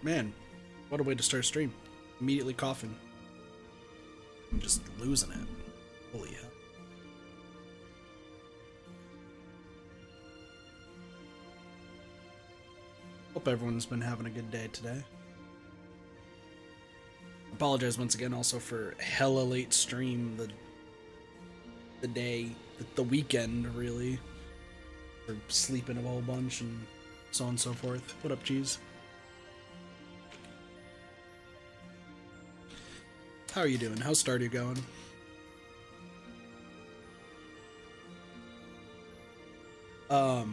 Man, what a way to start a stream. Immediately coughing. I'm just losing it. Holy hell. Hope everyone's been having a good day today. Apologize once again also for hella late stream the day, the weekend really. For sleeping a whole bunch and so on and so forth. What up, Cheese? How are you doing? How's Stardew going? I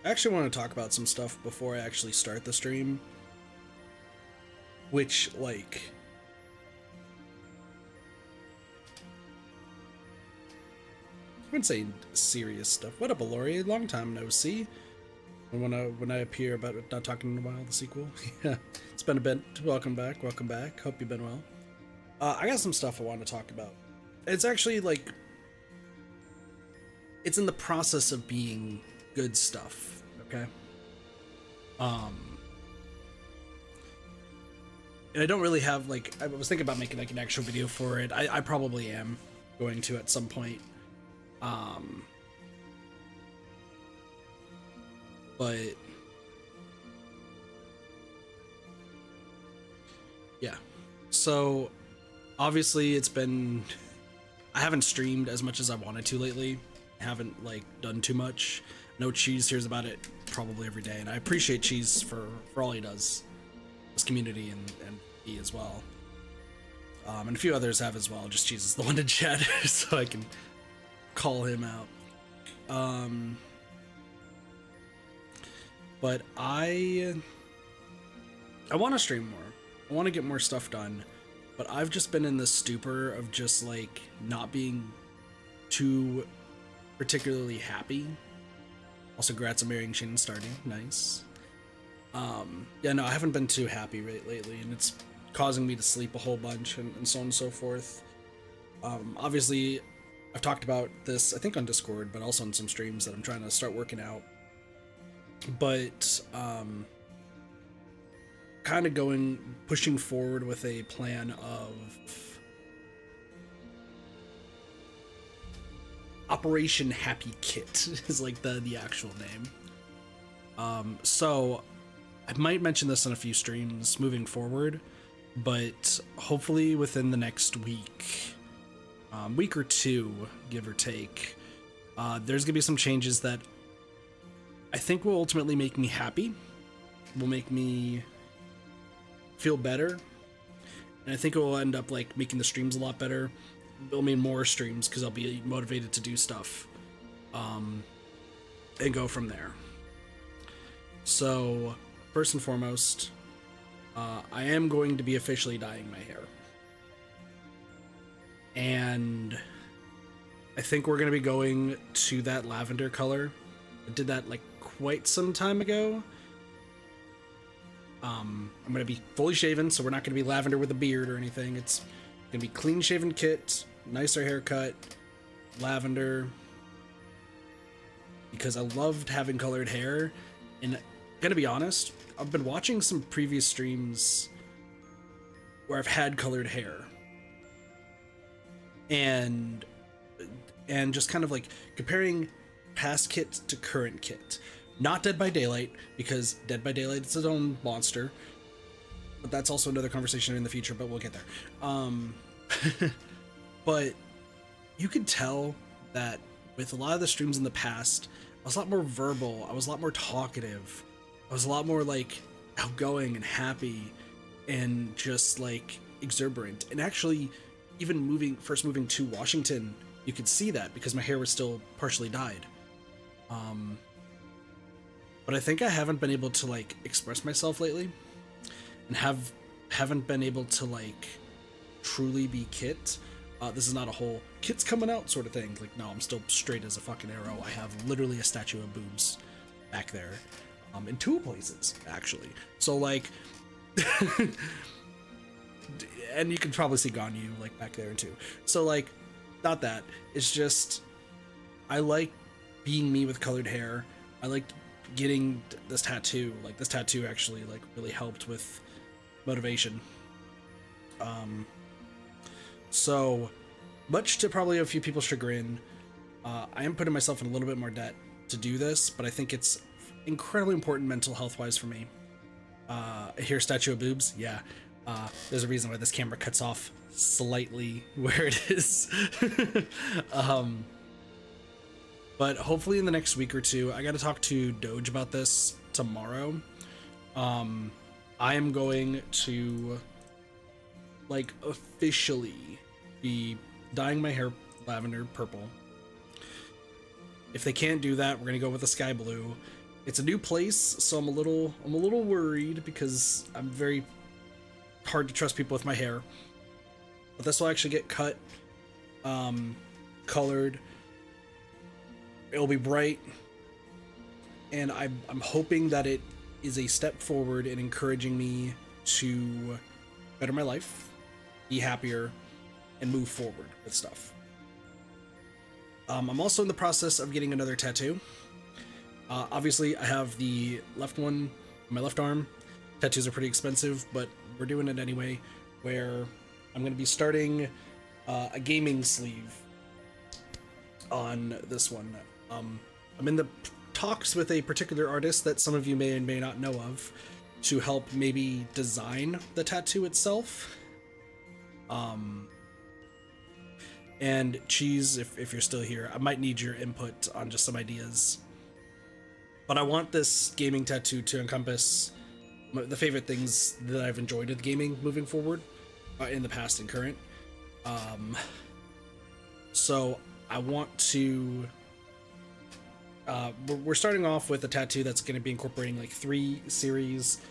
actually want to talk about some stuff before I actually start the stream. Which, like... I wouldn't say serious stuff. What up, Alori? Long time no see. When I appear about Not Talking in a While, the sequel. Yeah, it's been a bit. Welcome back, welcome back. Hope you've been well. I got some stuff I want to talk about. It's actually, like... It's in the process of being good stuff, okay? And I don't really have, like... I was thinking about making, like, an actual video for it. I probably am going to at some point. But... Yeah. So... Obviously, it's been... I haven't streamed as much as I wanted to lately. I haven't, like, done too much. No Cheese hears about it probably every day, and I appreciate Cheese for all he does. This community and he as well. And a few others have as well, just Cheese is the one to chat, so I can call him out. But I want to stream more. I want to get more stuff done. But I've just been in this stupor of just, like, not being too particularly happy. Also, congrats on marrying Shane and starting. Nice. Yeah, no, I haven't been too happy lately, and it's causing me to sleep a whole bunch and so on and so forth. Obviously, I've talked about this, I think on Discord, but also on some streams that I'm trying to start working out. But, kind of pushing forward with a plan of Operation Happy Kit is like the actual name. So I might mention this in a few streams moving forward, but hopefully within the next week or two, give or take, there's gonna be some changes that I think will ultimately make me happy, will make me feel better, and I think it will end up like making the streams a lot better. It'll mean more streams because I'll be motivated to do stuff, and go from there. So first and foremost, I am going to be officially dyeing my hair, and I think we're going to be going to that lavender color. I did that like quite some time ago. I'm going to be fully shaven, so we're not going to be lavender with a beard or anything. It's going to be clean shaven kit, nicer haircut, lavender, because I loved having colored hair. And going to be honest, I've been watching some previous streams where I've had colored hair, and just kind of like comparing past kit to current kit. Not Dead by Daylight, because Dead by Daylight is its own monster, but that's also another conversation in the future, but we'll get there. But you could tell that with a lot of the streams in the past, I was a lot more verbal, I was a lot more talkative, I was a lot more like outgoing and happy and just like exuberant. And actually, even first moving to Washington, you could see that because my hair was still partially dyed. But I think I haven't been able to like express myself lately, and haven't been able to like truly be Kit. This is not a whole Kit's coming out sort of thing. Like, no, I'm still straight as a fucking arrow. I have literally a statue of boobs back there, in two places actually. So like, and you can probably see Ganyu like back there too. So like, not that. It's just I like being me with colored hair. I like getting this tattoo. Like, this tattoo actually like really helped with motivation. So much to probably a few people's chagrin, I am putting myself in a little bit more debt to do this, but I think it's incredibly important mental health wise for me. Here, statue of boobs. Yeah. There's a reason why this camera cuts off slightly where it is. But hopefully in the next week or two, I got to talk to Doge about this tomorrow. I am going to like officially be dyeing my hair lavender purple. If they can't do that, we're gonna go with the sky blue. It's a new place, so I'm a little worried because I'm very hard to trust people with my hair. But this will actually get cut, colored. It'll be bright, and I'm hoping that it is a step forward in encouraging me to better my life, be happier, and move forward with stuff. I'm also in the process of getting another tattoo. Obviously, I have the left one on my left arm. Tattoos are pretty expensive, but we're doing it anyway, where I'm going to be starting a gaming sleeve on this one. I'm in the talks with a particular artist that some of you may and may not know of to help maybe design the tattoo itself. And Cheese, if you're still here, I might need your input on just some ideas. But I want this gaming tattoo to encompass the favorite things that I've enjoyed with gaming moving forward, in the past and current. So I want to... we're starting off with a tattoo that's going to be incorporating like 3 series.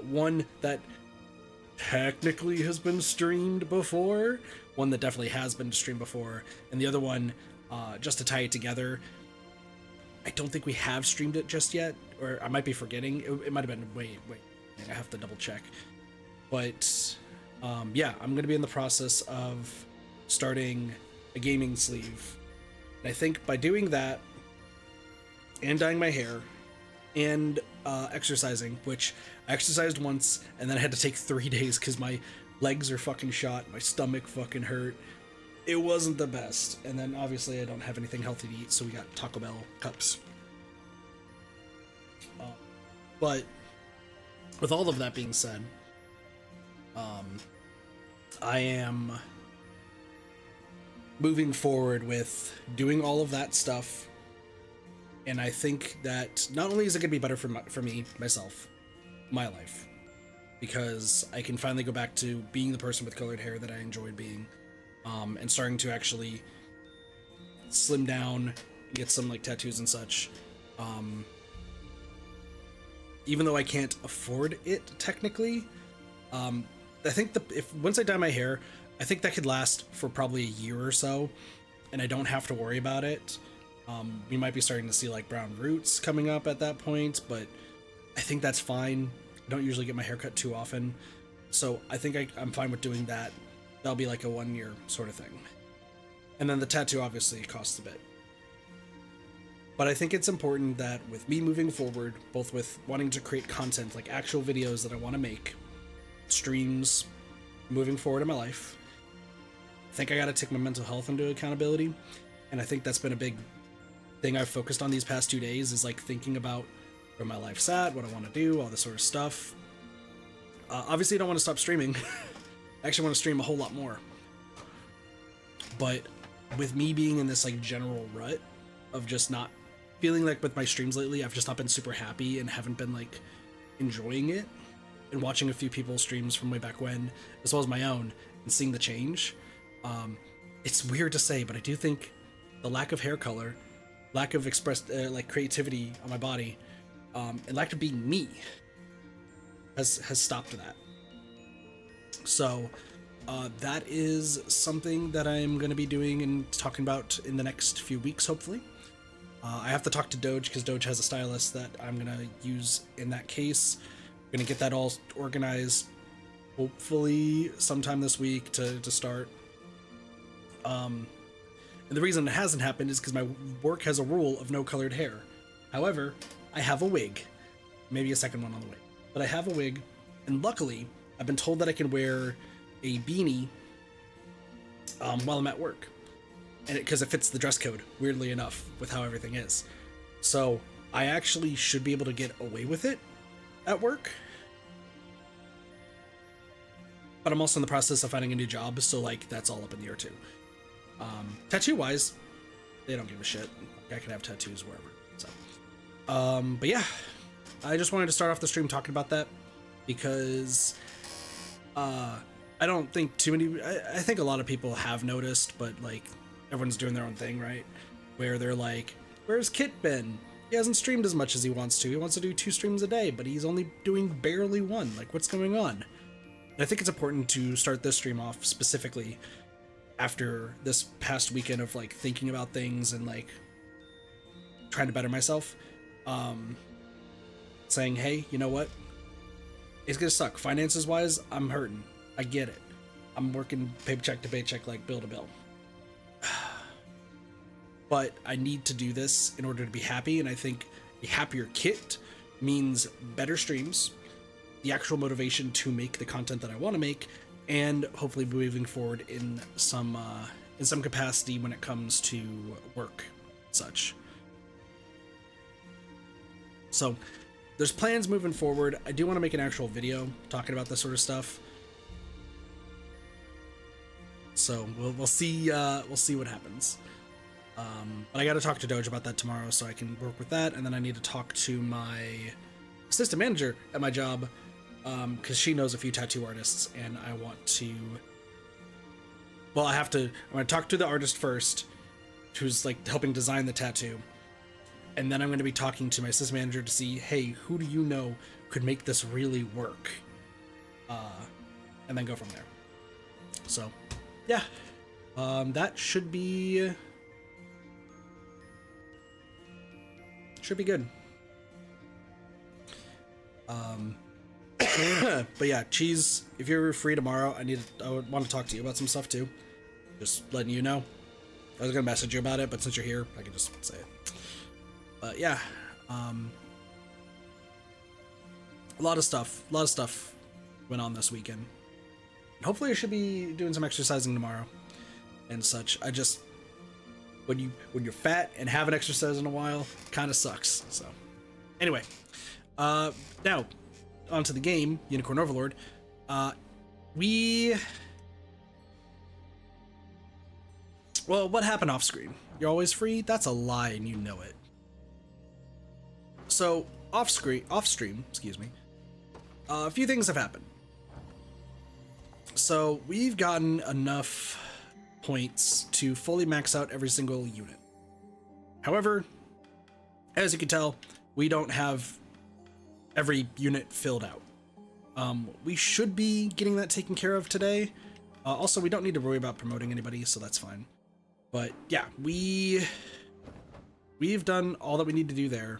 One that technically has been streamed before, one that definitely has been streamed before, and the other one, just to tie it together, I don't think we have streamed it just yet, or I might be forgetting. It might have been, wait, I have to double check. But yeah, I'm going to be in the process of starting a gaming sleeve. And I think by doing that, and dyeing my hair, and exercising, which I exercised once, and then I had to take 3 days because my legs are fucking shot, my stomach fucking hurt. It wasn't the best. And then obviously I don't have anything healthy to eat, so we got Taco Bell cups. But with all of that being said, I am moving forward with doing all of that stuff. And I think that not only is it going to be better for me, myself, my life, because I can finally go back to being the person with colored hair that I enjoyed being, and starting to actually slim down, get some like tattoos and such. Even though I can't afford it technically, I think once I dye my hair, I think that could last for probably a year or so, and I don't have to worry about it. We might be starting to see like brown roots coming up at that point, but I think that's fine. I don't usually get my hair cut too often, so I think I'm fine with doing that. That'll be like a 1-year sort of thing. And then the tattoo obviously costs a bit. But I think it's important that with me moving forward, both with wanting to create content, like actual videos that I want to make, streams, moving forward in my life, I think I got to take my mental health into accountability. And I think that's been a big thing I've focused on these past 2 days, is like thinking about where my life's at, what I want to do, all this sort of stuff. Obviously I don't want to stop streaming. I actually want to stream a whole lot more. But with me being in this like general rut of just not feeling like with my streams lately, I've just not been super happy and haven't been like enjoying it, and watching a few people's streams from way back when, as well as my own, and seeing the change. It's weird to say, but I do think the lack of hair color, lack of expressed like creativity on my body, and lack of being me has stopped that. So that is something that I'm going to be doing and talking about in the next few weeks, hopefully. I have to talk to Doge because Doge has a stylist that I'm going to use in that case. I'm going to get that all organized, hopefully sometime this week to start. And the reason it hasn't happened is because my work has a rule of no colored hair. However, I have a wig, maybe a second one on the way, but I have a wig, and luckily I've been told that I can wear a beanie while I'm at work, and because it fits the dress code, weirdly enough, with how everything is. So I actually should be able to get away with it at work. But I'm also in the process of finding a new job, so like that's all up in the air too. Tattoo wise, they don't give a shit. I can have tattoos wherever. So, but yeah, I just wanted to start off the stream talking about that because I don't think too many. I think a lot of people have noticed, but like everyone's doing their own thing, right? Where they're like, "Where's Kit been? He hasn't streamed as much as he wants to. He wants to do 2 streams a day, but he's only doing barely 1. Like, what's going on?" And I think it's important to start this stream off specifically after this past weekend of like thinking about things and like trying to better myself. Saying, hey, you know what? It's gonna suck. Finances wise, I'm hurting. I get it. I'm working paycheck to paycheck, like bill to bill. But I need to do this in order to be happy, and I think a happier Kit means better streams, the actual motivation to make the content that I want to make, and hopefully moving forward in some capacity when it comes to work and such. So there's plans moving forward. I do want to make an actual video talking about this sort of stuff. So we'll see what happens. But I got to talk to Doge about that tomorrow, so I can work with that, and then I need to talk to my assistant manager at my job, because she knows a few tattoo artists, and I want to. Well, I'm going to talk to the artist first, who's like helping design the tattoo, and then I'm going to be talking to my assistant manager to see, hey, who do you know could make this really work, and then go from there. So, yeah, that should be good. But yeah, Cheese, if you're free tomorrow, I would want to talk to you about some stuff too. Just letting you know. I was gonna message you about it, but since you're here, I can just say it. But yeah, a lot of stuff went on this weekend. Hopefully I should be doing some exercising tomorrow and such. I just, when you're fat and haven't exercised in a while, kind of sucks. So anyway, now onto the game, Unicorn Overlord. Well, what happened off screen? You're always free? That's a lie, and you know it. So off stream, excuse me. A few things have happened. So we've gotten enough points to fully max out every single unit. However, as you can tell, we don't have every unit filled out. We should be getting that taken care of today. Also, we don't need to worry about promoting anybody, so that's fine. But yeah, we've done all that we need to do there.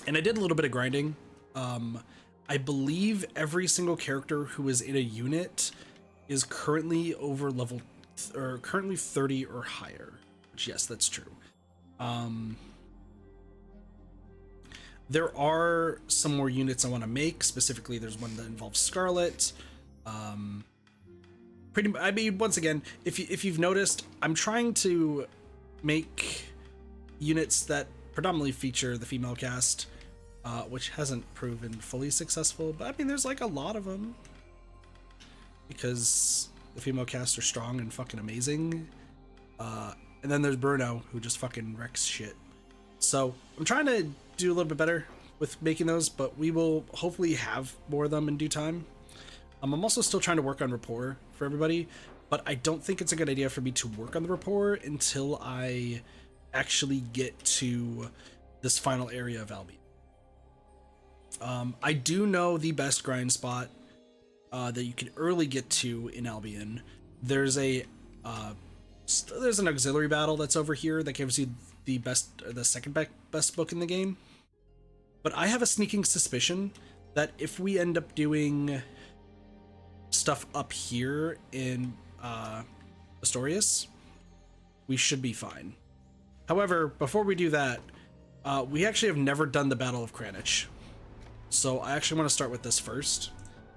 And I did a little bit of grinding. I believe every single character who is in a unit is currently over level, or currently 30 or higher. Which, yes, that's true. There are some more units I want to make. Specifically, there's one that involves Scarlet. I mean, once again, if you've noticed, I'm trying to make units that predominantly feature the female cast, which hasn't proven fully successful. But I mean, there's like a lot of them because the female cast are strong and fucking amazing. And then there's Bruno, who just fucking wrecks shit. So I'm trying to do a little bit better with making those, but we will hopefully have more of them in due time. I'm also still trying to work on rapport for everybody, but I don't think it's a good idea for me to work on the rapport until I actually get to this final area of Albion. I do know the best grind spot that you can early get to in Albion. There's an auxiliary battle that's over here that gives you the second best book in the game. But I have a sneaking suspicion that if we end up doing stuff up here in Astorius, we should be fine. However, before we do that, We actually have never done the Battle of Kranich. So I actually want to start with this first,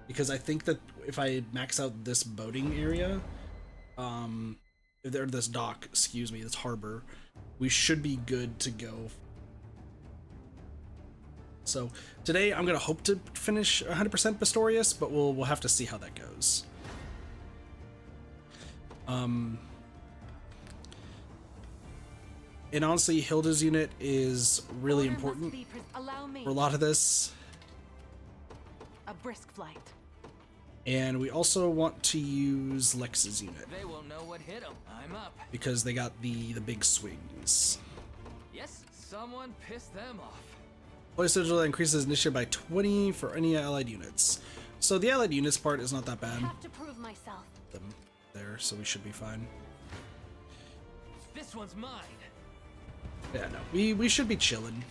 because I think that if I max out this boating area, if there this dock, excuse me, this harbor, we should be good to go. So today I'm gonna hope to finish 100% Pistorius, but we'll have to see how that goes. And honestly, Hilda's unit is really important for a lot of this. A brisk flight. And we also want to use Lex's unit. They won't know what hit them. I'm up. Because they got the big swings. Yes, someone pissed them off. Play schedule that increases initiative by 20 for any allied units. So the allied units part is not that bad. I have to prove myself. Them there, so we should be fine. This one's mine. Yeah, no, we should be chilling.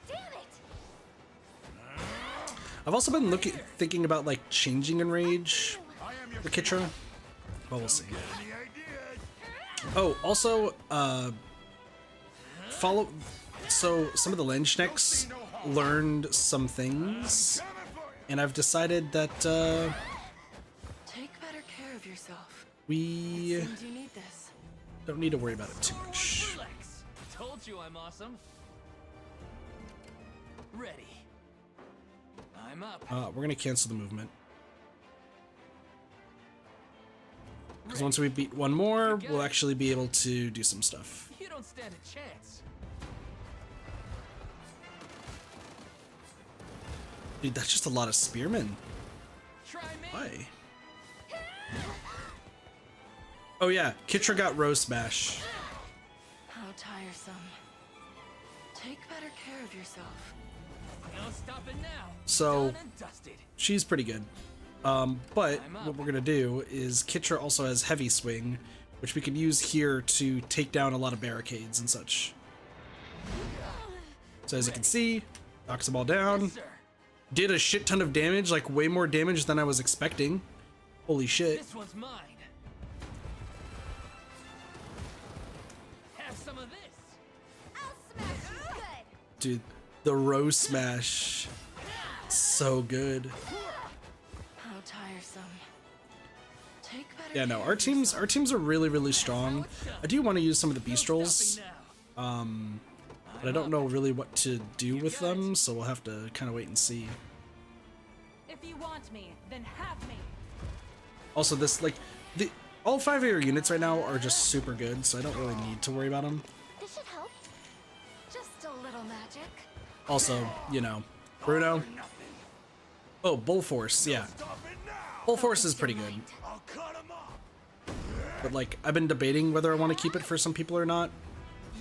Damn it! I've also been thinking about like changing Enrage for Kitra. Well, we'll see. Oh, also, so some of the Landschnecks learned some things, and I've decided that, Take better care of yourself. we Seems you need this. don't need to worry about it too much. Relax. Told you I'm awesome. Ready. I'm up. We're gonna cancel the movement. Because once we beat one more, we'll actually be able to do some stuff. You don't stand a chance. Dude, that's just a lot of spearmen. Try me. Why? Oh yeah, Kitra got Rose Smash. How tiresome. Take better care of yourself. No stopping now. So Done and dusted. she's pretty good. But what we're gonna do is Kitra also has Heavy Swing, which we can use here to take down a lot of barricades and such. So as you can see, knocks them all down. Yes, sir. Did a shit ton of damage, like way more damage than I was expecting. Holy shit. This one's mine. Have some of this. I'll smash you good. Dude, the Rose Smash. So good. How tiresome. Take better Yeah, no, care our of teams yourself. are really strong. I do want to use some of the Beastrals, Stopping now. but I don't know really what to do with them, so we'll have to kind of wait and see. If you want me, then have me. Also, this, like, all 5 of your units right now are just super good, so I don't really need to worry about them. This should help. Just a little magic. Also, you know, Bruno. Oh, Bull Force, yeah. Bull Force is pretty good. But, like, I've been debating whether I want to keep it for some people or not.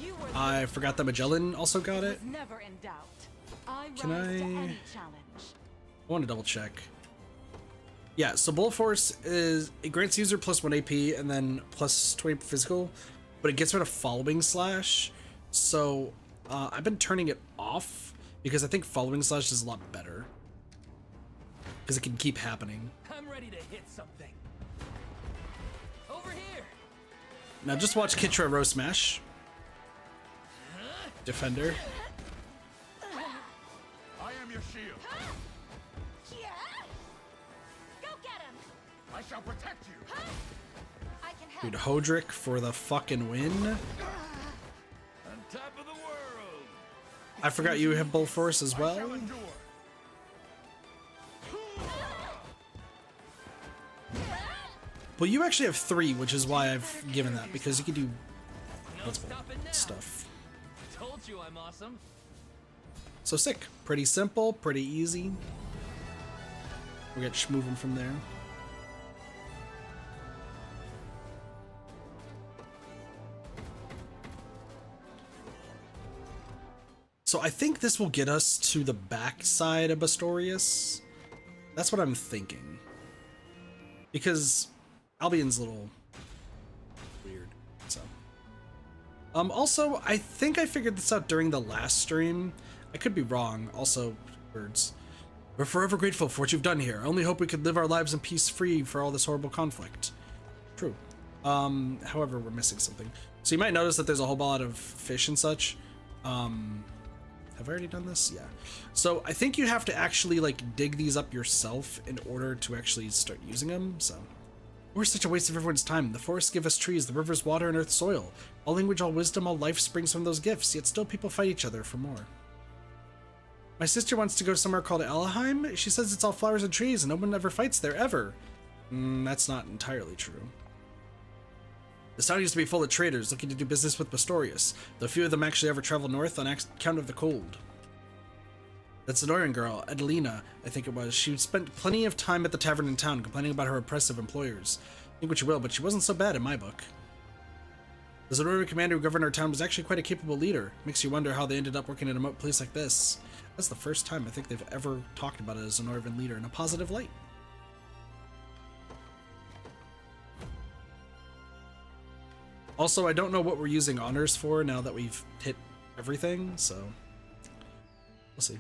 You were I forgot that Magellan also got it. never in doubt. I Can rise to I- any challenge. I want to double check. Yeah, so Bull Force is, it grants user plus 1 AP and then plus 20 physical, but it gets rid of Following Slash. So I've been turning it off because I think Following Slash is a lot better. Because it can keep happening. I'm ready to hit something. Over here. Now just watch Kitra Rose Smash. Defender. I am your shield. Yeah. Go get him. I shall protect you. I can help. Dude, Hodrick for the fucking win. On top of the world. I forgot you have Bull Force as well. Shall endure. Well, you actually have 3, which is why I've given that, because you can do No multiple stopping now. stuff. Told you I'm awesome. So sick. Pretty simple, pretty easy. We'll get moving from there. So I think this will get us to the back side of Bastorius. That's what I'm thinking. Because Albion's a little weird, so. Also, I think I figured this out during the last stream. I could be wrong. Also, words. We're forever grateful for what you've done here. I only hope we could live our lives in peace free for all this horrible conflict. True. However, we're missing something. So you might notice that there's a whole lot of fish and such. Have I already done this? Yeah. So I think you have to actually like dig these up yourself in order to actually start using them. So we're such a waste of everyone's time. The forests give us trees, the rivers water, and earth's soil. All language, all wisdom, all life springs from those gifts, yet still people fight each other for more. My sister wants to go somewhere called Elheim. She says it's all flowers and trees and no one ever fights there, ever. That's not entirely true. This town used to be full of traders looking to do business with Pistorius, though few of them actually ever travel north on account of the cold. That Zenoira girl, Adelina, I think it was, she spent plenty of time at the tavern in town complaining about her oppressive employers. Think what you will, but she wasn't so bad in my book. The Zenoira commander who governed our town was actually quite a capable leader. Makes you wonder how they ended up working in a remote place like this. That's the first time I think they've ever talked about a Zenoiran leader in a positive light. Also, I don't know what we're using honors for now that we've hit everything, so we'll see.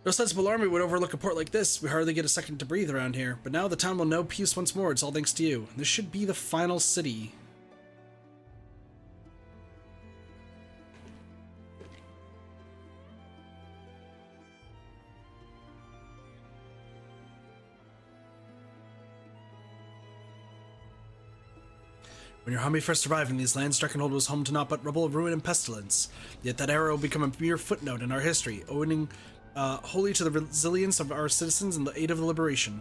No sensible army would overlook a port like this. We hardly get a second to breathe around here. But now the town will know peace once more. It's all thanks to you. This should be the final city. When your army first arrived in these lands, Drakenhold was home to naught but rubble, ruin, and pestilence. Yet that era will become a mere footnote in our history, owing wholly to the resilience of our citizens and the aid of the liberation.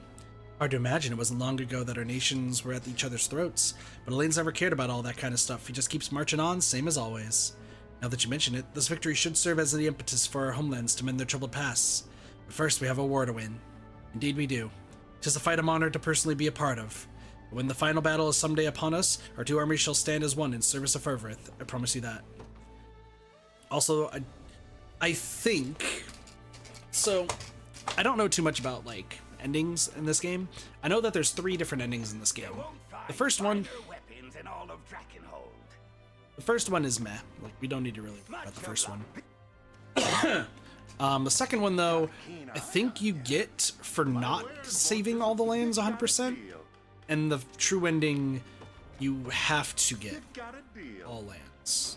Hard to imagine it wasn't long ago that our nations were at each other's throats, but Elaine's never cared about all that kind of stuff. He just keeps marching on, same as always. Now that you mention it, this victory should serve as the impetus for our homelands to mend their troubled pasts. But first, we have a war to win. Indeed we do. 'Tis a fight I'm honored to personally be a part of. When the final battle is someday upon us, our two armies shall stand as one in service of Fervorith. I promise you that. Also, I think... So, I don't know too much about, like, endings in this game. I know that there's 3 different endings in this game. The first one... The first one is meh. Like, we don't need to really worry about the first one. The second one, though, I think you get for not saving all the lands 100%. And the true ending, you have to get all lands.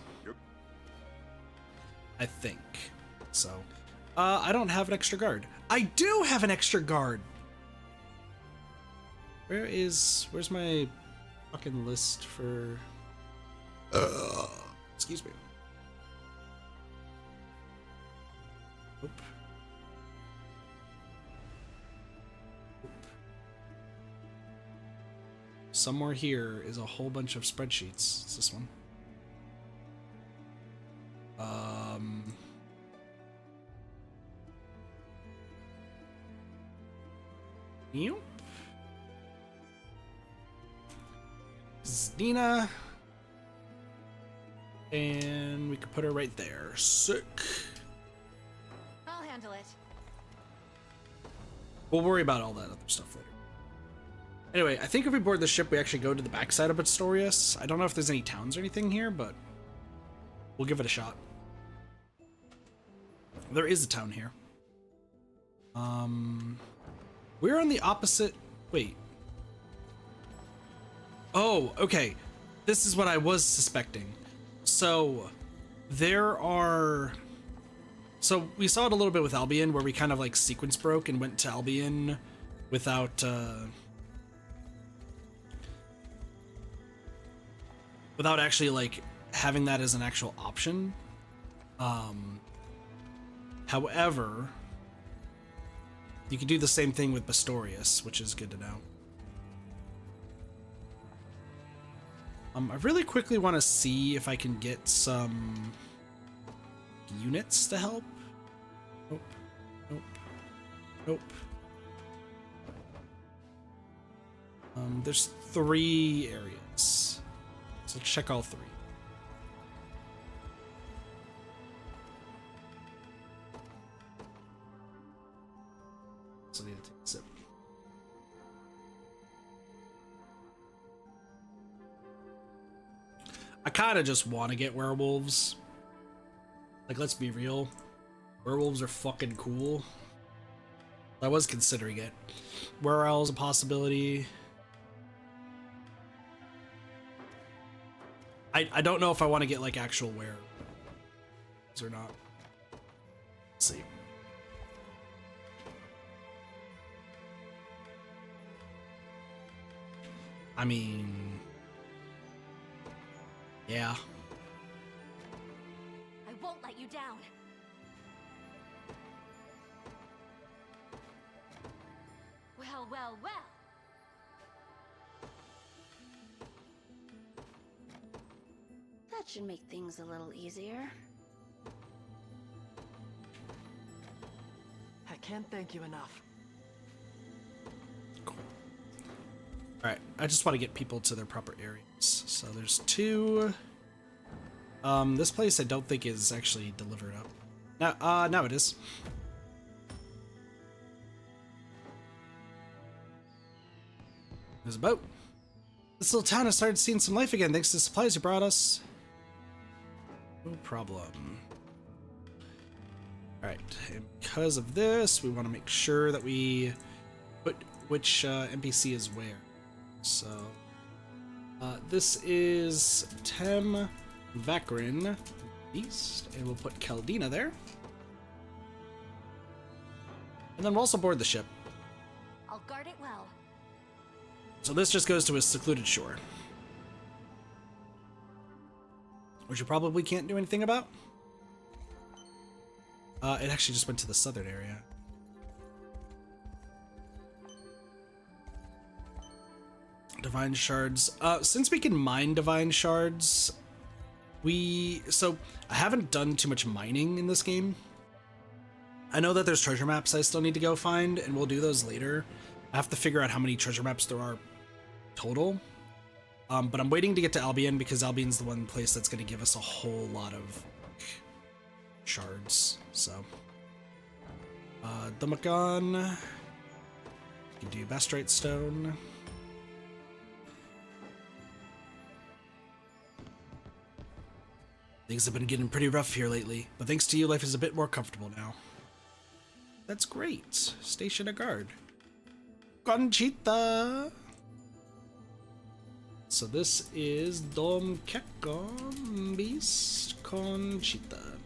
I think. So, I don't have an extra guard. I do have an extra guard! Where's my fucking list for... excuse me. Oop. Somewhere here is a whole bunch of spreadsheets. It's this one. Yep. Zdina. And we could put her right there. Sick. I'll handle it. We'll worry about all that other stuff later. Anyway, I think if we board the ship, we actually go to the backside of Pistorius. I don't know if there's any towns or anything here, but we'll give it a shot. There is a town here. We're on the opposite... Wait. Oh, okay. This is what I was suspecting. So, there are... So, we saw it a little bit with Albion, where we kind of, like, sequence broke and went to Albion without, without actually, like, having that as an actual option. However, you can do the same thing with Pistorius, which is good to know. I really quickly want to see if I can get some units to help. Nope. Nope. Nope. There's 3 areas. So check all 3. So I need to take a sip. I kind of just want to get werewolves. Like, let's be real. Werewolves are fucking cool. I was considering it. Were owls a possibility? I don't know if I want to get like actual wear or not. Let's see. I mean, yeah. I won't let you down. Well, well, well. That should make things a little easier. I can't thank you enough. Cool. All right, I just want to get people to their proper areas. So there's 2. This place I don't think is actually delivered up. Now it is. There's a boat. This little town has started seeing some life again thanks to the supplies you brought us. No problem. Alright, and because of this, we want to make sure that we put which NPC is where. So, this is Tem Vakrin East, and we'll put Kaldina there. And then we'll also board the ship. I'll guard it well. So this just goes to a secluded shore. Which you probably can't do anything about. It actually just went to the southern area. Divine shards. Since we can mine divine shards, so I haven't done too much mining in this game. I know that there's treasure maps I still need to go find, and we'll do those later. I have to figure out how many treasure maps there are total. But I'm waiting to get to Albion because Albion's the one place that's going to give us a whole lot of shards. So, Dumagon. You can do Bastrite Stone. Things have been getting pretty rough here lately, but thanks to you, life is a bit more comfortable now. That's great. Station a guard. Conchita! So this is Dom Kekon Beast Conchita.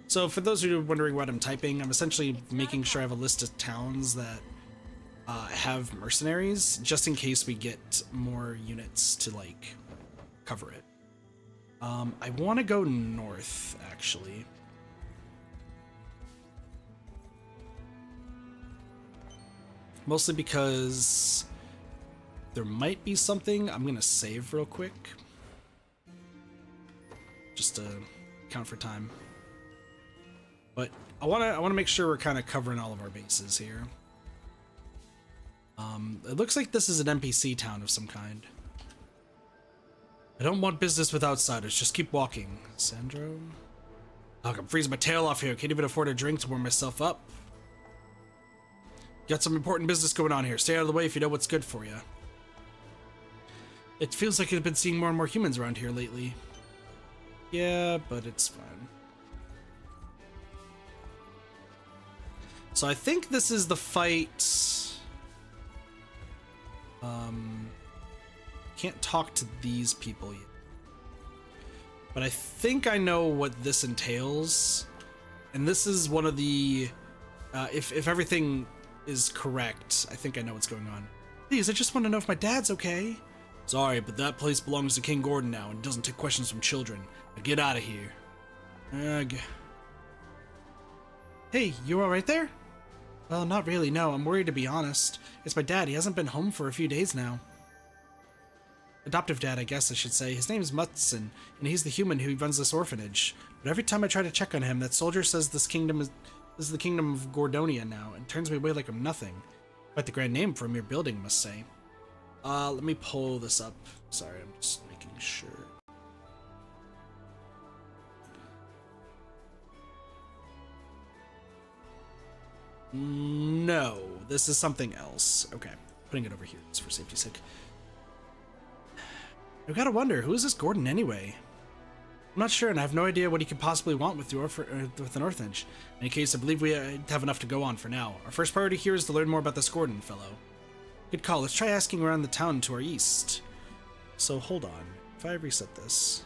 So for those who are wondering what I'm typing, I'm essentially making sure I have a list of towns that have mercenaries, just in case we get more units to like cover it. I want to go north, actually. Mostly because there might be something. I'm gonna save real quick, just to count for time. But I wanna make sure we're kind of covering all of our bases here. It looks like this is an NPC town of some kind. I don't want business with outsiders. Just keep walking, Sandro. Look, I'm freezing my tail off here. Can't even afford a drink to warm myself up. Got some important business going on here. Stay out of the way if you know what's good for you. It feels like you've been seeing more and more humans around here lately. Yeah, but it's fine. So I think this is the fight. Can't talk to these people yet. But I think I know what this entails. And this is one of the... if everything is correct, I think I know what's going on. Please, I just want to know if my dad's okay. Sorry, but that place belongs to King Gordon now and doesn't take questions from children. Now get out of here. Hey, you all right there? Well, not really, no. I'm worried, to be honest. It's my dad. He hasn't been home for a few days now. Adoptive dad, I guess I should say. His name's Mutson, and he's the human who runs this orphanage. But every time I try to check on him, that soldier says this is the kingdom of Gordonia now, and turns me away like I'm nothing. Quite the grand name for a mere building, must say. Let me pull this up. Sorry, I'm just making sure. No, this is something else. Okay, putting it over here just for safety's sake. I've got to wonder, who is this Gordon anyway? I'm not sure, and I have no idea what he could possibly want with an orphanage. In any case, I believe we have enough to go on for now. Our first priority here is to learn more about this Gordon fellow. Good call. Let's try asking around the town to our east. So, hold on. if I reset this.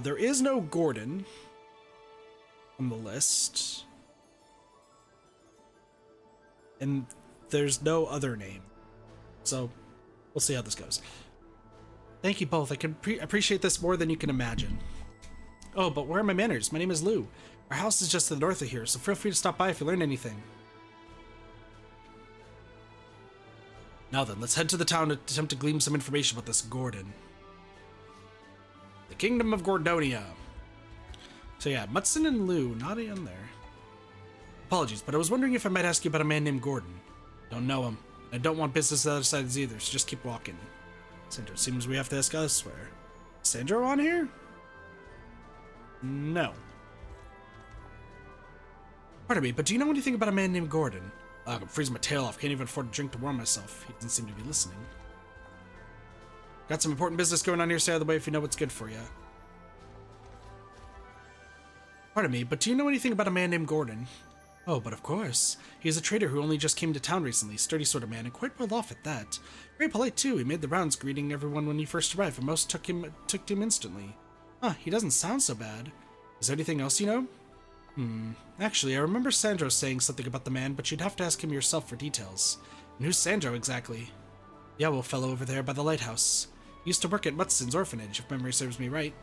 There is no Gordon on the list. And there's no other name. So, we'll see how this goes. Thank you both. I can appreciate this more than you can imagine. Oh, but where are my manners? My name is Lou. Our house is just to the north of here, so feel free to stop by if you learn anything. Now then, let's head to the town to attempt to glean some information about this Gordon. The Kingdom of Gordonia. So yeah, Mutson and Lou, not in there. Apologies, but I was wondering if I might ask you about a man named Gordon. Don't know him. I don't want business at the other sides either, so just keep walking. Sandro, seems we have to ask elsewhere. Sandro on here? No. Pardon me, but do you know anything about a man named Gordon? I can freeze my tail off, can't even afford a drink to warm myself. He doesn't seem to be listening. Got some important business going on here, stay out of the way if you know what's good for you. Pardon me, but do you know anything about a man named Gordon? Oh, but of course. He's a trader who only just came to town recently, sturdy sort of man, and quite well off at that. Very polite too, he made the rounds greeting everyone when he first arrived, and most took him instantly. Huh, he doesn't sound so bad. Is there anything else you know? Actually, I remember Sandro saying something about the man, but you'd have to ask him yourself for details. And who's Sandro exactly? The owl fellow over there by the lighthouse. He used to work at Mutson's orphanage, if memory serves me right.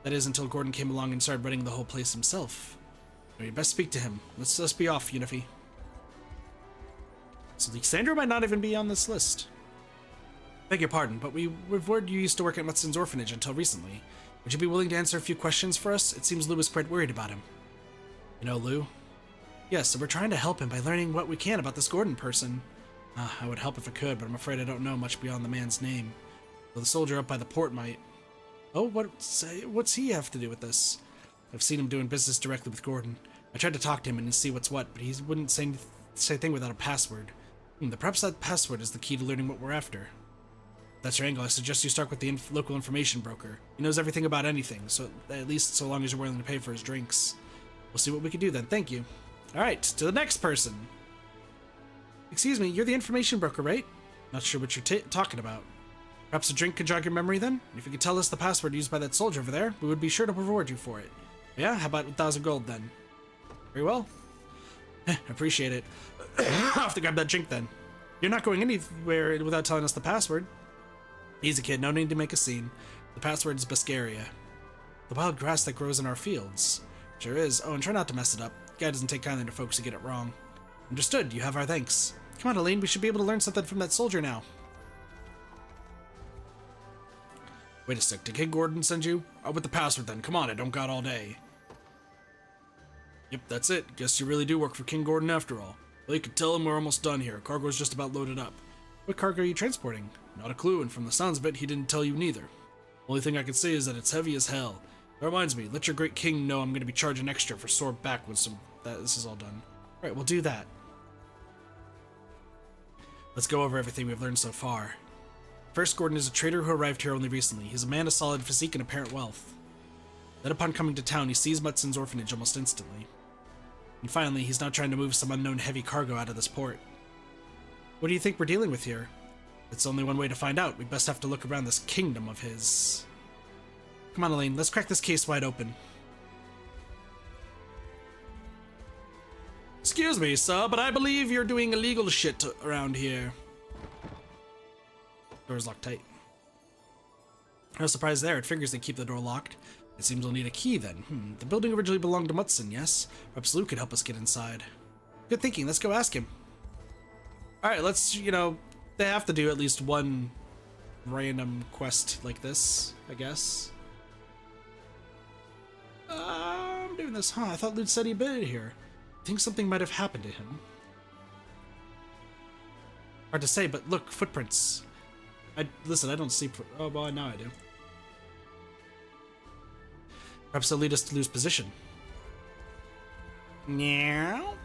That is, until Gordon came along and started running the whole place himself. No, you'd best speak to him. Let's be off, Unifi. So Sandro might not even be on this list. Beg your pardon, but we've heard you used to work at Mutson's orphanage until recently. Would you be willing to answer a few questions for us? It seems Lou is quite worried about him. You know Lou? Yes, so we're trying to help him by learning what we can about this Gordon person. I would help if I could, but I'm afraid I don't know much beyond the man's name. Though the soldier up by the port might. Oh, what's he have to do with this? I've seen him doing business directly with Gordon. I tried to talk to him and see what's what, but he wouldn't say a thing without a password. Perhaps that password is the key to learning what we're after. If that's your angle, I suggest you start with the local information broker. He knows everything about anything, so at least so long as you're willing to pay for his drinks. We'll see what we can do then, thank you. Alright, to the next person. Excuse me, you're the information broker, right? Not sure what you're talking about. Perhaps a drink could jog your memory then? If you could tell us the password used by that soldier over there, we would be sure to reward you for it. Yeah, how about 1,000 gold then? Very well. Appreciate it. I'll have to grab that drink then. You're not going anywhere without telling us the password. Easy kid, no need to make a scene. The password is Buscaria. The wild grass that grows in our fields. Sure is. Oh, and try not to mess it up. Guy doesn't take kindly to folks who get it wrong. Understood, you have our thanks. Come on, Elaine, we should be able to learn something from that soldier now. Wait a sec, did King Gordon send you? Oh, with the password then, come on, I don't got all day. Yep, that's it. Guess you really do work for King Gordon after all. Well, you could tell him we're almost done here. Cargo's just about loaded up. What cargo are you transporting? Not a clue, and from the sounds of it, he didn't tell you neither. Only thing I can say is that it's heavy as hell. That reminds me, let your great king know I'm going to be charging extra for sore back when this is all done. Alright, we'll do that. Let's go over everything we've learned so far. First, Gordon is a trader who arrived here only recently. He's a man of solid physique and apparent wealth. Then upon coming to town, he sees Mutson's orphanage almost instantly. And finally, he's now trying to move some unknown heavy cargo out of this port. What do you think we're dealing with here? It's only one way to find out. We best have to look around this kingdom of his. Come on, Elaine, let's crack this case wide open. Excuse me, sir, but I believe you're doing illegal shit around here. Door's locked tight. No surprise there, it figures they keep the door locked. It seems we'll need a key then. The building originally belonged to Mutson, yes? Perhaps Lou could help us get inside. Good thinking, let's go ask him. Alright, let's, they have to do at least one random quest like this, I guess. I'm doing this, I thought Lou said he'd been here. I think something might have happened to him. Hard to say, but look, footprints. Listen, I don't see. Oh, well, now I do. Perhaps they'll lead us to Lou's position. Meow.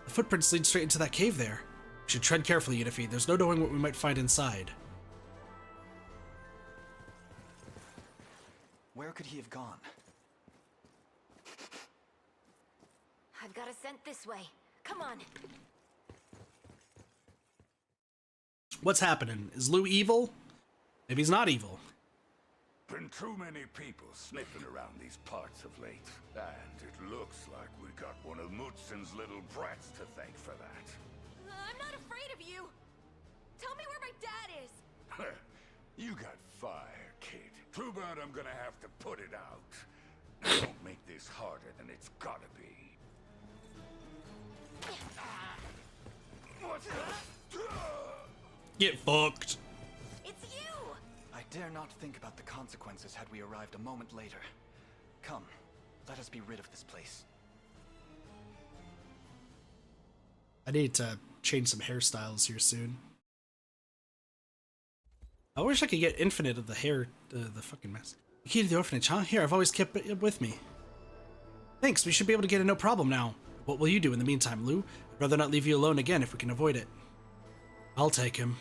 The footprints lead straight into that cave there. We should tread carefully, Unifi. There's no knowing what we might find inside. Where could he have gone? I've got a scent this way. Come on. What's happening? Is Lou evil? Maybe he's not evil. Been too many people sniffing around these parts of late. And it looks like we got one of Mutzen's little brats to thank for that. I'm not afraid of you. Tell me where my dad is. You got fire, kid. Too bad I'm gonna have to put it out. Now, don't make this harder than it's gotta be. What's that? Get fucked. It's you. I dare not think about the consequences had we arrived a moment later. Come, let us be rid of this place. I need to change some hairstyles here soon. I wish I could get infinite of the hair, the fucking mess. The key to the orphanage, huh? Here, I've always kept it with me. Thanks, we should be able to get it no problem now. What will you do in the meantime, Lou? I'd rather not leave you alone again if we can avoid it. I'll take him.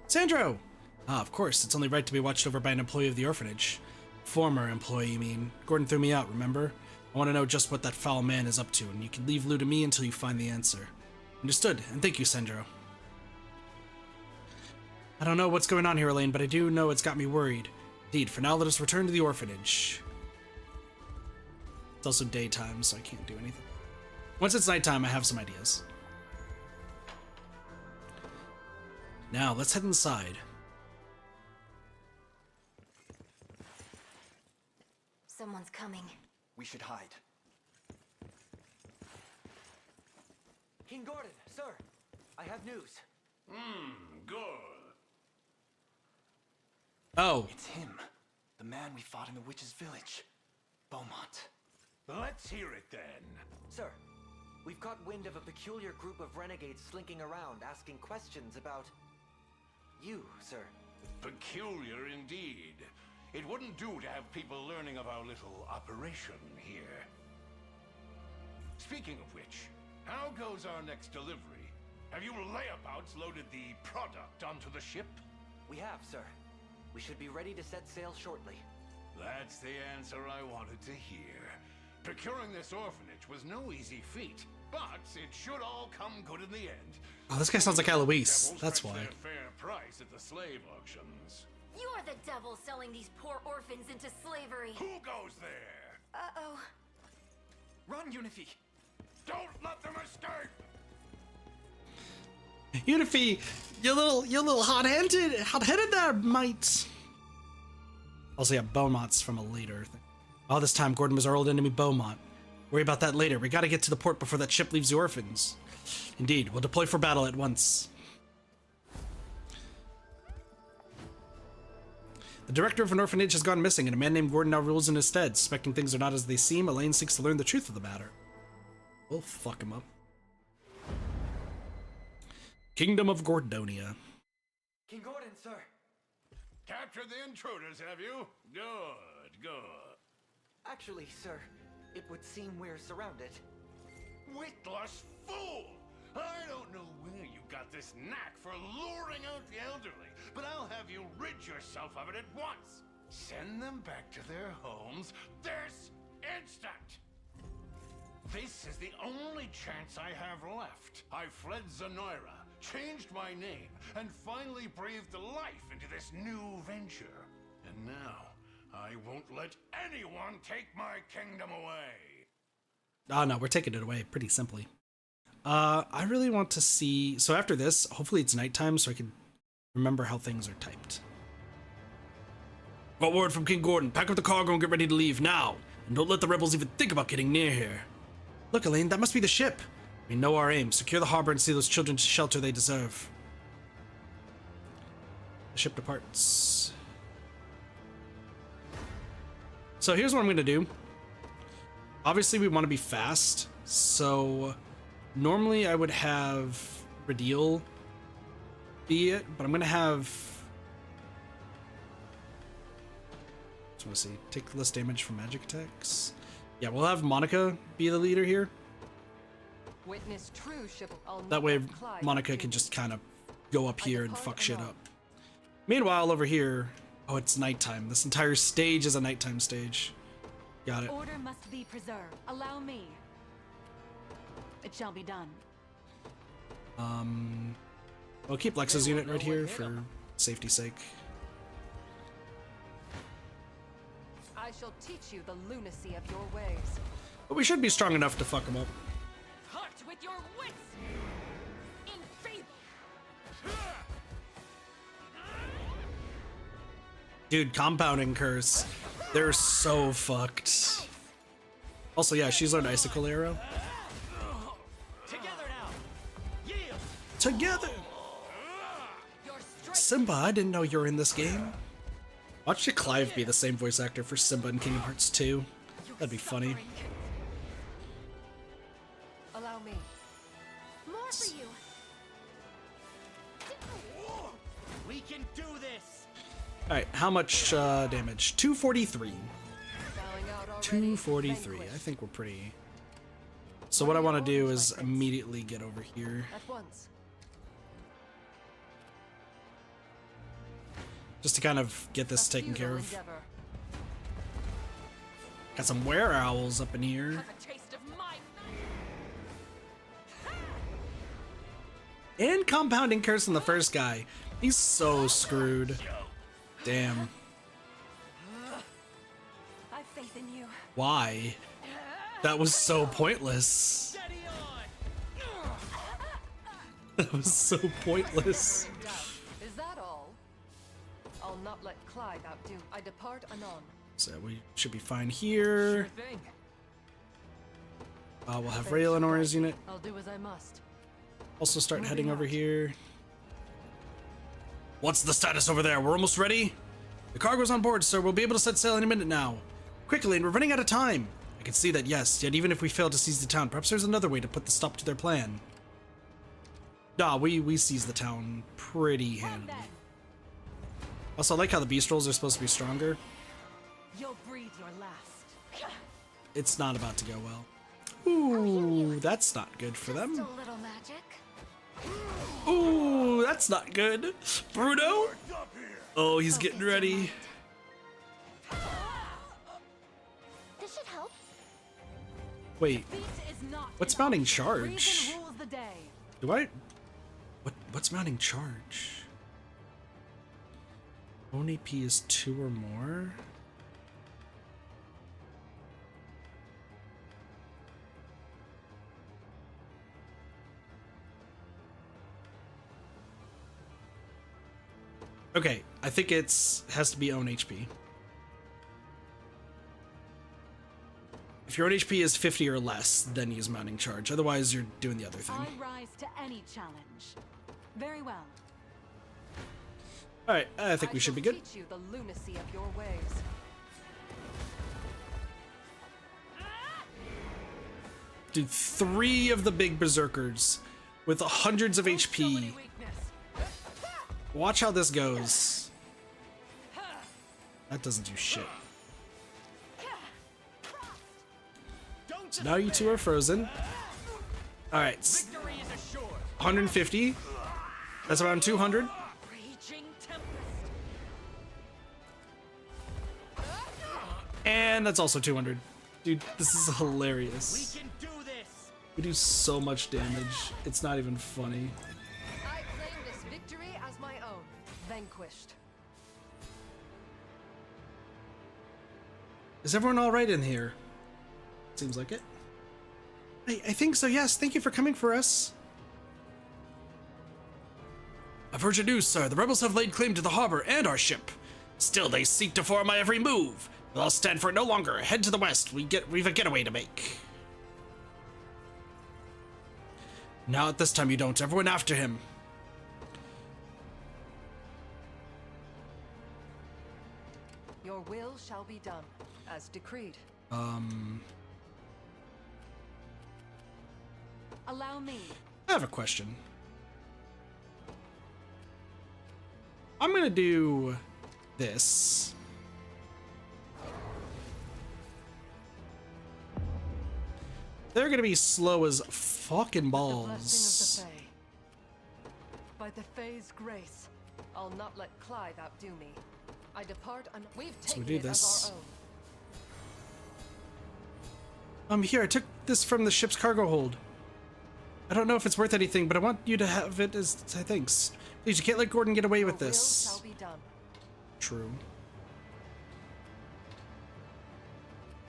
Sandro! Ah, of course, it's only right to be watched over by an employee of the orphanage. Former employee, you mean. Gordon threw me out, remember? I want to know just what that foul man is up to, and you can leave Lou to me until you find the answer. Understood, and thank you, Sandro. I don't know what's going on here, Elaine, but I do know it's got me worried. Indeed, for now, let us return to the orphanage. It's also daytime, so I can't do anything. Once it's nighttime, I have some ideas. Now, let's head inside. Someone's coming. We should hide. King Gordon, sir, I have news. Good. Oh, It's him, the man we fought in the witch's village, Beaumont. Let's hear it then. Sir, we've caught wind of a peculiar group of renegades slinking around, asking questions about you, sir. Peculiar indeed. It wouldn't do to have people learning of our little operation here. Speaking of which, how goes our next delivery? Have you layabouts loaded the product onto the ship? We have, sir. We should be ready to set sail shortly. That's the answer I wanted to hear. Procuring this orphanage was no easy feat, but it should all come good in the end. oh, this guy sounds like Eloise. Devils That's fetch why. their fair price at the slave auctions. You are the devil selling these poor orphans into slavery. Who goes there? Uh-oh. Run, Unifi! Don't let them escape! Unifi, you little hot-headed there, mate. Also, yeah, Beaumont's from a later thing. All this time, Gordon was our old enemy, Beaumont. Worry about that later. We gotta get to the port before that ship leaves the orphans. Indeed, we'll deploy for battle at once. The director of an orphanage has gone missing, and a man named Gordon now rules in his stead. Suspecting things are not as they seem, Elaine seeks to learn the truth of the matter. We'll fuck him up. Kingdom of Gordonia. King Gordon, sir. Captured the intruders, have you? Good, good. Actually, sir, it would seem we're surrounded. Witless fool! I don't know where you got this knack for luring out the elderly, but I'll have you rid yourself of it at once. Send them back to their homes this instant! This is the only chance I have left. I fled Zenoira, changed my name, and finally breathed life into this new venture. And now, I won't let anyone take my kingdom away. Oh no, we're taking it away pretty simply. I really want to see, so after this, hopefully it's nighttime so I can remember how things are typed. Got word from King Gordon. Pack up the cargo and get ready to leave now. And don't let the rebels even think about getting near here. Look, Elaine, that must be the ship. We know our aim. Secure the harbor and see those children to shelter they deserve. The ship departs. So here's what I'm gonna do. Obviously we want to be fast, so normally I would have Radiel be it, but I'm gonna have, just want to see, take less damage from magic attacks. Yeah, we'll have Monica be the leader here. Witness true chivalry. That way Monica can just kind of go up here and fuck shit up. Meanwhile, over here, oh, it's nighttime. This entire stage is a nighttime stage. Got it. Order must be preserved. Allow me. It shall be done. We'll keep Lex's unit right here for safety's sake. I shall teach you the lunacy of your ways. But we should be strong enough to fuck him up. Part with your wits! Infable! Dude, compounding curse. They're so fucked. Also, yeah, she's learned icicle arrow. Together now! Yield! Together! Simba, I didn't know you were in this game. Watch Clive be the same voice actor for Simba in Kingdom Hearts 2. That'd be funny. Allow me. More for you! We can do this! Alright, how much damage? 243. Bowing out already. 243. I Vanquished. think we're pretty... So what I want to do is immediately get over here. At once. Just to kind of get this A taken care futile of. endeavor. Got some were owls up in here. Have a taste of my And compounding curse on the first guy. He's so screwed. Damn. I've faith in you. Why? That was so pointless. That was so pointless. Doubt. Is that all? I'll not let Clive outdo. I depart anon. So we should be fine here. Thing. We'll have Ray Eleanor's unit. I'll do as I must. Also start heading over here. What's the status over there? We're almost ready? The cargo's on board, sir. We'll be able to set sail any minute now. Quickly, and we're running out of time. I can see that, yes. Yet even if we fail to seize the town, perhaps there's another way to put the stop to their plan. Nah, we seize the town pretty handily. Also, I like how the Beastrals are supposed to be stronger. You'll breathe your last. It's not about to go well. Ooh, that's not good for Just a them. little magic. Ooh, that's not good. Bruno? Oh, he's getting ready. This should help. Wait, Beat is not what's enough. mounting charge? Reason rules the day. Do I? What's mounting charge? Own AP is 2 or more? Okay, I think has to be own HP. If your own HP is 50 or less, then use mounting charge. Otherwise, you're doing the other thing. I rise to any challenge. Very well. All right, I think we should be good. Teach you the lunacy of your ways. Dude, 3 of the big berserkers with hundreds of HP. Watch how this goes. That doesn't do shit. So now you two are frozen. All right, 150. That's around 200. Raging tempest. And that's also 200. Dude, this is hilarious. We can do this! We do so much damage. It's not even funny. I claim this victory as my own. Vanquished. Is everyone all right in here? Seems like it. I think so, yes. Thank you for coming for us. I've heard your news, sir. The rebels have laid claim to the harbor and our ship. Still, they seek to foil my every move. We'll all stand for it no longer. Head to the west. We've a getaway to make. Now at this time you don't. Everyone after him. Your will shall be done, as decreed. Allow me. I have a question. I'm gonna do this. They're gonna be slow as fucking The balls. blessing of the Fae. By the Fae's grace, I'll not let Clive outdo me. I depart and we've So we taken do it this. as our own. Here, I took this from the ship's cargo hold. I don't know if it's worth anything, but I want you to have it as thanks. Please, you can't let Gordon get away with Your will this. shall be done. True.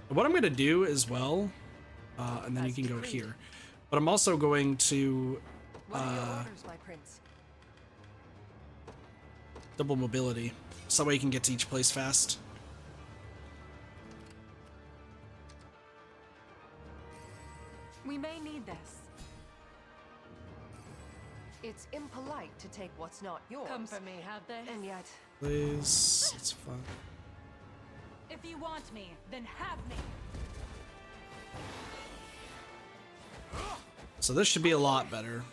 What I'm gonna do as well, and then you can go here. But I'm also going to What are your orders, my prince? double mobility, so that way you can get to each place fast. We may need this. It's impolite to take what's not yours. Come for me, have they? And yet, Please, it's fun. If you want me, then have me. So this should be a lot better.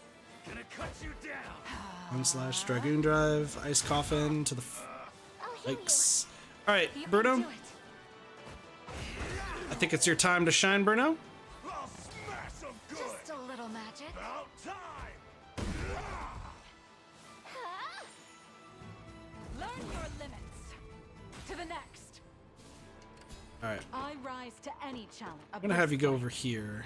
Gonna cut you down. 1/ Dragoon Drive, Ice Coffin to the Yikes. Alright, Bruno. I think it's your time to shine, Bruno. I'll smash some good. Just a little magic. About time. Learn your limits. To the next. Alright, I rise to any challenge. I'm gonna have you go over here.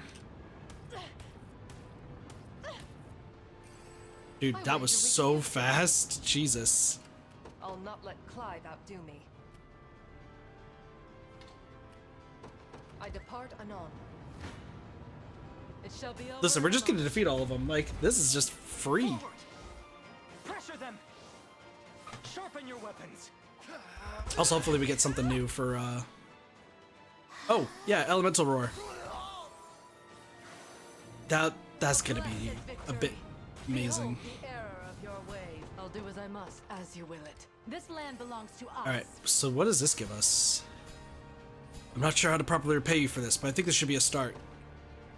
Dude, that was so fast. Jesus. I'll not let Clive outdo me. I depart anon. It shall be over. Listen, we're just gonna defeat all of them. Like, this is just free. Forward. Pressure them. Sharpen your weapons. Also, hopefully we get something new for, Oh, yeah, Elemental Roar. That's gonna be a bit amazing. Behold the error of your ways. I'll do as I must, as you will it. This land belongs to us. Alright, so what does this give us? I'm not sure how to properly repay you for this, but I think this should be a start.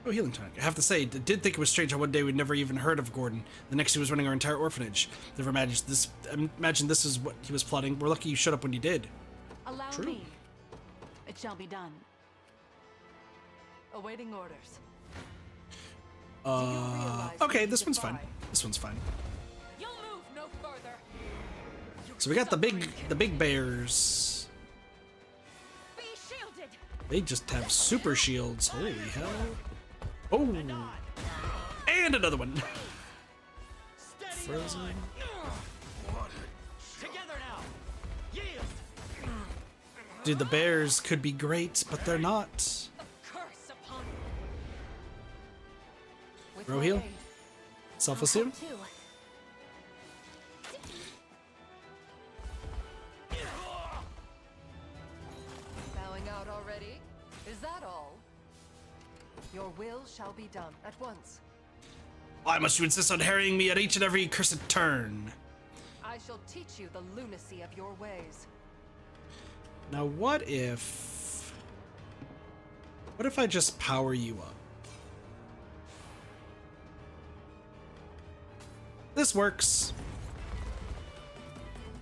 Oh, healing tonic. I have to say, I did think it was strange how one day we'd never even heard of Gordon. The next he was running our entire orphanage. Never imagined this is what he was plotting. We're lucky you showed up when you did. Allow True. me. It shall be done. Awaiting orders. Okay, this one's fine. This one's fine. You'll move no further. So we got the big bears. Be shielded. They just have super shields. Holy hell. Oh. And another one. Frozen. Together now. Yield. Dude, the bears could be great, but they're not. A curse upon With Bro my heal? aid, Self-assume? you. Bowing out already? Is that all? Your will shall be done at once. Why must you insist on harrying me at each and every cursed turn? I shall teach you the lunacy of your ways. Now what if I just power you up? This works.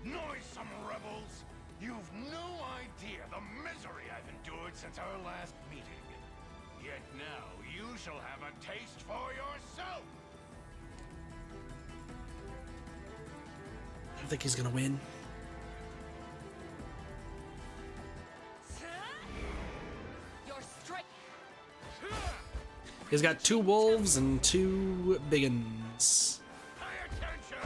Noisome rebels! You've no idea the misery I've endured since our last meeting. Yet now you shall have a taste for yourself! I don't think he's gonna win. Your strength. He's got 2 wolves and 2 biggins. Pay attention!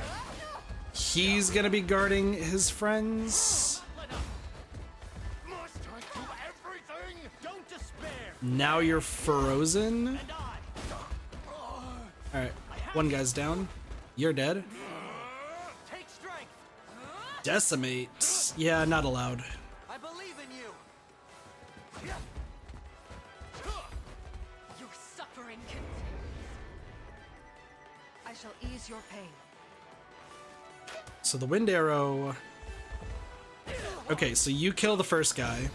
He's gonna be guarding his friends. Must I do everything? Don't despair. Now you're frozen. And I. Alright, one guy's down. You're dead. Take strength. Decimate. Yeah, not allowed. I believe in you. Your suffering can. I shall ease your pain. So the wind arrow. Okay, so you kill the first guy.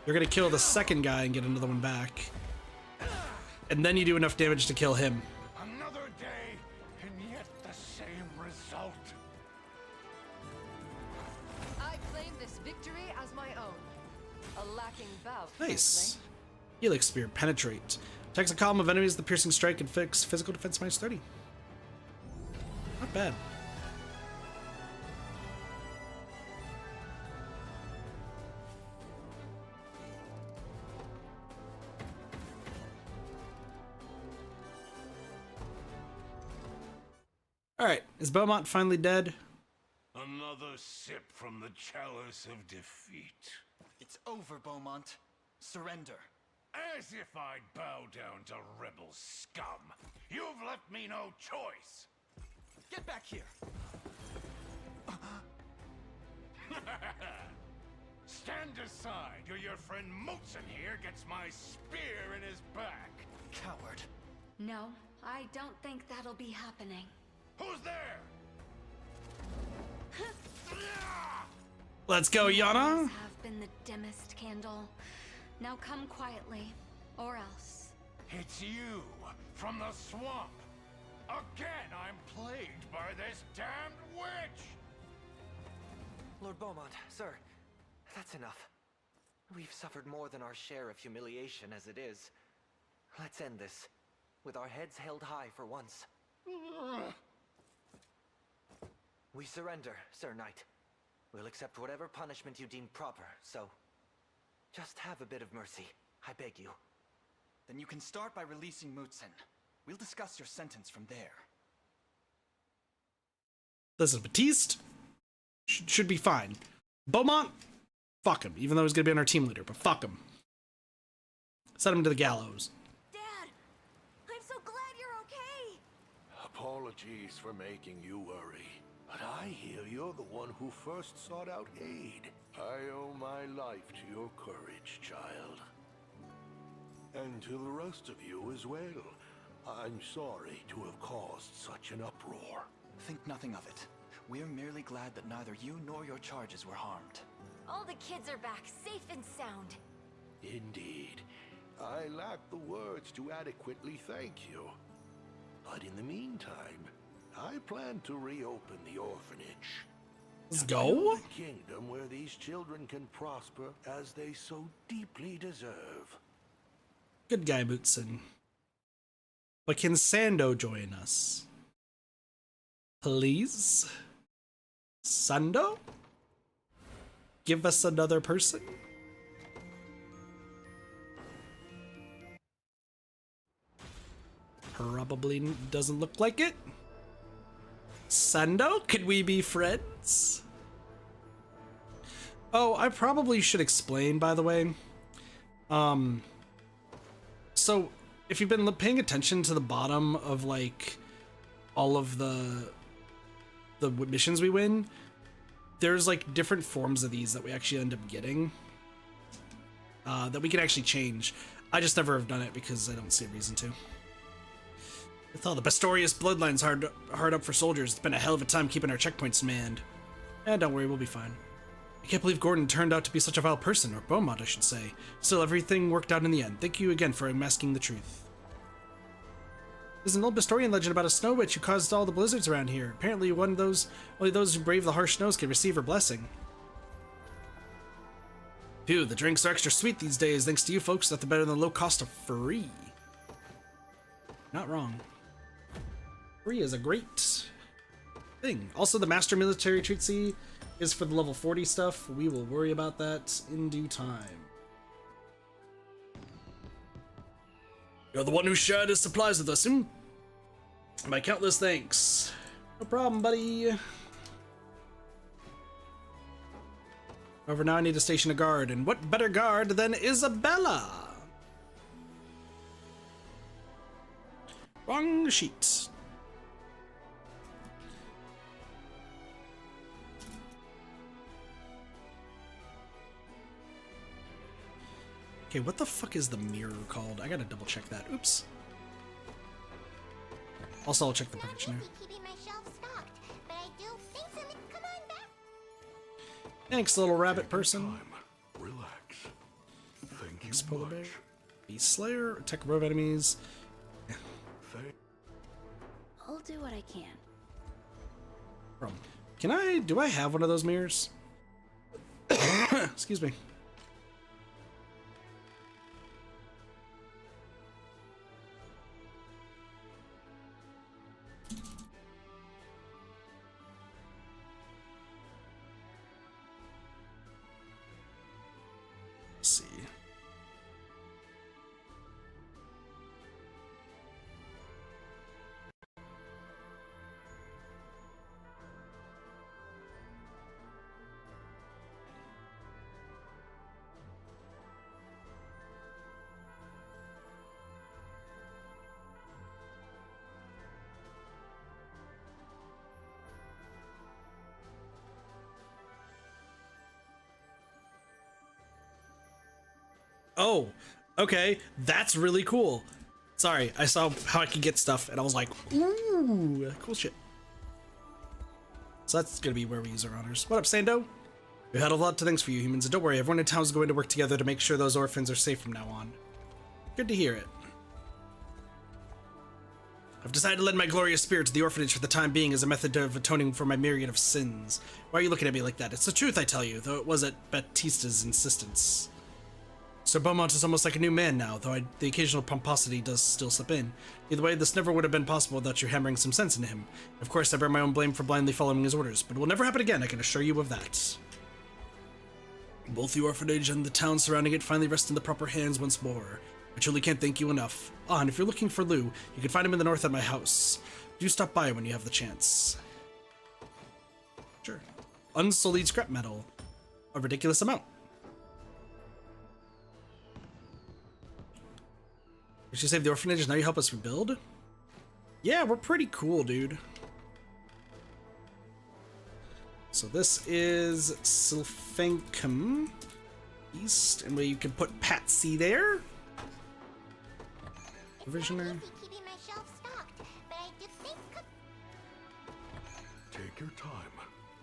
You're gonna kill the second guy and get another one back. And then you do enough damage to kill him. Another day, and yet the same result. I claim this victory as my own. A lacking bout. Nice. Helix Spear, penetrate. Attacks a column of enemies, the piercing strike and fix physical defense -30. Not bad. Alright, is Beaumont finally dead? Another sip from the chalice of defeat. It's over, Beaumont. Surrender. As if I'd bow down to rebel scum. You've left me no choice. Get back here! Stand aside, or your friend Motson here gets my spear in his back. Coward. No, I don't think that'll be happening. Who's there? Let's go, You Yana! always have been the dimmest candle. Now come quietly, or else. It's you, from the swamp. Again, I'm plagued by this damned witch! Lord Beaumont, sir, that's enough. We've suffered more than our share of humiliation as it is. Let's end this, with our heads held high for once. We surrender, Sir Knight. We'll accept whatever punishment you deem proper, so... just have a bit of mercy, I beg you. Then you can start by releasing Mutsen. We'll discuss your sentence from there. Listen, Batiste should be fine. Beaumont, fuck him, even though he's gonna be on our team leader, but fuck him. Send him to the gallows. Dad! I'm so glad you're okay! Apologies for making you worry, but I hear you're the one who first sought out aid. I owe my life to your courage, child. And to the rest of you as well. I'm sorry to have caused such an uproar. Think nothing of it. We're merely glad that neither you nor your charges were harmed. All the kids are back, safe and sound. Indeed. I lack the words to adequately thank you. But in the meantime, I plan to reopen the orphanage. Let's go. A kingdom where these children can prosper as they so deeply deserve. Good guy, Mutsen. But can Sando join us? Please? Sando? Give us another person? Probably doesn't look like it. Sando, could we be friends? Oh, I probably should explain, by the way. So if you've been paying attention to the bottom of like all of the missions we win, there's like different forms of these that we actually end up getting that we can actually change. I just never have done it because I don't see a reason to. With all the Bastorius bloodlines hard up for soldiers, it's been a hell of a time keeping our checkpoints manned. And don't worry, we'll be fine. I can't believe Gordon turned out to be such a vile person, or Beaumont, I should say. Still, everything worked out in the end. Thank you again for unmasking the truth. There's an old Bastorian legend about a snow witch who caused all the blizzards around here. Apparently, only those who brave the harsh snows can receive her blessing. Phew, the drinks are extra sweet these days. Thanks to you folks, nothing better than the low cost of free. Not wrong. Free is a great thing. Also, the Master Military Treaty is for the level 40 stuff. We will worry about that in due time. You're the one who shared his supplies with us, hmm? My countless thanks. No problem, buddy. However, now I need to station a guard, and what better guard than Isabella? Wrong sheet. Okay, what the fuck is the mirror called? I gotta double check that. Oops. Also, I'll check the perfection here. Keeping my shelves stocked, but I do think something. Come on back. Thanks, little rabbit person. Time. Relax. Thank Thanks, you Polar much. Bear. Beast Slayer, attack above enemies. Thank I'll do what I can. Do I have one of those mirrors? Excuse me. Let's see. Oh, okay, that's really cool. Sorry, I saw how I could get stuff, and I was like, ooh, cool shit. So that's gonna be where we use our honors. What up, Sando? We've had a lot of things for you humans, and don't worry, everyone in town is going to work together to make sure those orphans are safe from now on. Good to hear it. I've decided to lend my glorious spirit to the orphanage for the time being as a method of atoning for my myriad of sins. Why are you looking at me like that? It's the truth, I tell you, though it was at Batista's insistence. Sir Beaumont is almost like a new man now, though the occasional pomposity does still slip in. Either way, this never would have been possible without you hammering some sense into him. Of course, I bear my own blame for blindly following his orders, but it will never happen again, I can assure you of that. Both the orphanage and the town surrounding it finally rest in the proper hands once more. I truly can't thank you enough. Ah, and if you're looking for Lou, you can find him in the north at my house. Do stop by when you have the chance. Sure. Unsullied scrap metal. A ridiculous amount. Did you save the orphanage? Now you help us rebuild? Yeah, we're pretty cool, dude. So this is Sylphancum East, and where you can put Patsy there. Provisioner. Keeping my shelf stocked, but I do think. Take your time.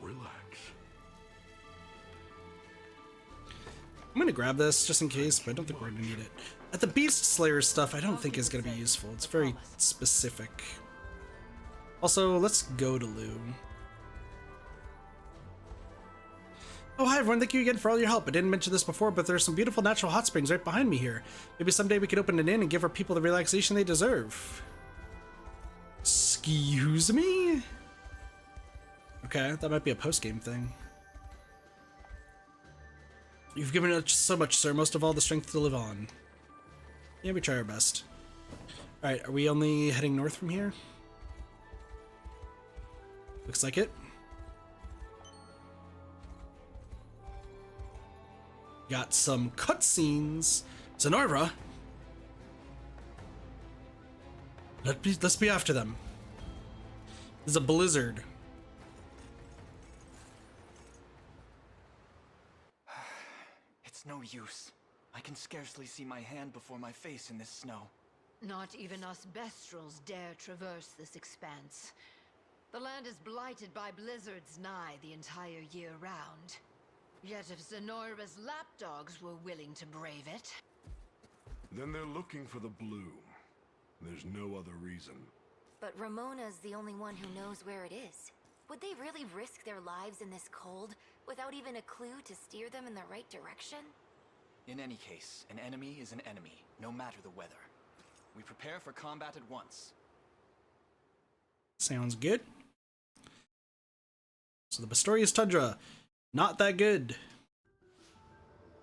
Relax. I'm gonna grab this just in case, but I don't think we're gonna need it. At the Beast Slayer stuff, I don't think is gonna be useful. It's very specific. Also, let's go to Lou. Oh, hi everyone, thank you again for all your help. I didn't mention this before, but there's some beautiful natural hot springs right behind me here. Maybe someday we could open an inn and give our people the relaxation they deserve. Excuse me? Okay, that might be a post-game thing. You've given us so much, sir, most of all the strength to live on. Yeah, we try our best. Alright, are we only heading north from here? Looks like it. Got some cutscenes. Zenoira. Let's be after them. There's a blizzard. It's no use. I can scarcely see my hand before my face in this snow. Not even us Beastrals dare traverse this expanse. The land is blighted by blizzards nigh the entire year round. Yet if Zenoira's lapdogs were willing to brave it... Then they're looking for the bloom. There's no other reason. But Ramona's the only one who knows where it is. Would they really risk their lives in this cold without even a clue to steer them in the right direction? In any case, an enemy is an enemy, no matter the weather. We prepare for combat at once. Sounds good. So the Bastorius Tundra. Not that good.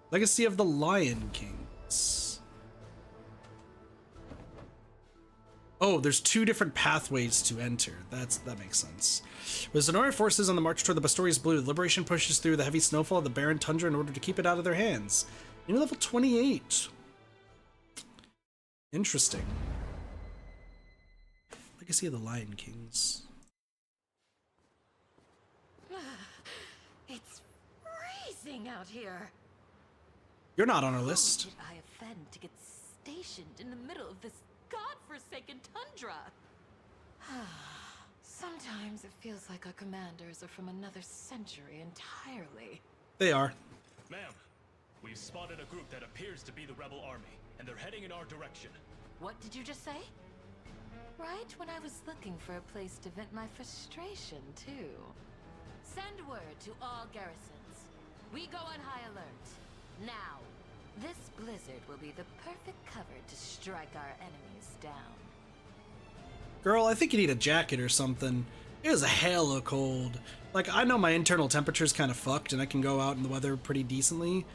Legacy of the Lion Kings. Oh, there's two different pathways to enter. That makes sense. With Zenoira forces on the march toward the Bastorius Blue, the Liberation pushes through the heavy snowfall of the barren tundra in order to keep it out of their hands. You're level 28. Interesting. Legacy of the Lion Kings. It's freezing out here. You're not on our list. Who did I offend to get stationed in the middle of this godforsaken tundra? Sometimes it feels like our commanders are from another century entirely. They are. Ma'am, we've spotted a group that appears to be the rebel army, and they're heading in our direction. What did you just say? Right when I was looking for a place to vent my frustration, too. Send word to all garrisons. We go on high alert. Now, this blizzard will be the perfect cover to strike our enemies down. Girl, I think you need a jacket or something. It is hella cold. Like, I know my internal temperature's kind of fucked and I can go out in the weather pretty decently.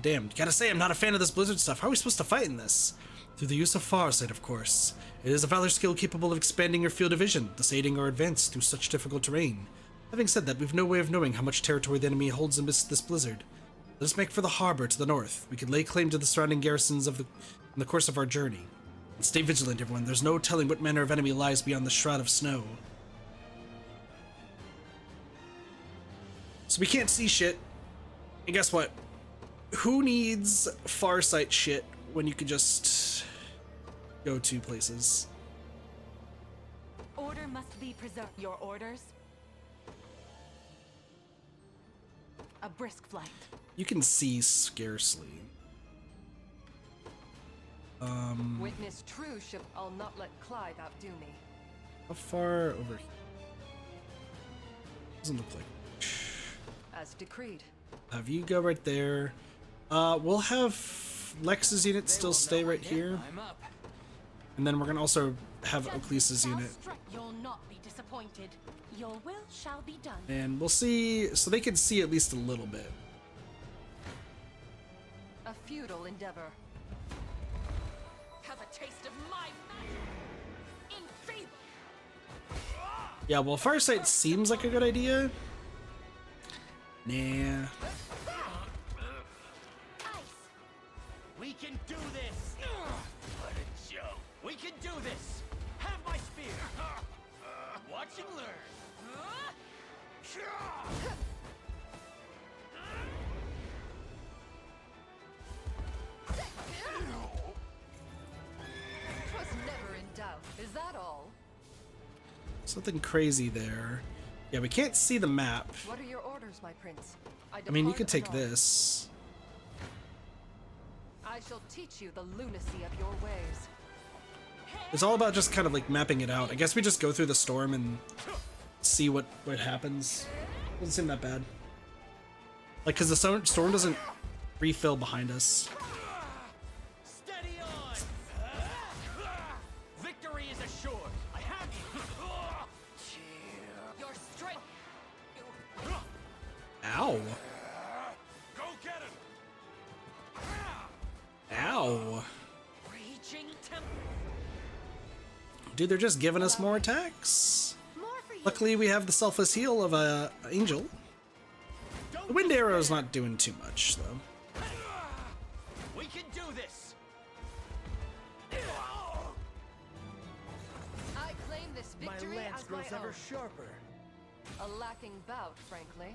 Damn, gotta say, I'm not a fan of this blizzard stuff. How are we supposed to fight in this? Through the use of Farsight, of course. It is a valor skill capable of expanding your field of vision, thus aiding our advance through such difficult terrain. Having said that, we've no way of knowing how much territory the enemy holds amidst this blizzard. Let us make for the harbor to the north. We can lay claim to the surrounding garrisons in the course of our journey. And stay vigilant, everyone. There's no telling what manner of enemy lies beyond the shroud of snow. So we can't see shit. And guess what? who needs Farsight shit when you could just go to places? Order must be preserved. Your orders? A brisk flight. You can see scarcely. Witness true ship. I'll not let Clyde outdo me. How far over here? Doesn't look like. As decreed. Have you go right there. We'll have Lex's unit still stay right here. I'm up. And then we're gonna also have Oaklease's unit. You'll not be disappointed. Your will shall be done. And we'll see, so they can see at least a little bit. A futile endeavor. Have a taste of my magic. Enfeeble. Yeah, well, Farsight seems like a good idea. Nah. We can do this! What a joke! We can do this! Have my spear! Watch and learn! Twas never in doubt. Is that all? Something crazy there. Yeah, we can't see the map. What are your orders, my prince? I mean, you could depart take anon. this. I shall teach you the lunacy of your ways. It's all about just kind of like mapping it out. I guess we just go through the storm and see what happens. Doesn't seem that bad. Like, cause the storm doesn't refill behind us. Steady on! Victory is assured! I have you! Your strength. Ow. Go get him! Ow. Raging temper. Dude, they're just giving us more attacks. Luckily, we have the selfless heal of a angel. The wind arrow's not doing too much, though. We can do this! I claim this victory as my own. sharper. A lacking bout, frankly.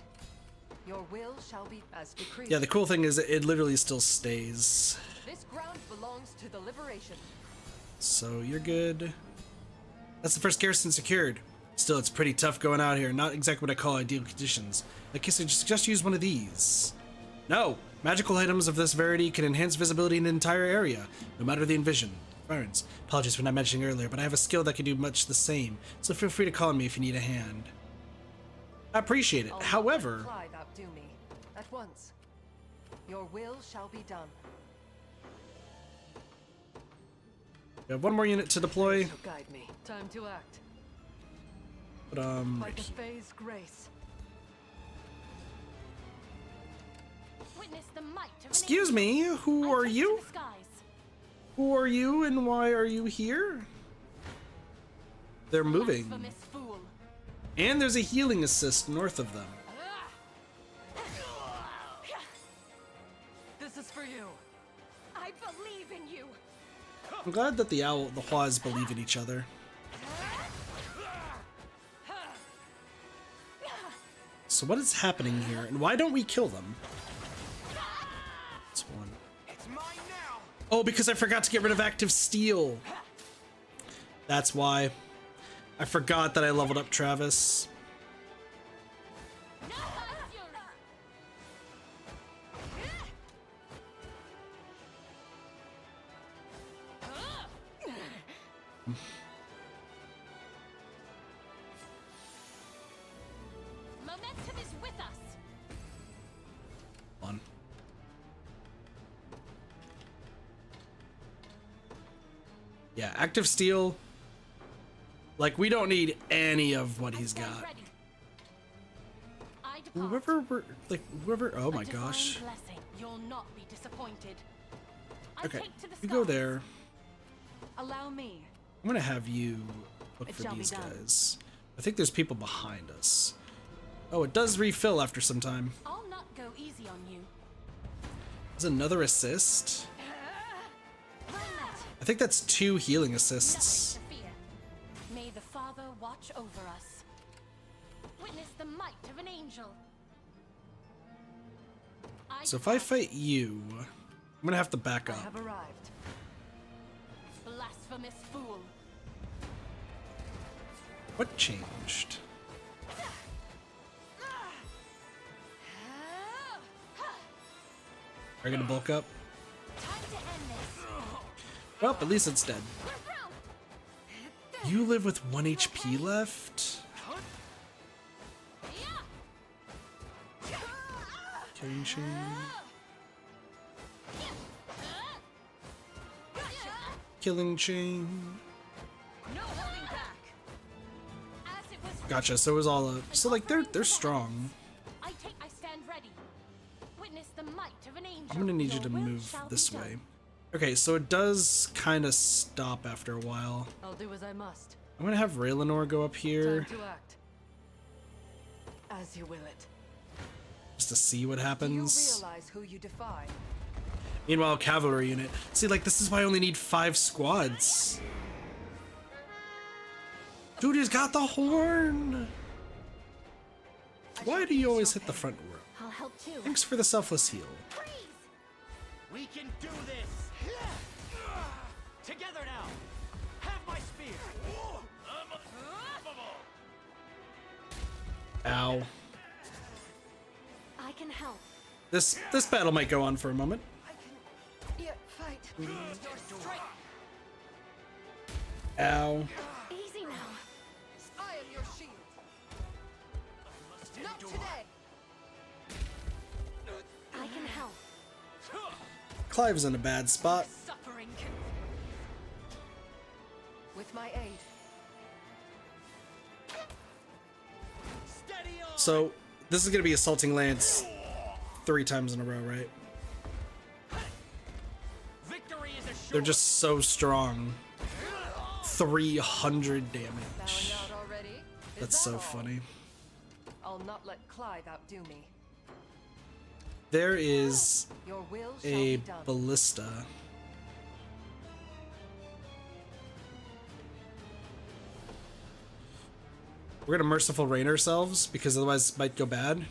Your will shall be as decreed. Yeah, the cool thing is it literally still stays. This ground belongs to the liberation. So you're good. That's the first garrison secured. Still, it's pretty tough going out here. Not exactly what I call ideal conditions. I guess I just use one of these. No! Magical items of this variety can enhance visibility in an entire area, no matter the environments. Apologies for not mentioning earlier, but I have a skill that can do much the same, so feel free to call me if you need a hand. I appreciate it. I'll not However... let Clyde outdo me. At once. Your will shall be done. We have one more unit to deploy. So guide me. Time to act. But, By the Fae's grace. Witness the might of an excuse me, who angel. are I take you? to the skies. Who are you and why are you here? They're moving. Blasphemous fool. And there's a healing assist north of them. This is for you. I believe in you. I'm glad that the Huas believe in each other. So what is happening here, and why don't we kill them? That's one. It's mine now! Oh, because I forgot to get rid of active steel. That's why. I forgot that I leveled up Travis. Momentum is with us. One. Yeah, active steel. Like, we don't need any of what he's Stand got. ready. I depart. Whoever, oh my A divine gosh. blessing. You'll not be disappointed. I Okay, take to the you go skies. there. Allow me. I'm gonna have you look It for shall be these done. guys. I think there's people behind us. Oh, it does refill after some time. I'll not go easy on you. There's another assist. Well met. I think that's 2 healing assists. Nothing to fear. May the Father watch over us. Witness the might of an angel. So if I fight you, I'm gonna have to back I up. have arrived. Blasphemous fool. What changed? Are you gonna bulk up? Time to end this. Well, at least it's dead. You live with 1 HP left? Killing chain. Killing chain. No holding back. As it was Gotcha. So it was all so like they're strong. I stand ready. Witness the might of an angel. I'm gonna need you Your to will move shall this be done. way. Okay, so it does kind of stop after a while. I'll do as I must. I'm gonna have Raylanor go up here Time to act. As you will it. just to see what Do you happens. realize who you defy? Meanwhile, cavalry unit. See, like this is why I only need 5 squads. Dude, he's got the horn. Why do you always hit the front row? I'll help too. Thanks for the selfless heal. We can do this! Together now! Have my spear! Ow. I can help. This battle might go on for a moment. Yeah, fight. Your strength. Ow. Easy now. I am your shield. Not today. I can help. Clive's in a bad spot. Suffering. With my aid. Steady on! So this is gonna be assaulting Lance 3 times in a row, right? Victory is assured! They're just so strong. 300 damage. Bowing out already? Is That's that so all? funny. I'll not let Clive outdo me. There is Your will shall a be done. ballista. We're gonna merciful rain ourselves because otherwise it might go bad.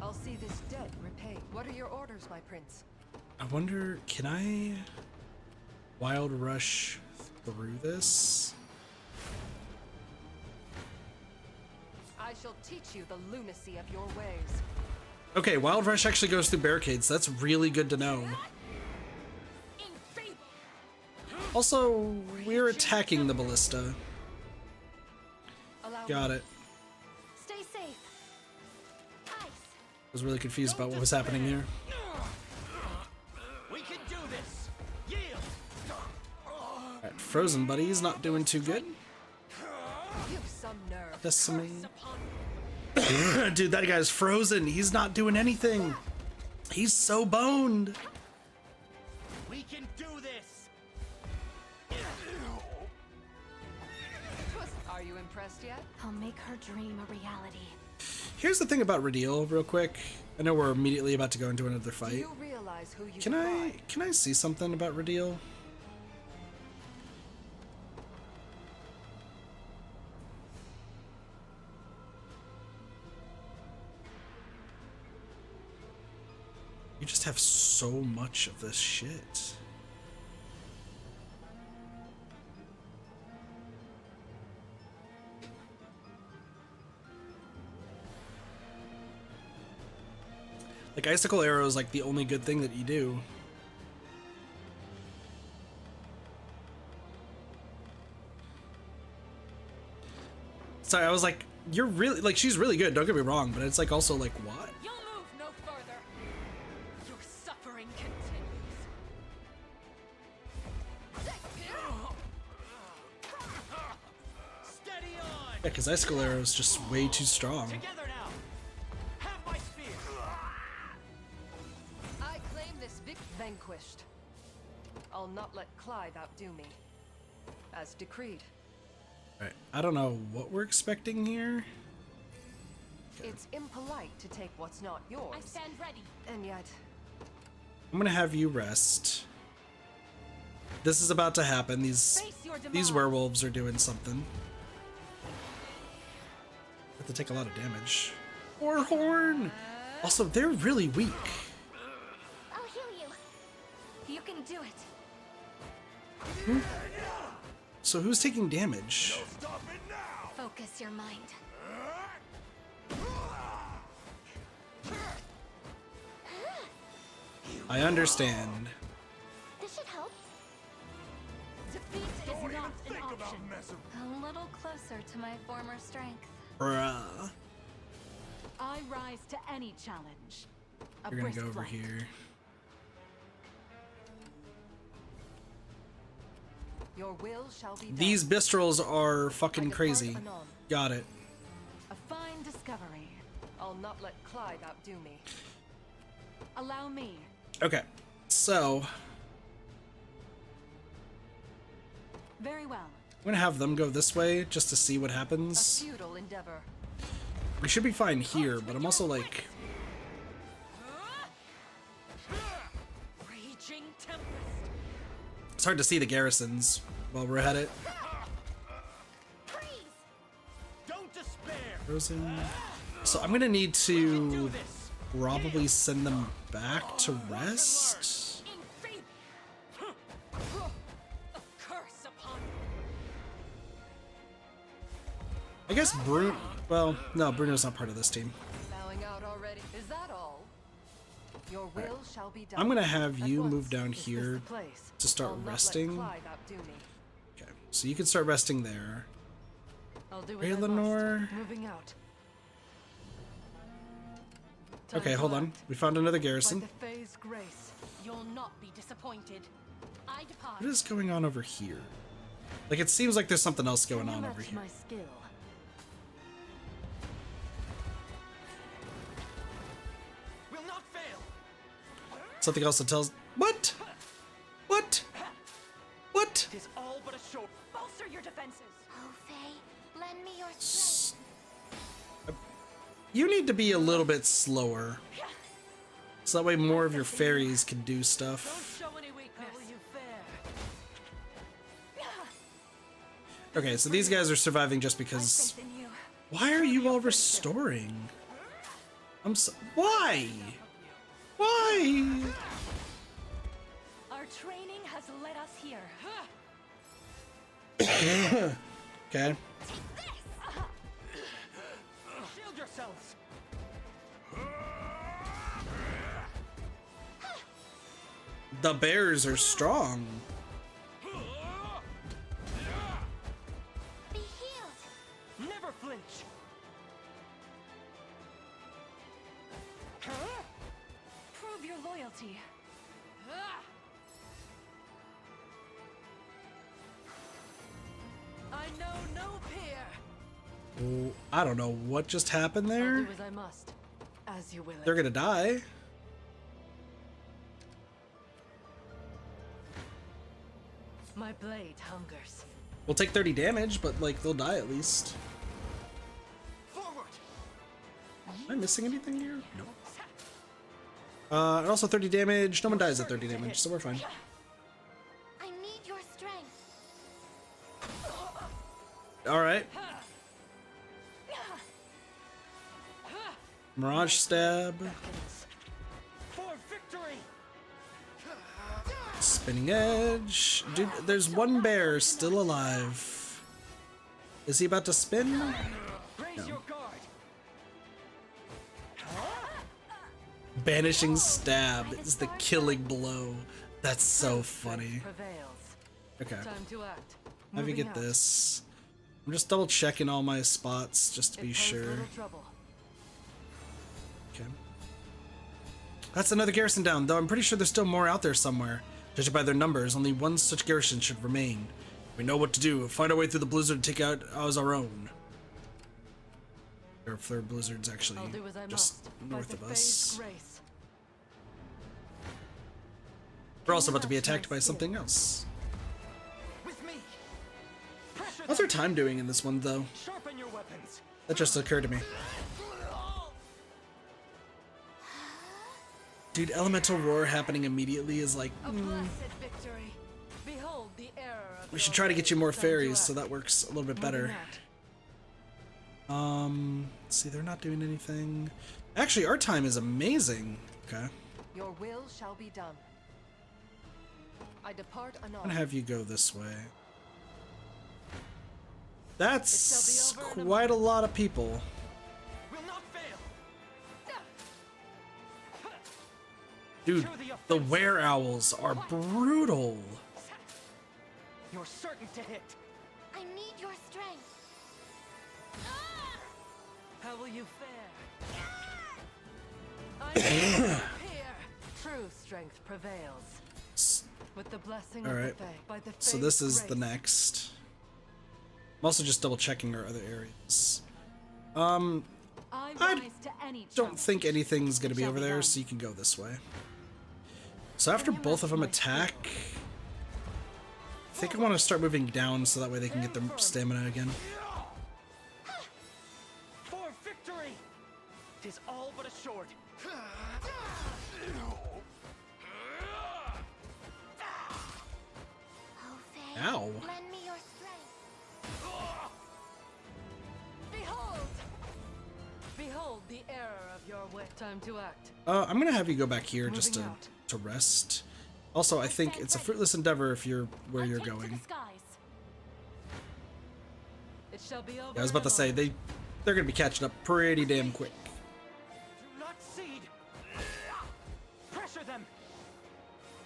I'll see this dead repaid. What are your orders, my prince? I wonder, can I wild rush through this? I shall teach you the lunacy of your ways. Okay, wild rush actually goes through barricades. That's really good to know. Also, we're attacking the ballista. Allow Got me. it. Stay safe. Ice. I was really confused about what was happening here. We can do this! Yield! Alright, Frozen Buddy's not doing too good. You've some nerve. Decimate. Dude, that guy's frozen. He's not doing anything. He's so boned. We can do this! Are you impressed yet? I'll make her dream a reality. Here's the thing about Radiel, real quick. I know we're immediately about to go into another Do fight. you realize who you Can defy? I see something about Radiel? You just have so much of this shit. Like icicle arrow is like the only good thing that you do. Sorry, I was like, you're really like she's really good. Don't get me wrong, but it's like also like what? You'll move no further. Your suffering continues. Steady on! Yeah, because icicle arrow is just way too strong. Together now! Have my spear! I claim this vanquished. I'll not let Clive outdo me. As decreed. Alright, I don't know what we're expecting here. It's impolite to take what's not yours. I stand ready. And yet, I'm gonna have you rest. This is about to happen. These demise. werewolves are doing something. Have to take a lot of damage. Or horn. Also, they're really weak. do it. So who's taking damage? Focus your mind. I understand. This should help. Defeat is not an option. A little closer to my former strength. Bruh. I rise to any challenge. A We're gonna brisk go over flight. here. Your will shall be done. These Bistrals are fucking I depart crazy. anon. Got it. A fine discovery. I'll not let Clive outdo me. Allow me. Okay, so Very well. I'm gonna have them go this way just to see what A happens. futile endeavor. We should be fine here, but I'm also like, Raging tempest. it's hard to see the garrisons while we're at it. Don't despair. Frozen. So I'm gonna need to probably send them back to rest. In faith. A curse upon you. I guess Bruno. Well, no, Bruno's not part of this team. Bowing out already. Is that all? Your will shall be done. I'm gonna have At you once. move down Is this here the place? to start I'll not let resting. Clive outdo me. Okay, so you can start resting there. I'll do what I Eleanor. must. Moving out. Time Okay, to hold on. act. We found another By garrison. the Fae's grace. You'll not be disappointed. I depart. What is going on over here? Like, it seems like there's something else going Can you on match over here. my skill? Will not fail. Something else that tells. What? What? What? Tis all but a show. Bolster your defenses. Oh, Faye, lend me your strength. You need to be a little bit slower. So that way more of your fairies can do stuff. Show any weakness. How will you fare? Okay, so these guys are surviving just because. Faith in you. Why are you all restoring? I'm so. Why? Why? Our training has led us here. Okay. Shield yourselves. The bears are strong. Be healed. Never flinch. Prove your loyalty. I know no peer. Oh, I don't know what just happened I'll there. do as I must. As you will. They're gonna die. My blade hungers. We'll take 30 damage, but like they'll die at least. Forward. Am I missing anything here? No. And also 30 damage. No one dies at 30 damage, so we're fine. I need your strength. All right. Mirage stab. For victory. Spinning edge. Dude, there's one bear still alive. Is he about to spin? Raise your guard. Banishing stab is the killing blow. That's so funny. Prevails. Okay. Time to act. Have you Moving get out. this? I'm just double checking all my spots just to It be poses sure. little trouble. Okay. That's another garrison down, though I'm pretty sure there's still more out there somewhere. Judging by their numbers, only one such garrison should remain. We know what to do. Find our way through the blizzard and take out as our own. Or if their blizzard's actually I'll do as I just must. north By of the Fae's us. grace. We're also about to be attacked by something else. With me. Pressure How's them. our time doing in this one, though? Sharpen your weapons. That just occurred to me. Dude, elemental roar happening immediately is like, A blessed victory. Behold the error of we should your try to get you more ways. Time to fairies so act. that works a little bit Moving better. out. See, they're not doing anything. Actually, our time is amazing. Okay. Your will shall be done. I depart I'm anon. gonna have you go this way. That's It shall be over in a quite a lot of people. Will not fail. Dude, the were owls are brutal. You're certain to hit. I need your strength. How will you fare? I here. True strength prevails. With the blessing All of right. the Fae, by the So Fae's this is the grace. next. I'm also just double checking our other areas. I I rise to any don't think challenge. anything's gonna be Shall over be there, done. so you can go this way. So after Can you both of match them my attack, skill? I think I want to start moving down so that way they can get their stamina again. For victory! Tis all but assured. Oh, Faye. Ow. Lend me your strength. Behold! Behold the error of your way. Time to act. I'm gonna have you go back here just Moving out. to rest. Also, I think it's a fruitless endeavor if you're where you're Take to the going. skies. It shall be over. Yeah, I was about to say they're gonna be catching up pretty damn quick. Do not cede. Pressure them.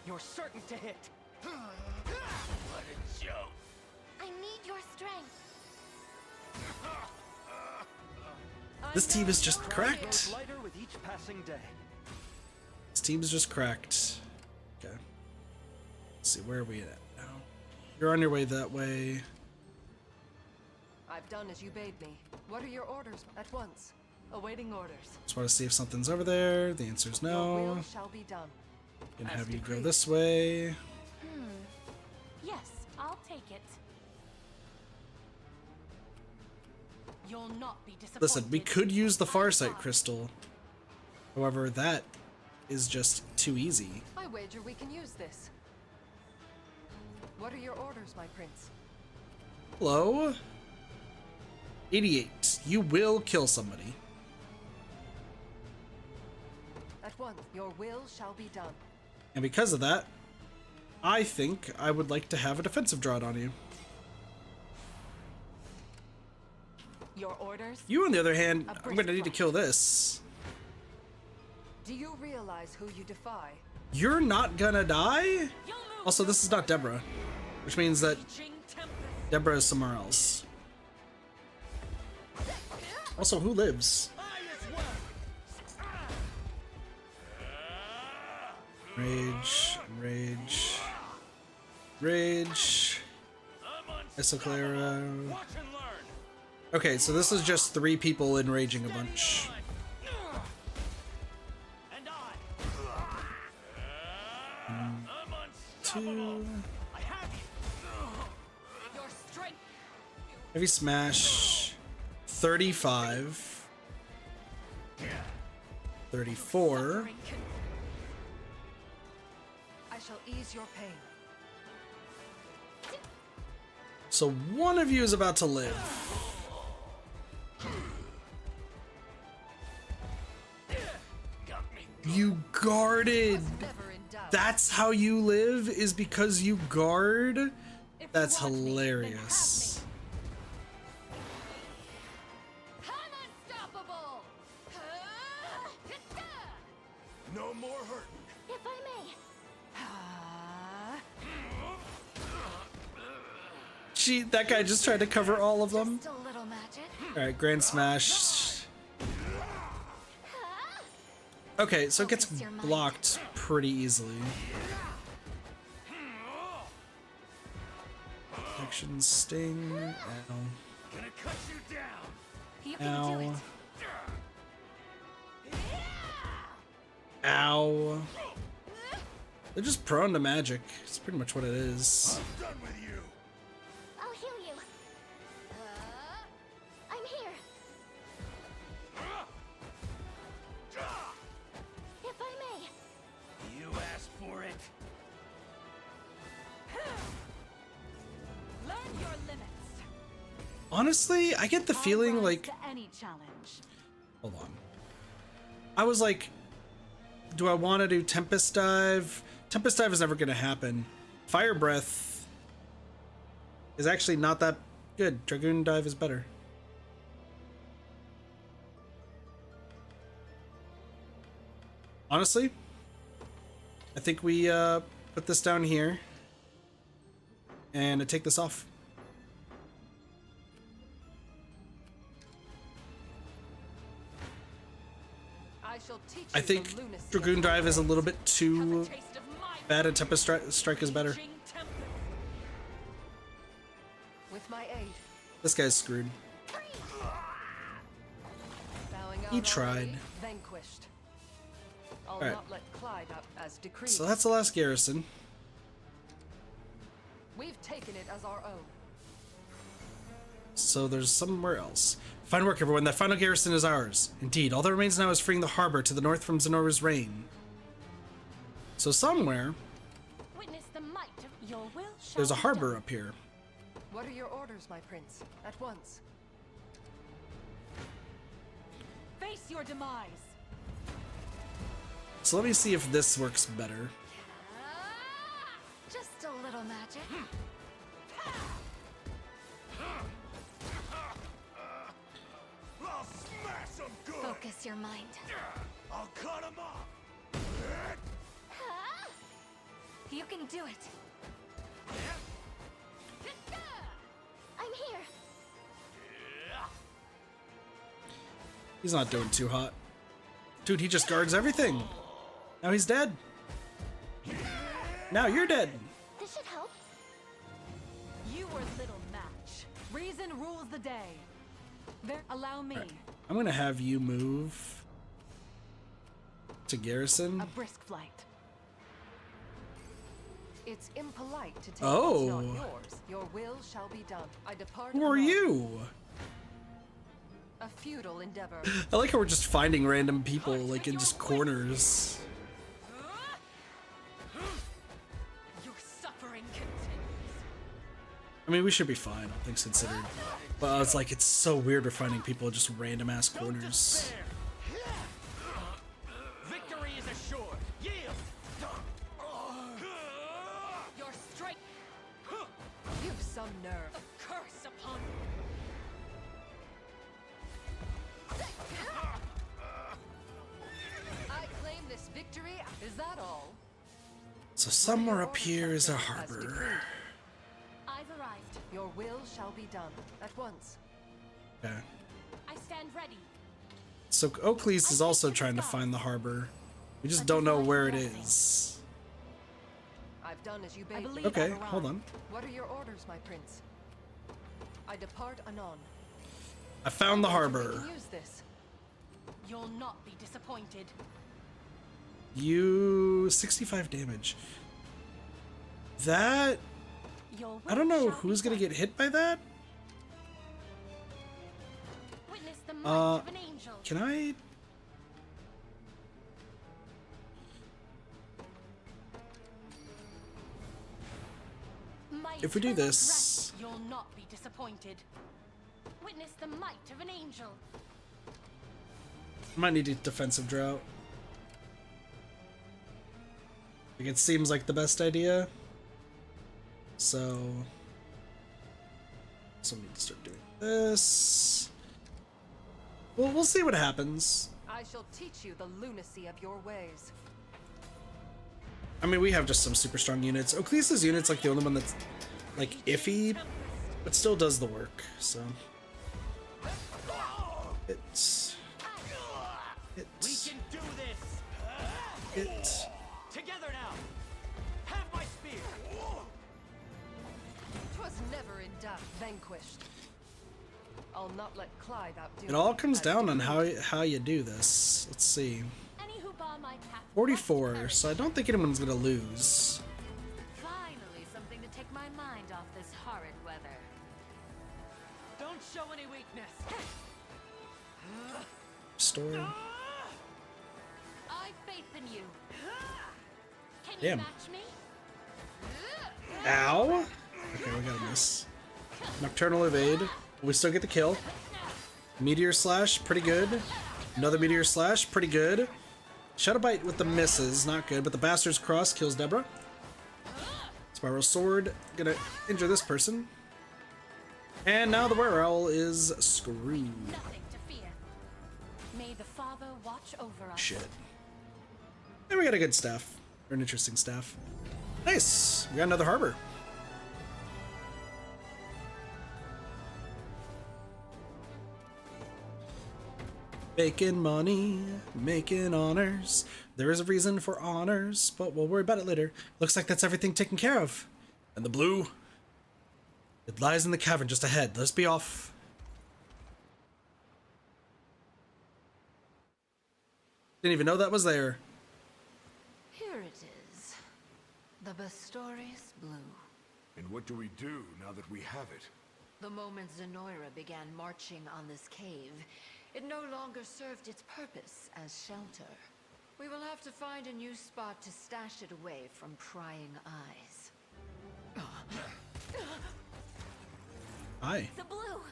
You're certain to hit. What a joke. I need your strength. This team is just Grows cracked. lighter with each passing day. This team is just cracked. Okay. Let's see, where are we at now? You're on your way that way. I've done as you bade me. What are your orders? At once. Awaiting orders. Just want to see if something's over there. The answer is Your no. will shall be done. Gonna as have you go decreed. this way. Yes, I'll take it. You'll not be disappointed. Listen, we could use the Farsight crystal. However, that is just too easy. I wager we can use this. What are your orders, my prince? Hello? 88. You will kill somebody. At once. Your will shall be done. And because of that, I think I would like to have a defensive drought on you. Your orders? You, on the other hand, A I'm gonna need to brisk kill this. Do you realize who you defy? You're not gonna die? You'll move Also, this is not Deborah, which means that reaching tempest. Deborah is somewhere else. Also, who lives? Rage, rage, rage. Isoclera. Watch and learn. Okay, so this is just 3 people enraging a bunch. And I. Two. I have you. Your strength! Heavy smash. 35. 34. I shall ease your pain. So one of you is about to live. You guarded. Never in doubt. That's how you live, is because you guard? If you That's want me, then have hilarious. me. I'm unstoppable. No more hurt. If I may. That guy just tried to cover all of them. Just a little magic. Alright, Grand Smash. Okay, so it gets Focus your mind. blocked pretty easily. Protection, sting. Ow. Gonna cut you down. You can do Ow. it. Ow. They're just prone to magic. It's pretty much what it is. I'm done with you. I'll heal you. I'm here. If I may. You asked for it. Learn your limits. Honestly, I get the feeling I'll rise like... to any challenge. Hold on. I was like, do I want to do Tempest Dive? Tempest Dive is never going to happen. Fire Breath is actually not that good. Dragoon Dive is better. Honestly, I think we put this down here and I take this off. I think Dragoon Dive is a little bit too bad and Tempest Strike is better. With my aid. This guy's screwed. He tried. Vanquished. I'll Alright. not let Clyde up as decreed. So that's the last garrison. We've taken it as our own. So there's somewhere else. Fine work, everyone. That final garrison is ours. Indeed, all that remains now is freeing the harbor to the north from Zenoira's reign. So somewhere, Witness the might of your will shall there's a be harbor done. up here. What are your orders, my prince? At once. Face your demise. So let me see if this works better. Just a little magic. I'll smash them good. Focus your mind. I'll cut them off. You can do it. I'm here. He's not doing too hot. Dude, he just guards everything. Now he's dead. Now you're dead. This should help. You were little match. Reason rules the day. Allow me. Right. I'm gonna have you move to garrison. A brisk flight. It's impolite to take Oh. what's not yours. Your will shall be done. I depart. Who are alone. you? A futile endeavor. I like how we're just finding random people like in just corners. Your suffering continues. I mean, we should be fine, all things considered. But it's like, it's so weird we're finding people in just random ass corners. Victory is assured. Yield. Your strength. You've some nerve. A curse upon you. I claim this victory. Is that all? So somewhere up here is a harbor. I've arrived. Your will shall be done. At once. Okay. I stand ready. So Oakleys is also trying to find the harbor. We just don't know where it is. I've done as you bade me. believe Okay, I've hold on. What are your orders, my prince? I depart anon. I found the We harbor. can use this. You'll not be disappointed. You 65 damage. That Your I don't know will shall who's be gonna done. get hit by that. Witness the might of an angel. Can I? My If we do eternal this- rest, you'll not be disappointed. Witness the might of an angel. I might need a defensive drought. Like, it seems like the best idea. So need to start doing this. Well, we'll see what happens. I shall teach you the lunacy of your ways. I mean, we have just some super strong units. Oakleys' unit's like the only one that's like iffy, but still does the work. So it's We can do this. it. Together now. Have my spear. 'Twas never in doubt vanquished. I'll not let Clyde outdo It all me, comes as down on decreed. how you do this. Let's see. Any who bar my path. 44. So I don't think anyone's gonna lose. Finally, something to take my mind off this horrid weather. Don't show any weakness. Store. I've faith in you. Can Damn. you match me? Ow. Okay, we got a miss. Nocturnal evade. We still get the kill. Meteor slash, pretty good. Another meteor slash, pretty good. Shadow bite with the misses, not good, but the bastard's cross kills Deborah. It's Spiral Sword, gonna injure this person. And now the were-owl is screwed. Nothing to fear. May the Father watch over us. Shit. And we got a good staff. Or an interesting staff. Nice! We got another harbor. Making money, making honors. There is a reason for honors, but we'll worry about it later. Looks like that's everything taken care of. And the blue? It lies in the cavern just ahead. Let's be off. Didn't even know that was there. Here it is. The Beastral blue. And what do we do now that we have it? The moment Zenoira began marching on this cave, it no longer served its purpose as shelter. We will have to find a new spot to stash it away from prying eyes. Hi. The blue!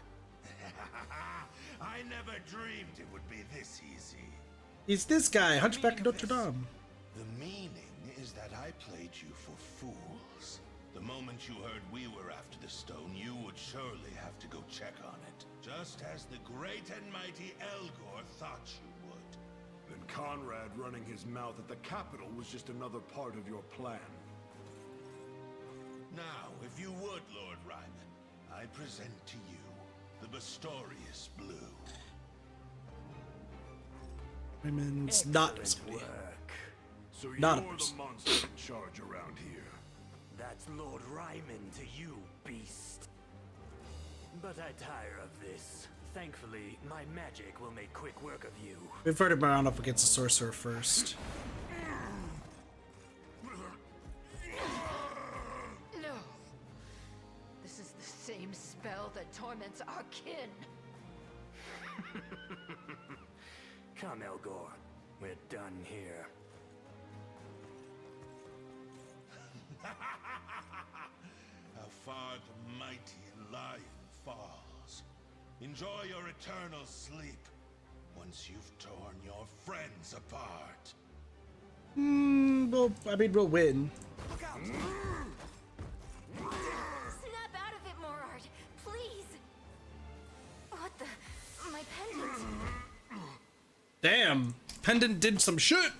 I never dreamed it would be this easy. He's this guy, Hunchback of Notre Dame. The meaning is that I played you for fools. The moment you heard we were after the stone, you would surely have to go check on it. Just as the great and mighty Elgor thought you would. Then Conrad running his mouth at the capital was just another part of your plan. Now, if you would, Lord Ryman, I present to you the Beastral blue. Ryman's not Excellent work. So Not a you're the person. monster in charge around here. That's Lord Ryman to you, beast. But I tire of this. Thankfully, my magic will make quick work of you. We've already been up against the sorcerer first. No! This is the same spell that torments our kin. Come, Elgor. We're done here. How far the mighty lion falls. Enjoy your eternal sleep once you've torn your friends apart. We'll win. Look out! Snap out of it, Morard, please. What the? My pendant. Damn, Pendant did some shit.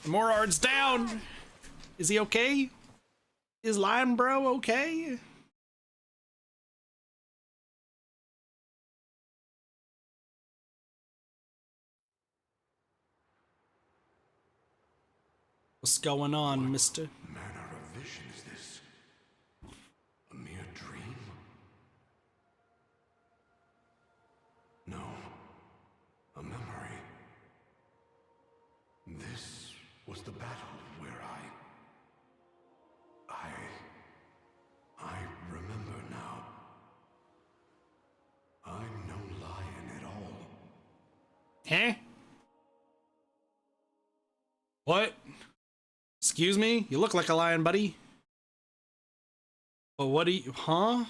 Morard's down. Is he okay? Is Lion Bro okay? What's going on, mister? Manner of vision is this? A mere dream? No. A memory. This was the battle where I remember now. I'm no lion at all. Huh? What? Excuse me? You look like a lion, buddy. But what do you... Huh?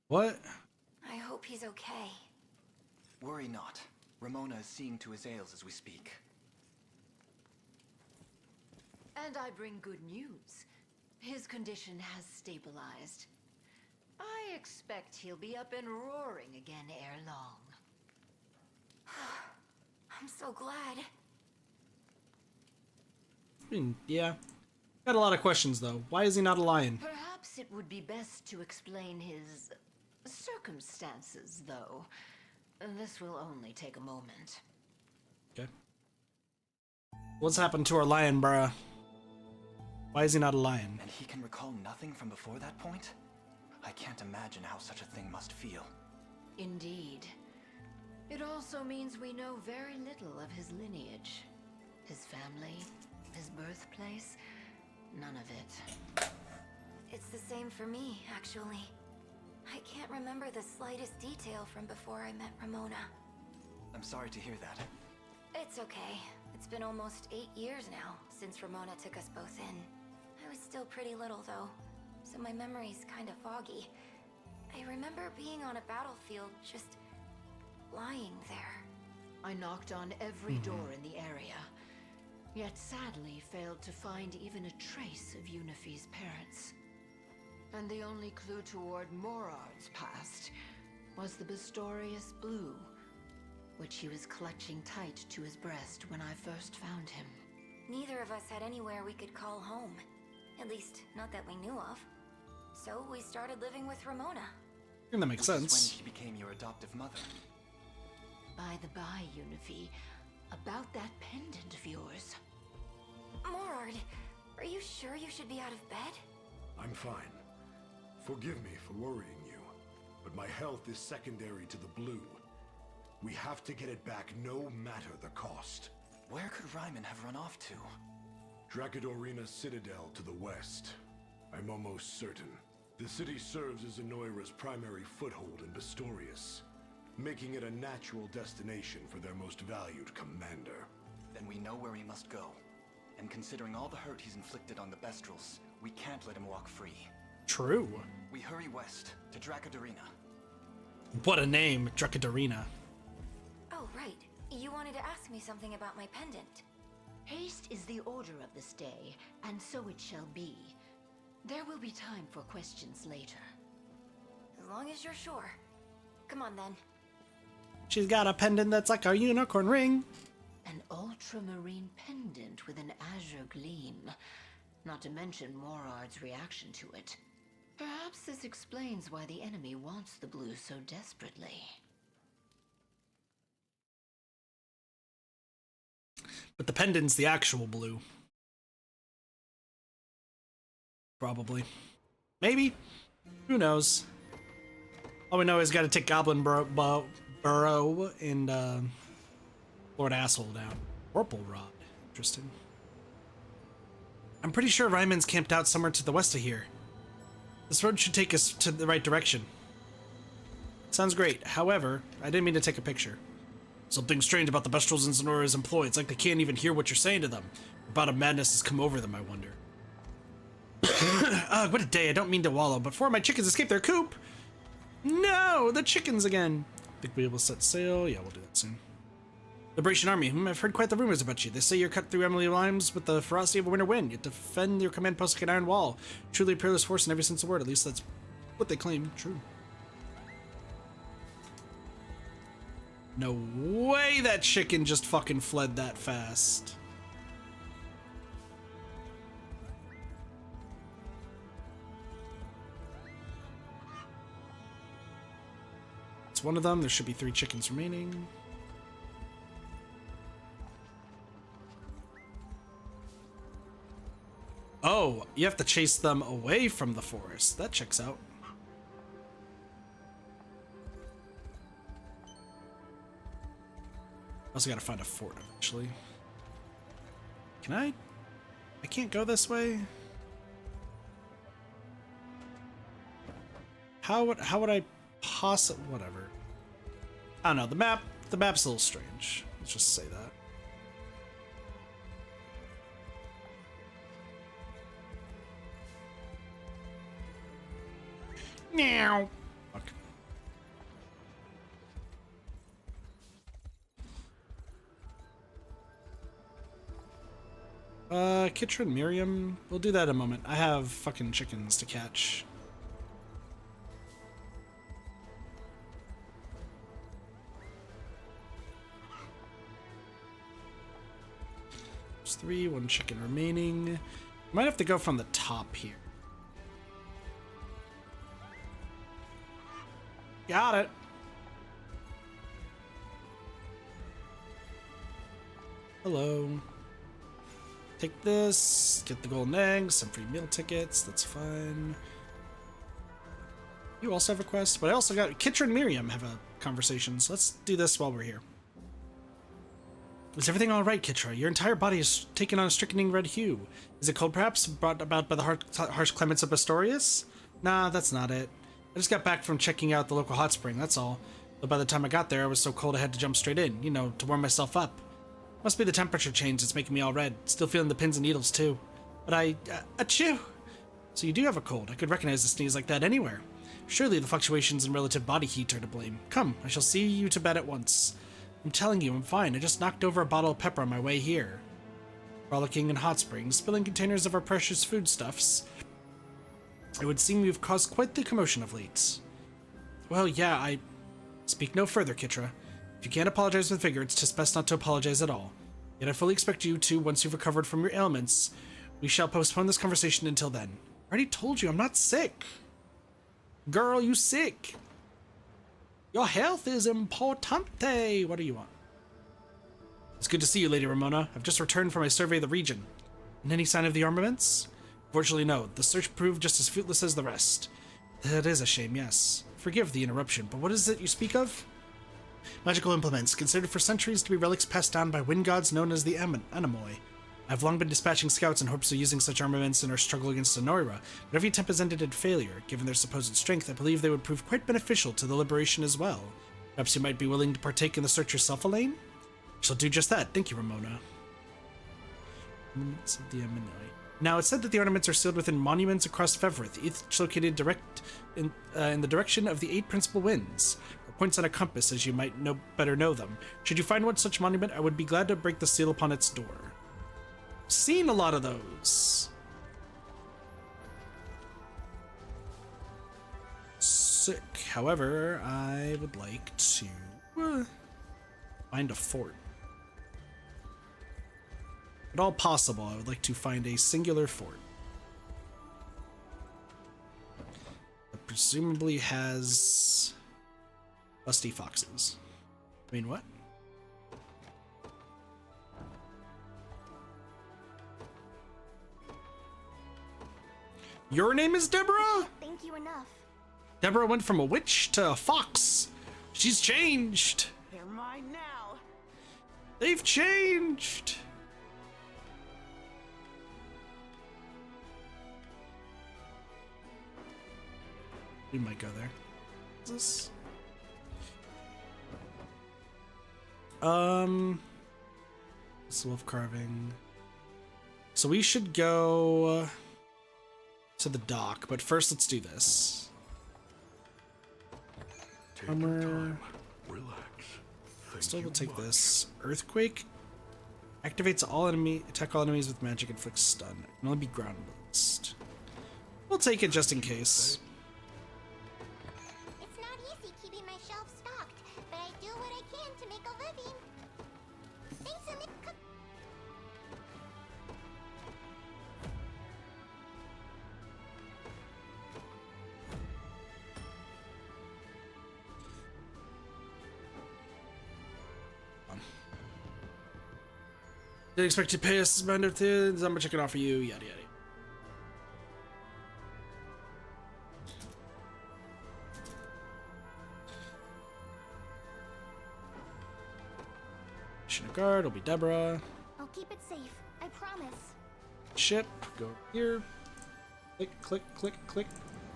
What? I hope he's okay. Worry not. Ramona is seeing to his ails as we speak. And I bring good news. His condition has stabilized. I expect he'll be up and roaring again ere long. I'm so glad. I mean, yeah. Got a lot of questions, though. Why is he not a lion? Perhaps it would be best to explain his circumstances, though. This will only take a moment. Okay. What's happened to our lion, bruh? Why is he not a lion? And he can recall nothing from before that point? I can't imagine how such a thing must feel. Indeed. It also means we know very little of his lineage. His family, his birthplace, none of it. It's the same for me, actually. I can't remember the slightest detail from before I met Ramona. I'm sorry to hear that. It's okay. It's been almost 8 years now since Ramona took us both in. I was still pretty little, though, so my memory's kind of foggy. I remember being on a battlefield, just lying there. I knocked on every door in the area. yet sadly failed to find even a trace of Unify's parents. And the only clue toward Morard's past was the Bistorius Blue, which he was clutching tight to his breast when I first found him. Neither of us had anywhere we could call home. At least, not that we knew of. So we started living with Ramona. And that makes sense. When she became your adoptive mother. By the by, Unify, about that pendant of yours. Morard, are you sure you should be out of bed? I'm fine. Forgive me for worrying you, but my health is secondary to the blue. We have to get it back no matter the cost. Where could Ryman have run off to? Dracodorina Citadel to the west. I'm almost certain. The city serves as Zenoira's primary foothold in Bistorius, making it a natural destination for their most valued commander. Then we know where he must go. And considering all the hurt he's inflicted on the Beastrals, we can't let him walk free. True. We hurry west, to Dracodorina. What a name, Dracodorina. Oh, right. You wanted to ask me something about my pendant. Haste is the order of this day, and so it shall be. There will be time for questions later. As long as you're sure. Come on, then. She's got a pendant that's like a unicorn ring. An ultramarine pendant with an azure gleam. Not to mention Morard's reaction to it. Perhaps this explains why the enemy wants the blue so desperately. But the pendant's the actual blue. Probably. Maybe. Who knows? All we know is got to take Goblin Burrow and Lord Asshole down. Purple Rod. Interesting. I'm pretty sure Ryman's camped out somewhere to the west of here. This road should take us to the right direction. Sounds great. However, I didn't mean to take a picture. Something strange about the Bestrals in Zenoira's employ. It's like they can't even hear what you're saying to them. A bout of madness has come over them, I wonder. Ugh, what a day. I don't mean to wallow, but 4 of my chickens escaped their coop. No, the chickens again. Think we'll be able to set sail? Yeah, we'll do that soon. Liberation Army. I've heard quite the rumors about you. They say you're cut through Emily Limes with the ferocity of a winter wind. You defend your command post like an iron wall. Truly a peerless force in every sense of the word. At least that's what they claim. True. No way that chicken just fucking fled that fast. It's one of them. There should be 3 chickens remaining. Oh, you have to chase them away from the forest. That checks out. Also gotta find a fort eventually. Can I? I can't go this way? How would I possibly... Whatever. I don't know. The map's a little strange. Let's just say that. Meow. Fuck. Kitra and Miriam. We'll do that in a moment. I have fucking chickens to catch. There's 3, 1 chicken remaining. Might have to go from the top here. Got it. Hello. Take this, get the golden eggs, some free meal tickets, that's fine. You also have a quest, but I also got Kitra and Miriam have a conversation, so let's do this while we're here. Is everything alright, Kitra? Your entire body is taking on a striking red hue. Is it cold, perhaps, brought about by the harsh climates of Bistorius? Nah, that's not it. I just got back from checking out the local hot spring, that's all. But by the time I got there, I was so cold I had to jump straight in, you know, to warm myself up. Must be the temperature change that's making me all red. Still feeling the pins and needles, too. But achoo! So you do have a cold. I could recognize a sneeze like that anywhere. Surely the fluctuations in relative body heat are to blame. Come, I shall see you to bed at once. I'm telling you, I'm fine. I just knocked over a bottle of pepper on my way here. frolicking in hot springs, spilling containers of our precious foodstuffs. It would seem you've caused quite the commotion of late. Well, yeah, I speak no further, Kitra. If you can't apologize with vigor, it's just best not to apologize at all. Yet I fully expect you to, once you've recovered from your ailments. We shall postpone this conversation until then. I already told you, I'm not sick. Girl, you sick. Your health is importante. What do you want? It's good to see you, Lady Ramona. I've just returned from my survey of the region. And any sign of the armaments? Fortunately, no. The search proved just as fruitless as the rest. That is a shame, yes. Forgive the interruption, but what is it you speak of? Magical implements, considered for centuries to be relics passed down by wind gods known as the Anemoi. I've long been dispatching scouts in hopes of using such armaments in our struggle against Zenoira, but every attempt has ended in failure. Given their supposed strength, I believe they would prove quite beneficial to the liberation as well. Perhaps you might be willing to partake in the search yourself, Elaine? I shall do just that. Thank you, Ramona. Ornaments of the Anemoi. Now, it's said that the ornaments are sealed within monuments across Fevrith, each located direct in the direction of the 8 principal winds, or points on a compass, as you might better know them. Should you find one such monument, I would be glad to break the seal upon its door. Seen a lot of those. Sick. However, I would like to find a fort. If at all possible, I would like to find a singular fort that presumably has lusty foxes. I mean, what? Your name is Deborah? Thank you enough. Deborah went from a witch to a fox. She's changed. They're mine now. They've changed. We might go there. What's this? This wolf carving. So we should go to the dock, but first let's do this. Take your time. Relax. Still, we'll take this. Earthquake activates attack all enemies with magic, inflicts stun. It can only be ground based. We'll take it just in case. It's not easy keeping my shelves stocked, but I do what I can to make a living. Thanks, Amic. Didn't expect you to pay us amount of things. How much I can offer you? Yada yada. Mission guard will be Deborah. I'll keep it safe. I promise. Ship, go here. Click, click, click, click.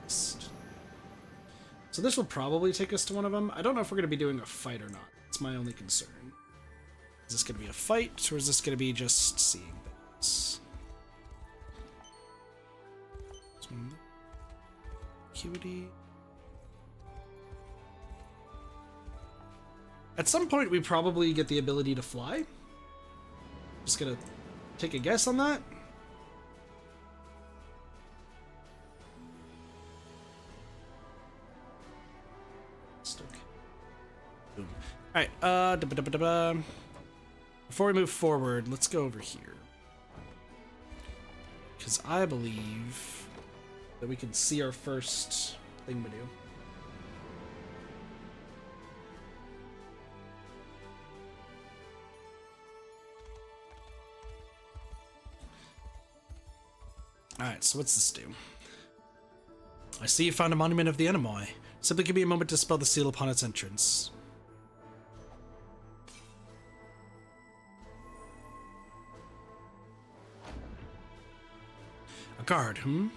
So this will probably take us to one of them. I don't know if we're going to be doing a fight or not. That's my only concern. Is this going to be a fight, or is this going to be just seeing things? Acuity. At some point, we probably get the ability to fly. Just gonna take a guess on that. Boom. Alright, before we move forward, let's go over here. Because I believe that we can see our first thing we do. Alright, so what's this do? I see you found a monument of the Anemoi. Simply give me a moment to spell the seal upon its entrance. A guard, I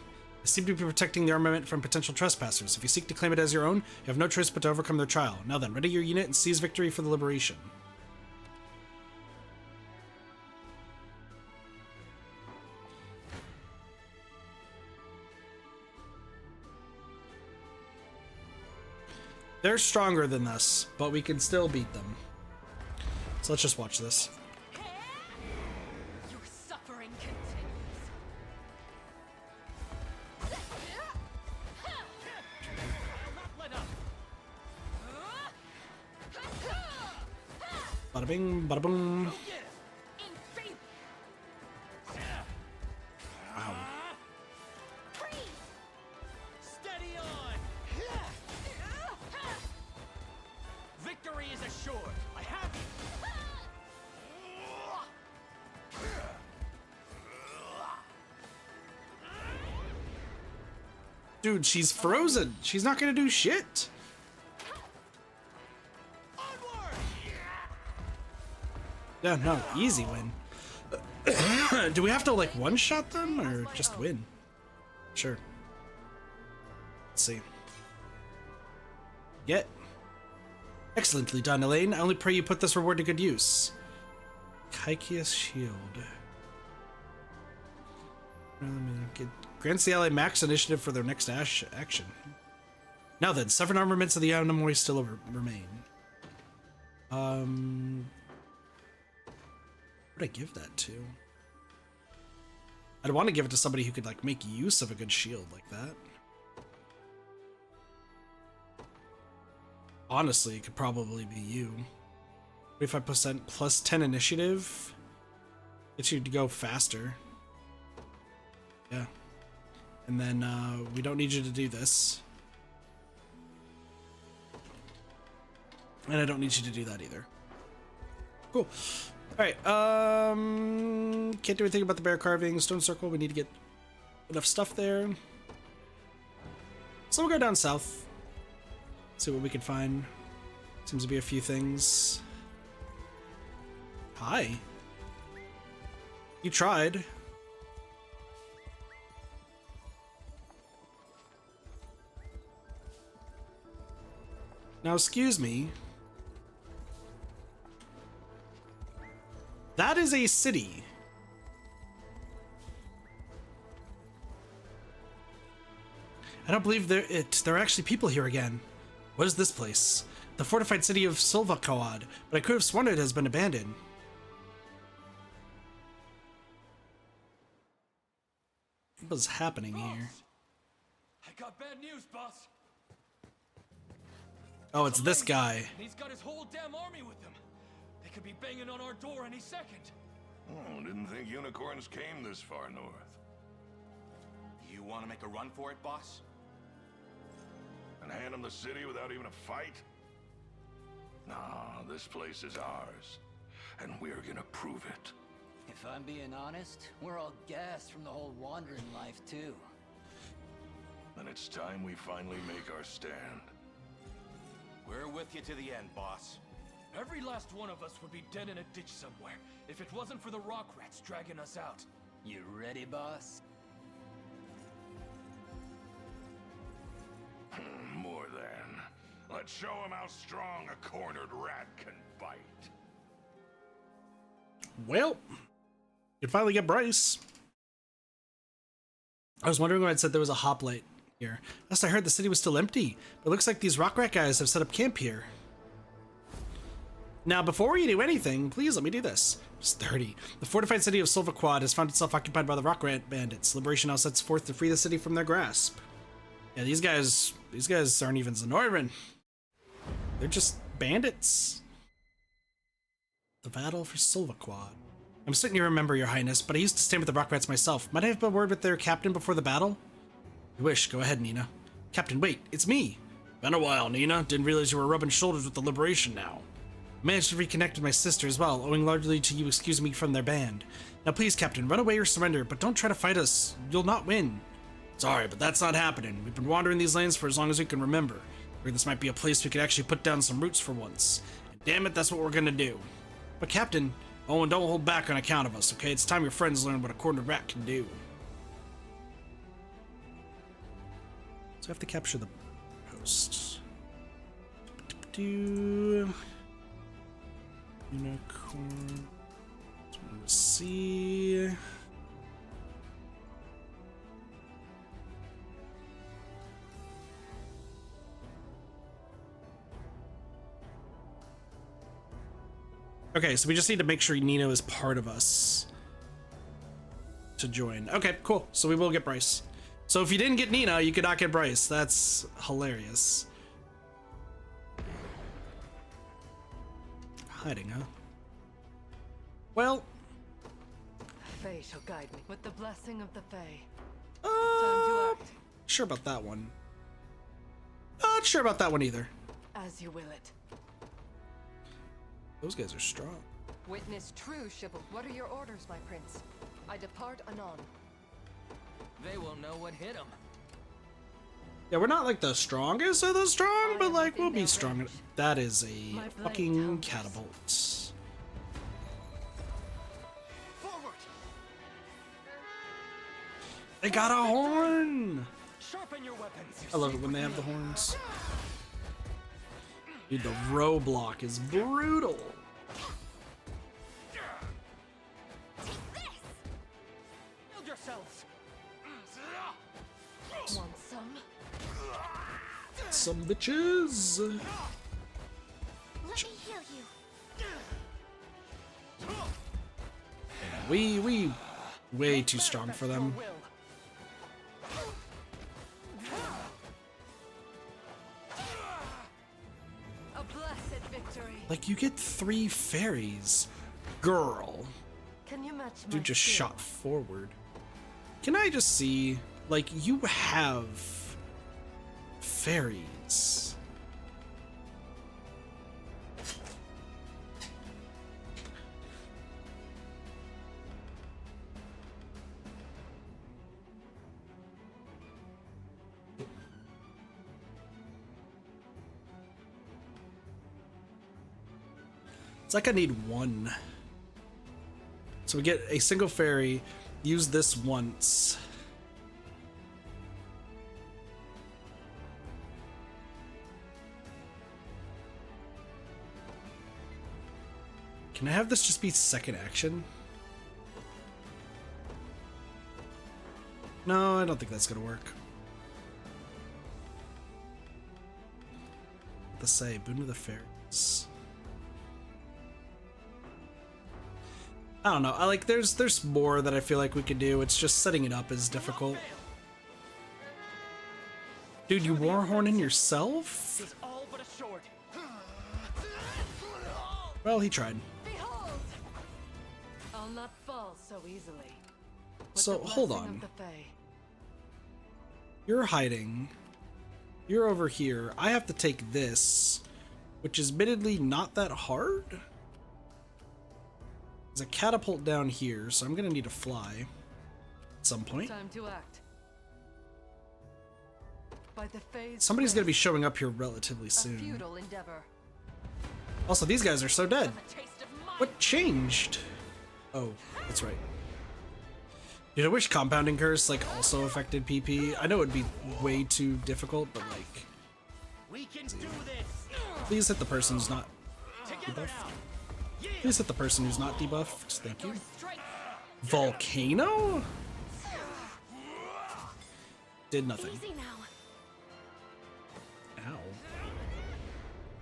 seem to be protecting the armament from potential trespassers. If you seek to claim it as your own, you have no choice but to overcome their trial. Now then, ready your unit and seize victory for the liberation. They're stronger than us, but we can still beat them. So let's just watch this. You're continues. I'll not let up. Bada bing, bada boom. Wow. Steady on. Victory is assured. I have you. Dude, she's frozen. She's not gonna do shit. Yeah, no, easy win. Do we have to like one-shot them or just win? Sure. Let's see. Get. Excellently done, Elaine. I only pray you put this reward to good use. Kaikia's shield. Grants the ally max initiative for their next action. Now then, 7 armaments of the Animoi still remain. Who would I give that to? I'd want to give it to somebody who could like make use of a good shield like that. Honestly, it could probably be you. 25% plus 10 initiative. Gets you to go faster. Yeah. And then we don't need you to do this. And I don't need you to do that either. Cool. Alright, can't do anything about the bear carving. Stone circle, we need to get enough stuff there. So we'll go down south. See what we can find. Seems to be a few things. Hi. You tried. Now, excuse me. That is a city. I don't believe there are actually people here again. What is this place? The fortified city of Silvacoad, but I could have sworn it has been abandoned. What is happening here? I got bad news, boss. Oh, it's this guy. He's got his whole damn army with him. They could be banging on our door any second. Oh, didn't think unicorns came this far north. You want to make a run for it, boss? And hand them the city without even a fight? Nah, this place is ours. And we're gonna prove it. If I'm being honest, we're all gassed from the whole wandering life, too. Then it's time we finally make our stand. We're with you to the end, boss. Every last one of us would be dead in a ditch somewhere if it wasn't for the rock rats dragging us out. You ready, boss? More than. Let's show him how strong a cornered rat can bite. Well, you finally get Bryce. I was wondering when I said there was a hoplite here. Last I heard, the city was still empty, but it looks like these rock rat guys have set up camp here. Now, before you do anything, please let me do this. Just 30. The fortified city of Silvaquad has found itself occupied by the rock rat bandits. Liberation now sets forth to free the city from their grasp. Yeah, these guys aren't even Zenoiran. They're just bandits. The battle for Silvaquad. I'm certain you remember, Your Highness, but I used to stand with the rock rats myself. Might I have a word with their captain before the battle? You wish. Go ahead, Nina. Captain, wait. It's me. Been a while, Nina. Didn't realize you were rubbing shoulders with the Liberation now. Managed to reconnect with my sister as well, owing largely to you excusing me from their band. Now please, Captain, run away or surrender, but don't try to fight us. You'll not win. Sorry, but that's not happening. We've been wandering these lands for as long as we can remember. This might be a place we could actually put down some roots for once. And damn it, that's what we're gonna do. But Captain, oh, and don't hold back on account of us, okay? It's time your friends learn what a cornered rat can do. So I have to capture the post. Unicorn. Let's see. Okay, so we just need to make sure Nino is part of us. to join. Okay, cool. So we will get Bryce. So if you didn't get Nina, you could not get Bryce. That's hilarious. Hiding, huh? Well, Fae shall guide me with the blessing of the Fae. Time to act. sure about that one. Not sure about that one either. As you will it. Those guys are strong. Witness true chivalry. What are your orders, my prince? I depart anon. They will know what hit them. Yeah, we're not like the strongest of the strong, but like we'll be strong. That is a fucking catapult. Forward! They got a horn! Sharpen your weapons. I love it when they have the horns. Dude, the row block is brutal. Build yourselves. Want some? Some bitches. Let me heal you. We way too strong for them. A blessed victory. Like you get 3 fairies. Girl. Can you match my Dude just skill? shot forward. Can I just see, like, you have fairies. It's like I need 1. So we get a single fairy, use this once. Can I have this just be second action? No, I don't think that's gonna work. Let's say Boon of the Fairies. I don't know. I like there's more that I feel like we could do. It's just setting it up is difficult. Dude, you warhorn in yourself? Is all but a short. Well, he tried. Behold! I'll not fall so easily. With So, the hold blessing on. of the Fae. You're hiding. You're over here. I have to take this, which is admittedly not that hard. There's a catapult down here, so I'm gonna need to fly at some point. Time to act. By the Fae's Somebody's gonna be grace, showing up here relatively a soon. futile endeavor. Also, these guys are so dead. What changed? Oh, that's right. Dude, I wish compounding curse like also affected PP. I know it'd be way too difficult, but like, We can do this. please hit the person who's not Together debuffed. now. Please hit the person who's not debuffed. Thank you. Volcano? Did nothing. Easy now. Ow.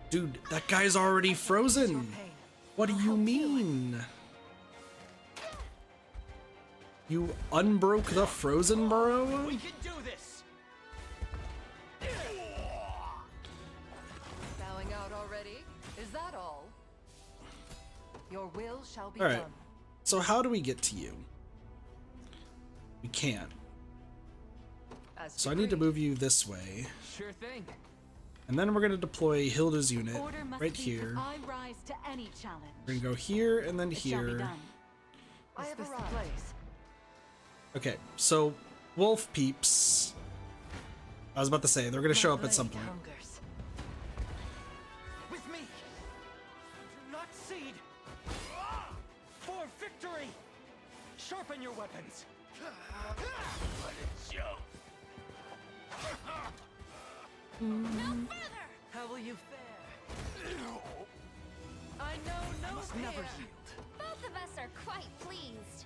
Dude, that guy's already frozen. What do you mean? You unbroke the frozen burrow? We can do this. Bowing out already? Is that all? Your will shall be All right. done. So how do we get to you? We can't. As So I need to decreed. move you this way. Sure thing. And then we're going to deploy Hilda's unit Order must right be here. I rise to any challenge. We're going to go here and then It shall be here. done. I Is have this the arrived. place? Okay, so wolf peeps. I was about to say, they're going to show up at some point. Hungers. With me. Do not cede. For victory. Sharpen your weapons. Let it show. How will you fare? I know no Must fear. never yield. Both of us are quite pleased.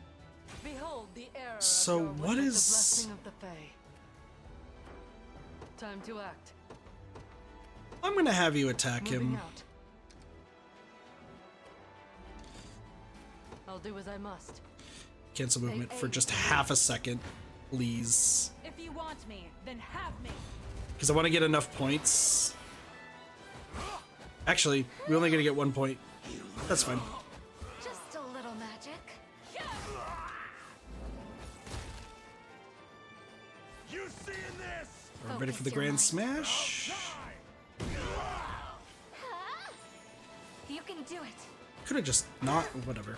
Behold the error. So of your what with the is- blessing of the Fae. Time to act. I'm going to have you attack Moving him. out. I'll do as I must. cancel movement for just half a second, please. If you want me, then have me. Because I want to get enough points. Actually, we're only gonna get 1 point. That's fine. Just a little magic. You seeing this? We're ready for the grand smash. You can do it. Could have just not, whatever.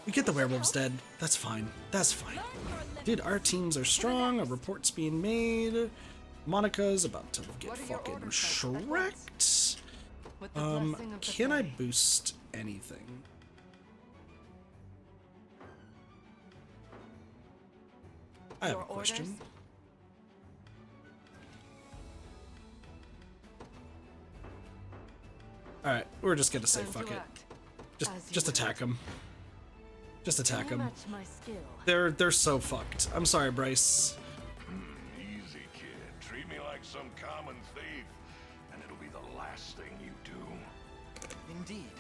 We get the werewolves dead. That's fine. That's fine. Dude, our teams are strong. A report's being made. Monica's about to get fucking shreked. Can I boost anything? I have a question. Alright, we're just gonna say fuck it. Just attack them. Just attack them. They're so fucked. I'm sorry, Bryce. Easy, kid. Treat me like some common thief, and it'll be the last thing you do. Indeed.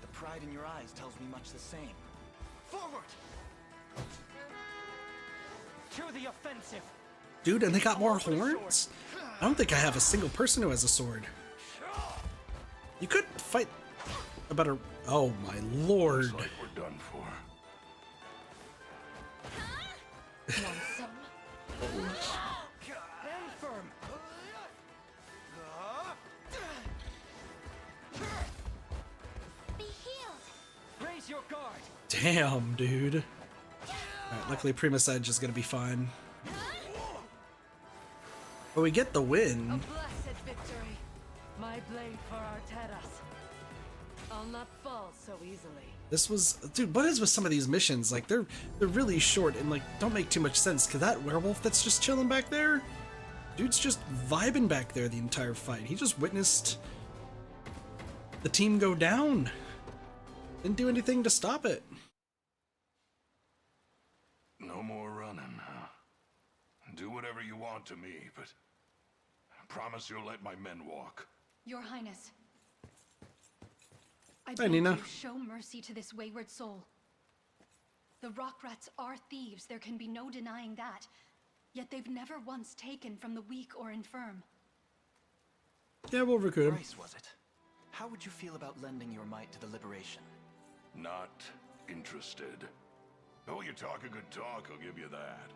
The pride in your eyes tells me much the same. Forward! To the offensive. Dude, and they got more horns? I don't think I have a single person who has a sword. You could fight a better... Oh my lord. Looks like we're done for. Be healed. Raise your guard. Damn, dude. Alright, luckily Prima Sedge is gonna be fine. But we get the win. A blessed victory. My blade for Arteras. I'll not fall so easily. This was... Dude, what is with some of these missions? Like, they're really short and, like, don't make too much sense. Cause that werewolf that's just chilling back there? Dude's just vibing back there the entire fight. He just witnessed the team go down. Didn't do anything to stop it. No more running, huh? Do whatever you want to me, but promise you'll let my men walk. Your Highness, I Hi, beg Nina. you, show mercy to this wayward soul. The rock rats are thieves, there can be no denying that. Yet they've never once taken from the weak or infirm. Yeah, we'll recruit him. Bryce, was it? How would you feel about lending your might to the liberation? Not interested. Oh, you talk a good talk, I'll give you that.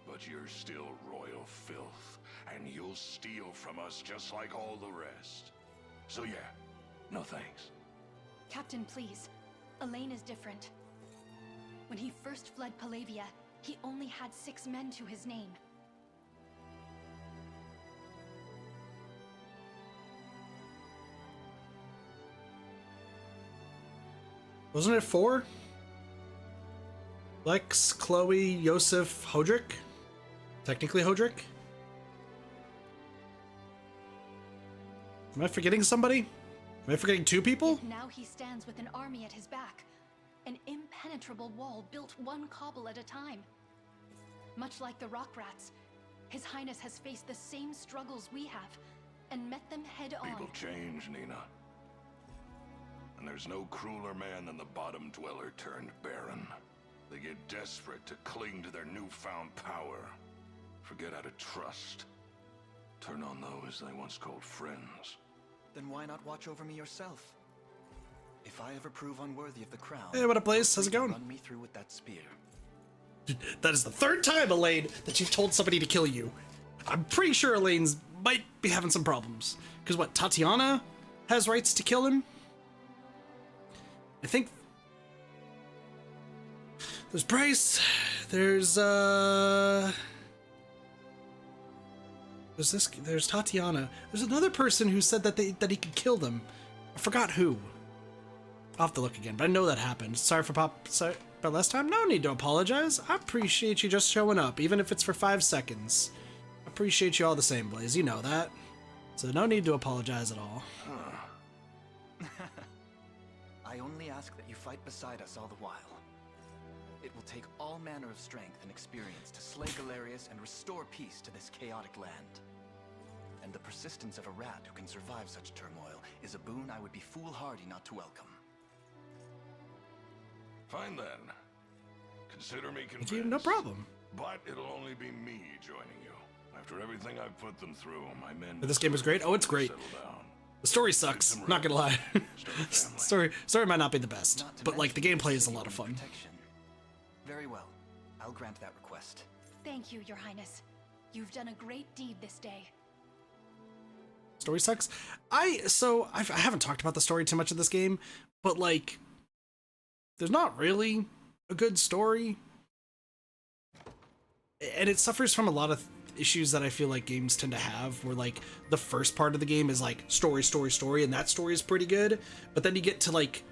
But you're still royal filth, and you'll steal from us just like all the rest. So yeah, no thanks. Captain, please. Elaine is different. When he first fled Palavia, he only had 6 men to his name. Wasn't it 4? Lex, Chloe, Yosef, Hodrick? Technically Hodrick? Am I forgetting somebody? Am I forgetting 2 people? Now he stands with an army at his back. An impenetrable wall built one cobble at a time. Much like the rock rats, His Highness has faced the same struggles we have, and met them head on. People change, Nina. And there's no crueler man than the bottom dweller turned baron. They get desperate to cling to their newfound power. Forget how to trust. Turn on those they once called friends. Then why not watch over me yourself? If I ever prove unworthy of the crown... Hey, what up, Blaze? How's it going? Run me through with that spear. That is the 3rd time, Elaine, that you've told somebody to kill you. I'm pretty sure Elaine's might be having some problems. Because what, Tatiana has rights to kill him? I think... There's Bryce. There's There's Tatiana. There's another person who said that he could kill them. I forgot who. I'll have to look again, but I know that happened. Sorry about last time. No need to apologize. I appreciate you just showing up, even if it's for 5 seconds. I appreciate you all the same, Blaze. You know that. So no need to apologize at all. I only ask that you fight beside us all the while. It will take all manner of strength and experience to slay Galerius and restore peace to this chaotic land. And the persistence of a rat who can survive such turmoil is a boon I would be foolhardy not to welcome. Fine then. Consider me Thank convinced. you, no problem. But it'll only be me joining you. After everything I've put them through, my men. But this game is great. Oh, it's great. The story sucks. Not gonna lie. story might not be the best, but like the gameplay is a lot of fun. Very well. I'll grant that request. Thank you, Your Highness. You've done a great deed this day. Story sucks. I haven't talked about the story too much of this game, but like, there's not really a good story, and it suffers from a lot of issues that I feel like games tend to have, where like the first part of the game is like story, and that story is pretty good, but then you get to like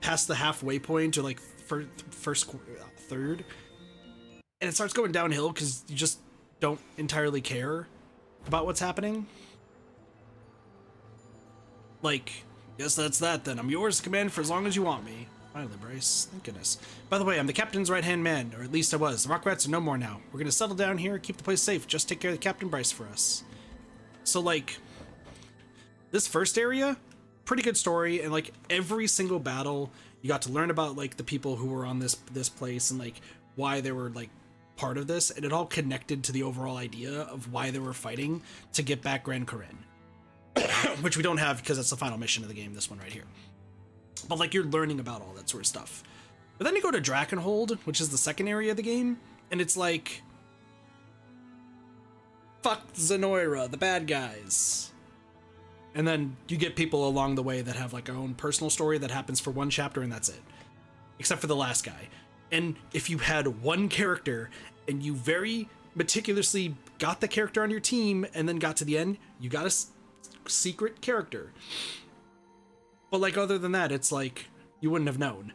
past the halfway point or like first third, and it starts going downhill because you just don't entirely care about what's happening. Like, guess that's that then. I'm yours to command for as long as you want me. Finally, Bryce. Thank goodness. By the way, I'm the captain's right-hand man, or at least I was. The rock rats are no more now. We're gonna settle down here, keep the place safe. Just take care of the Captain Bryce for us. So, like, this first area, pretty good story, and like every single battle, you got to learn about like the people who were on this place and like why they were like part of this, and it all connected to the overall idea of why they were fighting to get back Grand Corinne. Which we don't have because that's the final mission of the game, this one right here. But like, you're learning about all that sort of stuff. But then you go to Drakenhold, which is the second area of the game, and it's like, fuck Zenoira, the bad guys. And then you get people along the way that have like their own personal story that happens for one chapter, and that's it. Except for the last guy. And if you had one character and you very meticulously got the character on your team and then got to the end, you got a secret character. But like, other than that, it's like you wouldn't have known.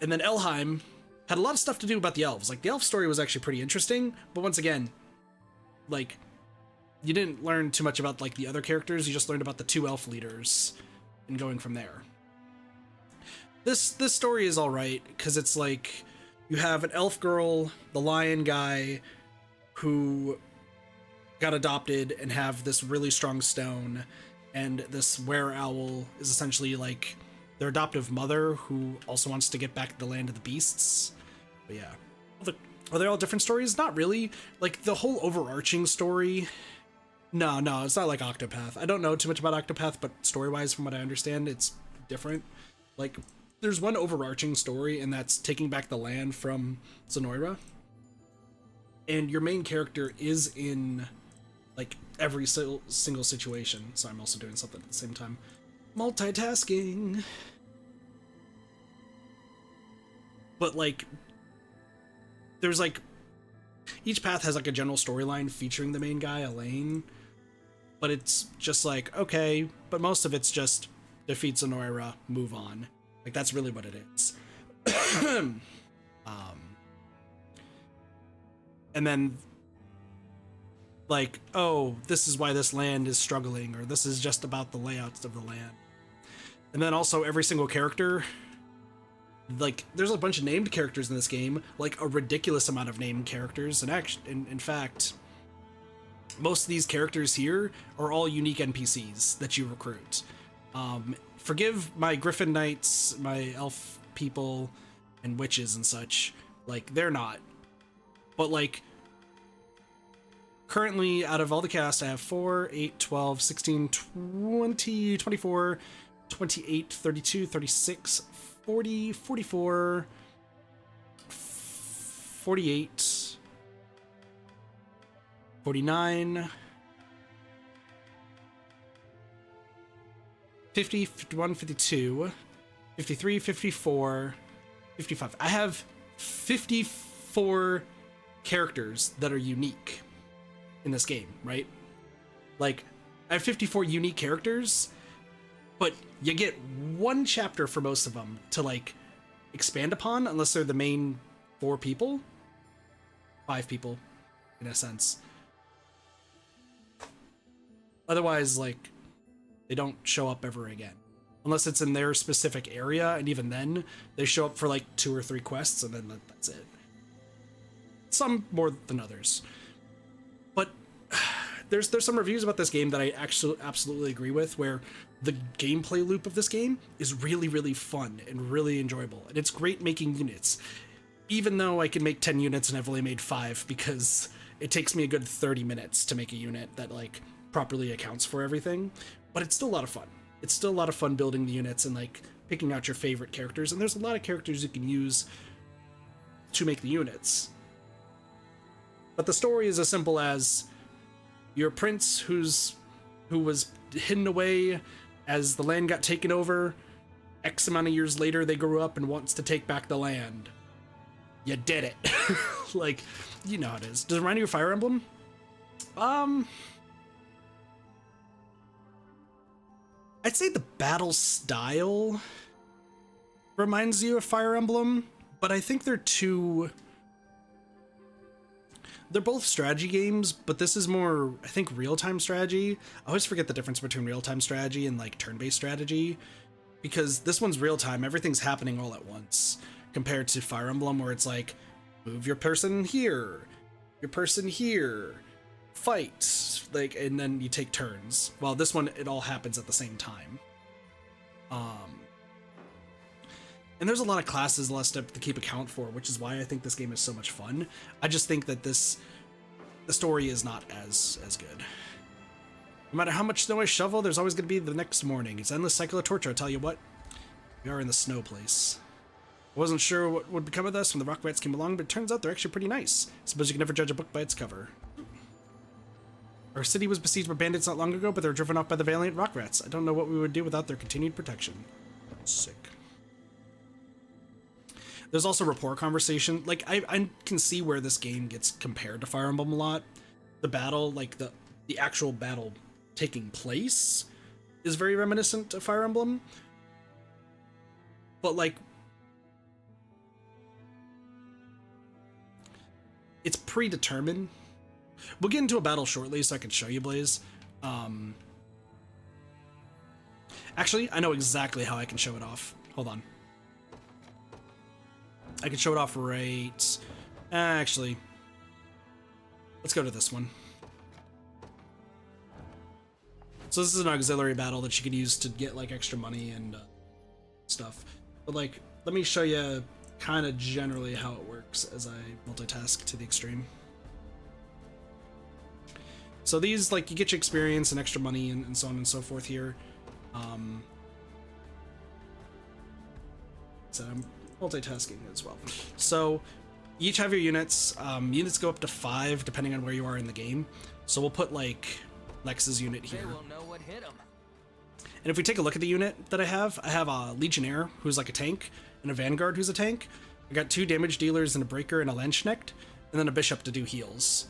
And then Elheim had a lot of stuff to do about the elves. Like, the elf story was actually pretty interesting, but once again, like, you didn't learn too much about like the other characters. You just learned about the two elf leaders and going from there. This story is all right because it's like you have an elf girl, the lion guy, who got adopted and have this really strong stone, and this were owl is essentially like their adoptive mother who also wants to get back the land of the beasts. But yeah, are they all different stories? Not really. Like, the whole overarching story, no, it's not like Octopath. I don't know too much about Octopath, but story-wise, from what I understand, it's different. Like, there's one overarching story, and that's taking back the land from Zenoira, and your main character is in like every single situation. So I'm also doing something at the same time. Multitasking. But like, there's like, each path has like a general storyline featuring the main guy, Elaine. But it's just like, okay, but most of it's just defeat Zenoira, move on. Like, that's really what it is. And then, like, oh, this is why this land is struggling, or this is just about the layouts of the land. And then also every single character, like, there's a bunch of named characters in this game, like a ridiculous amount of named characters. And actually, in fact, most of these characters here are all unique NPCs that you recruit. Forgive my Griffin Knights, my elf people, and witches and such. Like, they're not. But like, currently, out of all the cast, I have 4, 8, 12, 16, 20, 24, 28, 32, 36, 40, 44, 48, 49, 50, 51, 52, 53, 54, 55. I have 54 characters that are unique in this game, right? Like, I have 54 unique characters, but you get one chapter for most of them to like expand upon, unless they're the main 4 people, 5 people in a sense. Otherwise, like, they don't show up ever again, unless it's in their specific area, and even then they show up for like 2 or 3 quests, and then that's it. Some more than others. But there's some reviews about this game that I actually absolutely agree with, where the gameplay loop of this game is really, really fun and really enjoyable, and it's great making units. even though I can make 10 units and I've only made 5 because it takes me a good 30 minutes to make a unit that like properly accounts for everything, but it's still a lot of fun. It's still a lot of fun building the units and like picking out your favorite characters, and there's a lot of characters you can use to make the units. But the story is as simple as you're a prince who was hidden away as the land got taken over. X amount of years later, they grew up and wants to take back the land. You did it. Like, you know how it is. Does it remind you of Fire Emblem? I'd say the battle style reminds you of Fire Emblem, but I think they're both strategy games, but this is more, I think, real-time strategy. I always forget the difference between real-time strategy and like turn-based strategy, because this one's real-time, everything's happening all at once, compared to Fire Emblem where it's like, move your person here, fight, like, and then you take turns. Well, this one, it all happens at the same time. And there's a lot of classes, a lot of stuff to keep account for, which is why I think this game is so much fun. I just think that the story is not as good. No matter how much snow I shovel, there's always going to be the next morning. It's an endless cycle of torture, I tell you what. We are in the snow place. I wasn't sure what would become of us when the rock rats came along, but it turns out they're actually pretty nice. I suppose you can never judge a book by its cover. Our city was besieged by bandits not long ago, but they were driven off by the valiant rock rats. I don't know what we would do without their continued protection. Sick. There's also rapport conversation. Like, I can see where this game gets compared to Fire Emblem a lot. The battle, like the actual battle taking place is very reminiscent of Fire Emblem. But like, it's predetermined. We'll get into a battle shortly so I can show you, Blaze. Actually, I know exactly how I can show it off. Hold on. I can show it off right... Actually, let's go to this one. So this is an auxiliary battle that you can use to get like extra money and stuff. But like, let me show you kind of generally how it works as I multitask to the extreme. So these, like, you get your experience and extra money and so on and so forth here. So I'm multitasking as well. So you each have your units. Units go up to 5 depending on where you are in the game. So we'll put like Lex's unit here. They will know what hit 'em. And if we take a look at the unit that I have a Legionnaire who's like a tank and a Vanguard who's a tank. I got 2 damage dealers and a Breaker and a Landsknecht, and then a Bishop to do heals.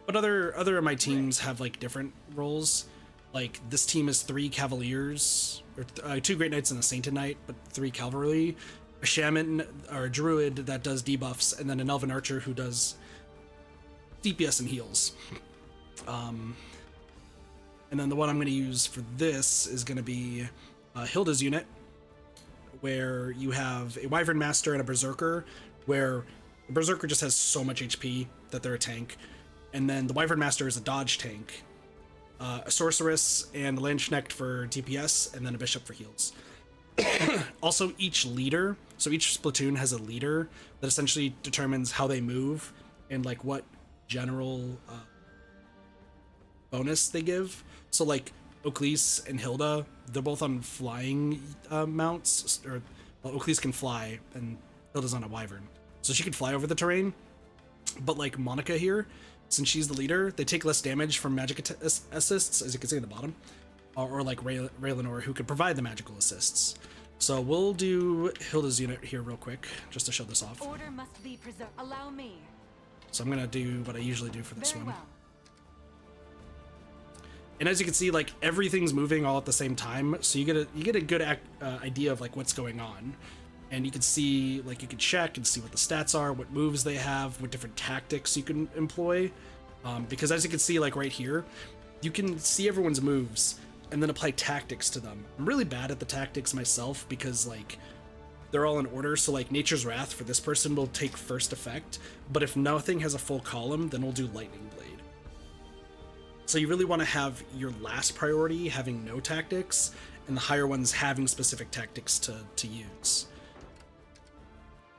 But other of my teams have like different roles. Like this team is 3 Cavaliers, or 2 Great Knights and a Sainted Knight, but 3 Cavalry, a Shaman or a Druid that does debuffs, and then an Elven Archer who does DPS and heals. And then the one I'm going to use for this is going to be Hilda's unit, where you have a Wyvern Master and a Berserker, where the Berserker just has so much HP that they're a tank. And then the Wyvern Master is a dodge tank, a Sorceress and a Landsknecht for DPS, and then a Bishop for heals. Also, each leader, so each platoon has a leader that essentially determines how they move and like what general bonus they give. So like Oakley's and Hilda, they're both on flying mounts, or well, Oakley's can fly and Hilda's on a Wyvern, so she can fly over the terrain. But like Monica here, since she's the leader, they take less damage from magic assists, as you can see at the bottom, or like Raylanor, who could provide the magical assists. So we'll do Hilda's unit here real quick, just to show this off. Order must be preserved. Allow me. So I'm gonna do what I usually do for this Very one. well. And as you can see, like everything's moving all at the same time, so you get a good idea of like what's going on. And you can see, like, you can check and see what the stats are, what moves they have, what different tactics you can employ. Because as you can see, like, right here, you can see everyone's moves and then apply tactics to them. I'm really bad at the tactics myself because, like, they're all in order. So, like, Nature's Wrath for this person will take first effect. But if nothing has a full column, then we'll do Lightning Blade. So you really want to have your last priority having no tactics, and the higher ones having specific tactics to use.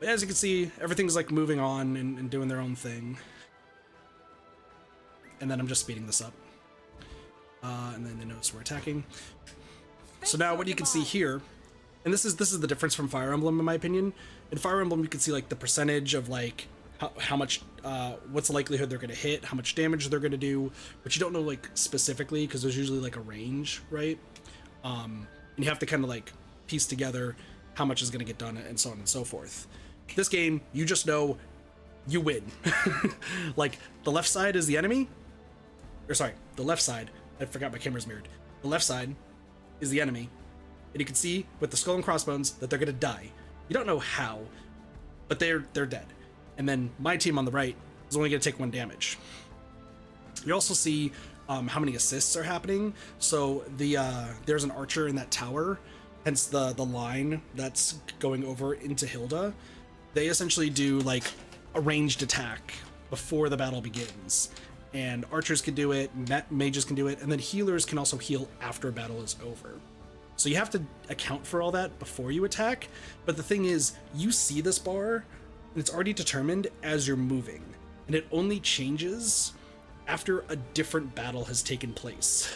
But as you can see, everything's like moving on and doing their own thing. And then I'm just speeding this up. And then they notice we're attacking. So now what you can see here, and this is the difference from Fire Emblem in my opinion. In Fire Emblem you can see like the percentage of like how much, what's the likelihood they're gonna hit, how much damage they're gonna do, but you don't know like specifically because there's usually like a range, right? And you have to kind of like piece together how much is gonna get done and so on and so forth. This game, you just know you win. Like the left side is the enemy, or sorry, the left side. I forgot my camera's mirrored. The left side is the enemy, and you can see with the skull and crossbones that they're gonna die. You don't know how, but they're dead. And then my team on the right is only gonna take 1 damage. You also see how many assists are happening. So there's an archer in that tower, hence the line that's going over into Hilda. They essentially do like a ranged attack before the battle begins. And archers can do it, mages can do it, and then healers can also heal after a battle is over. So you have to account for all that before you attack, but the thing is, you see this bar, and it's already determined as you're moving, and it only changes after a different battle has taken place.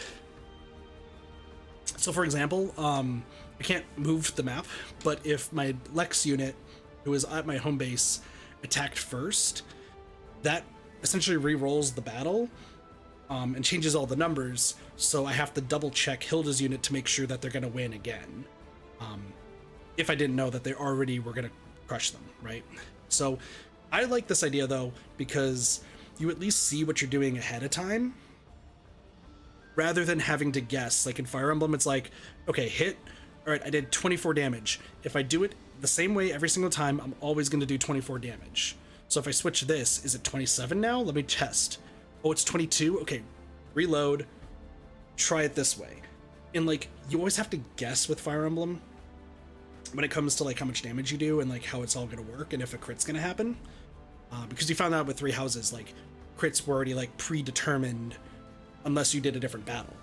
So for example, I can't move the map, but if my Lex unit, who is at my home base, attacked first, that essentially re-rolls the battle and changes all the numbers, so I have to double check Hilda's unit to make sure that they're going to win again, if I didn't know that they already were going to crush them, right? So I like this idea though, because you at least see what you're doing ahead of time rather than having to guess. Like in Fire Emblem, it's like, okay, hit, all right, I did 24 damage. If I do it the same way every single time, I'm always going to do 24 damage. So if I switch this, is it 27 now? Let me test. Oh, it's 22? Okay, reload, try it this way. And like, you always have to guess with Fire Emblem when it comes to like how much damage you do and like how it's all gonna work and if a crit's gonna happen. Because you found out with 3 houses, like crits were already like predetermined unless you did a different battle.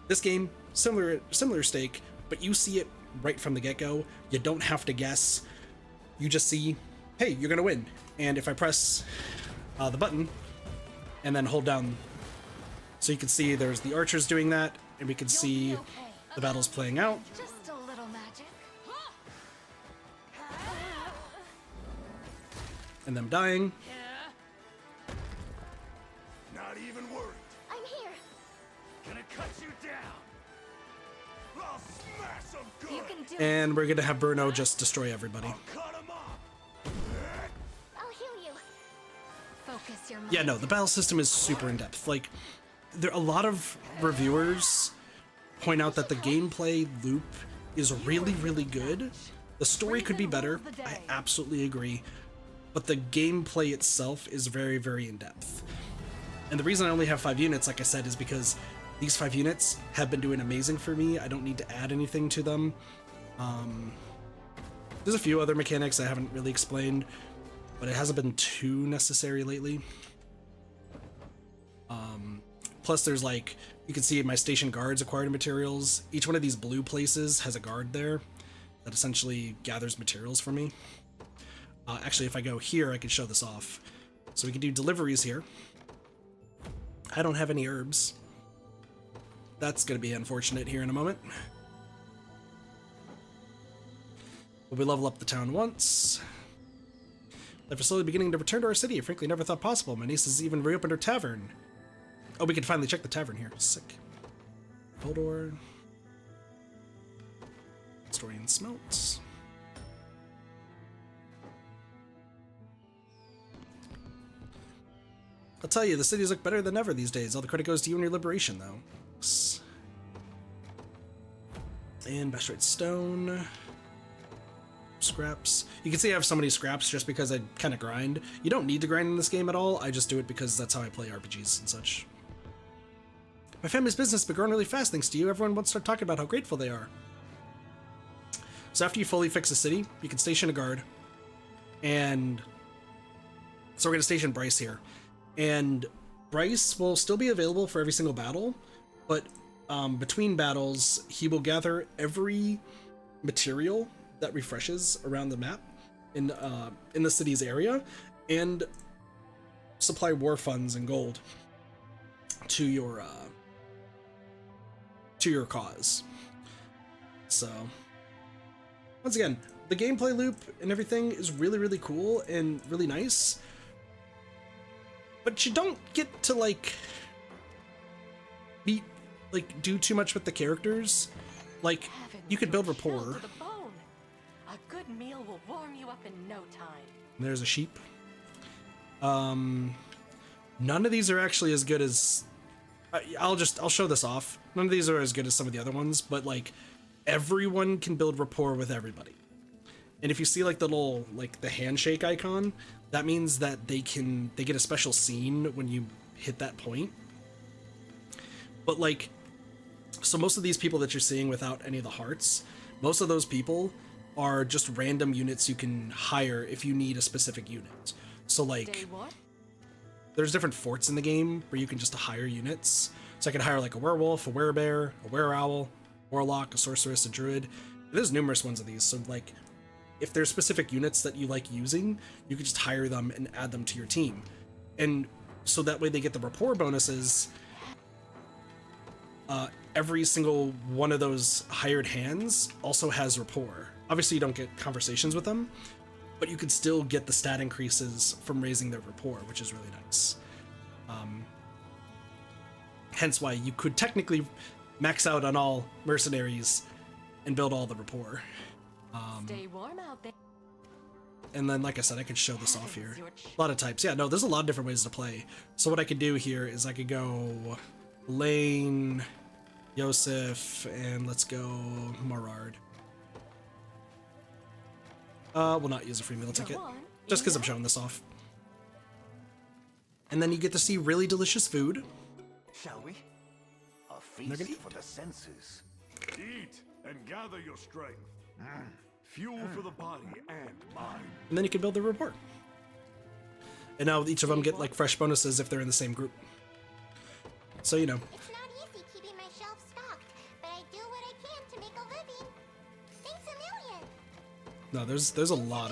This game, similar stake, but you see it right from the get-go. You don't have to guess. You just see, hey, you're gonna win. And if I press the button and then hold down, so you can see there's the archers doing that, and we can see the battle's playing out. Just a little magic. And them dying. Not even worried. I'm here. Gonna cut you down. I'll smash them good. You can do And we're gonna have Bruno just destroy everybody. I'll heal you. focus your mind. Yeah, no, the battle system is super in-depth. Like, there a lot of reviewers point out that the gameplay loop is really, really good. The story could be better. I absolutely agree. But the gameplay itself is very, very in-depth. And the reason I only have 5 units, like I said, is because these 5 units have been doing amazing for me. I don't need to add anything to them. There's a few other mechanics I haven't really explained, but it hasn't been too necessary lately. Plus there's like, you can see my station guards acquired materials. Each one of these blue places has a guard there that essentially gathers materials for me. Actually, if I go here, I can show this off. So we can do deliveries here. I don't have any herbs. That's going to be unfortunate here in a moment. But we level up the town once. They're slowly beginning to return to our city. I frankly never thought possible. My niece has even reopened her tavern. Oh, we can finally check the tavern here. Sick. Eldor. Historian smelts. I'll tell you, the cities look better than ever these days. All the credit goes to you and your liberation, though. And Bastrate Stone. Scraps. You can see I have so many scraps just because I kind of grind. You don't need to grind in this game at all. I just do it because that's how I play RPGs and such. My family's business has been growing really fast thanks to you. Everyone wants to start talking about how grateful they are. So after you fully fix a city, you can station a guard. And so we're going to station Bryce here. And Bryce will still be available for every single battle, but between battles, he will gather every material that refreshes around the map in the city's area, and supply war funds and gold to your cause. So once again, the gameplay loop and everything is really, really cool and really nice, but you don't get to like do too much with the characters. Like, you could build rapport. To the bone. A good meal will warm you up in no time. There's a sheep. None of these are actually as good as I'll show this off. None of these are as good as some of the other ones, but like everyone can build rapport with everybody. And if you see like the little the handshake icon, that means that they get a special scene when you hit that point. But like, so most of these people that you're seeing without any of the hearts, most of those people are just random units you can hire if you need a specific unit. So like, there's different forts in the game where you can just hire units. So I can hire like a werewolf, a werebear, a wereowl, warlock, a sorceress, a druid. There's numerous ones of these. So like, if there's specific units that you like using, you can just hire them and add them to your team. And so that way they get the rapport bonuses. Every single one of those hired hands also has rapport. Obviously you don't get conversations with them, but you can still get the stat increases from raising their rapport, which is really nice. Hence why you could technically max out on all mercenaries and build all the rapport. Stay warm out there. And then, like I said, I could show this off here. A lot of types. Yeah, no, there's a lot of different ways to play. So what I could do here is I could go Lane, Yosef, and let's go Morard. We'll not use a free meal ticket, just because I'm showing this off. And then you get to see really delicious food. Shall we? A feast for the senses. Eat and gather your strength. Fuel for the body and mind. And then you can build the rapport. And now each of them get like fresh bonuses if they're in the same group. So, you know. It's not easy keeping my shelves stocked, but I do what I can to make a living. Thanks a million. No, there's a lot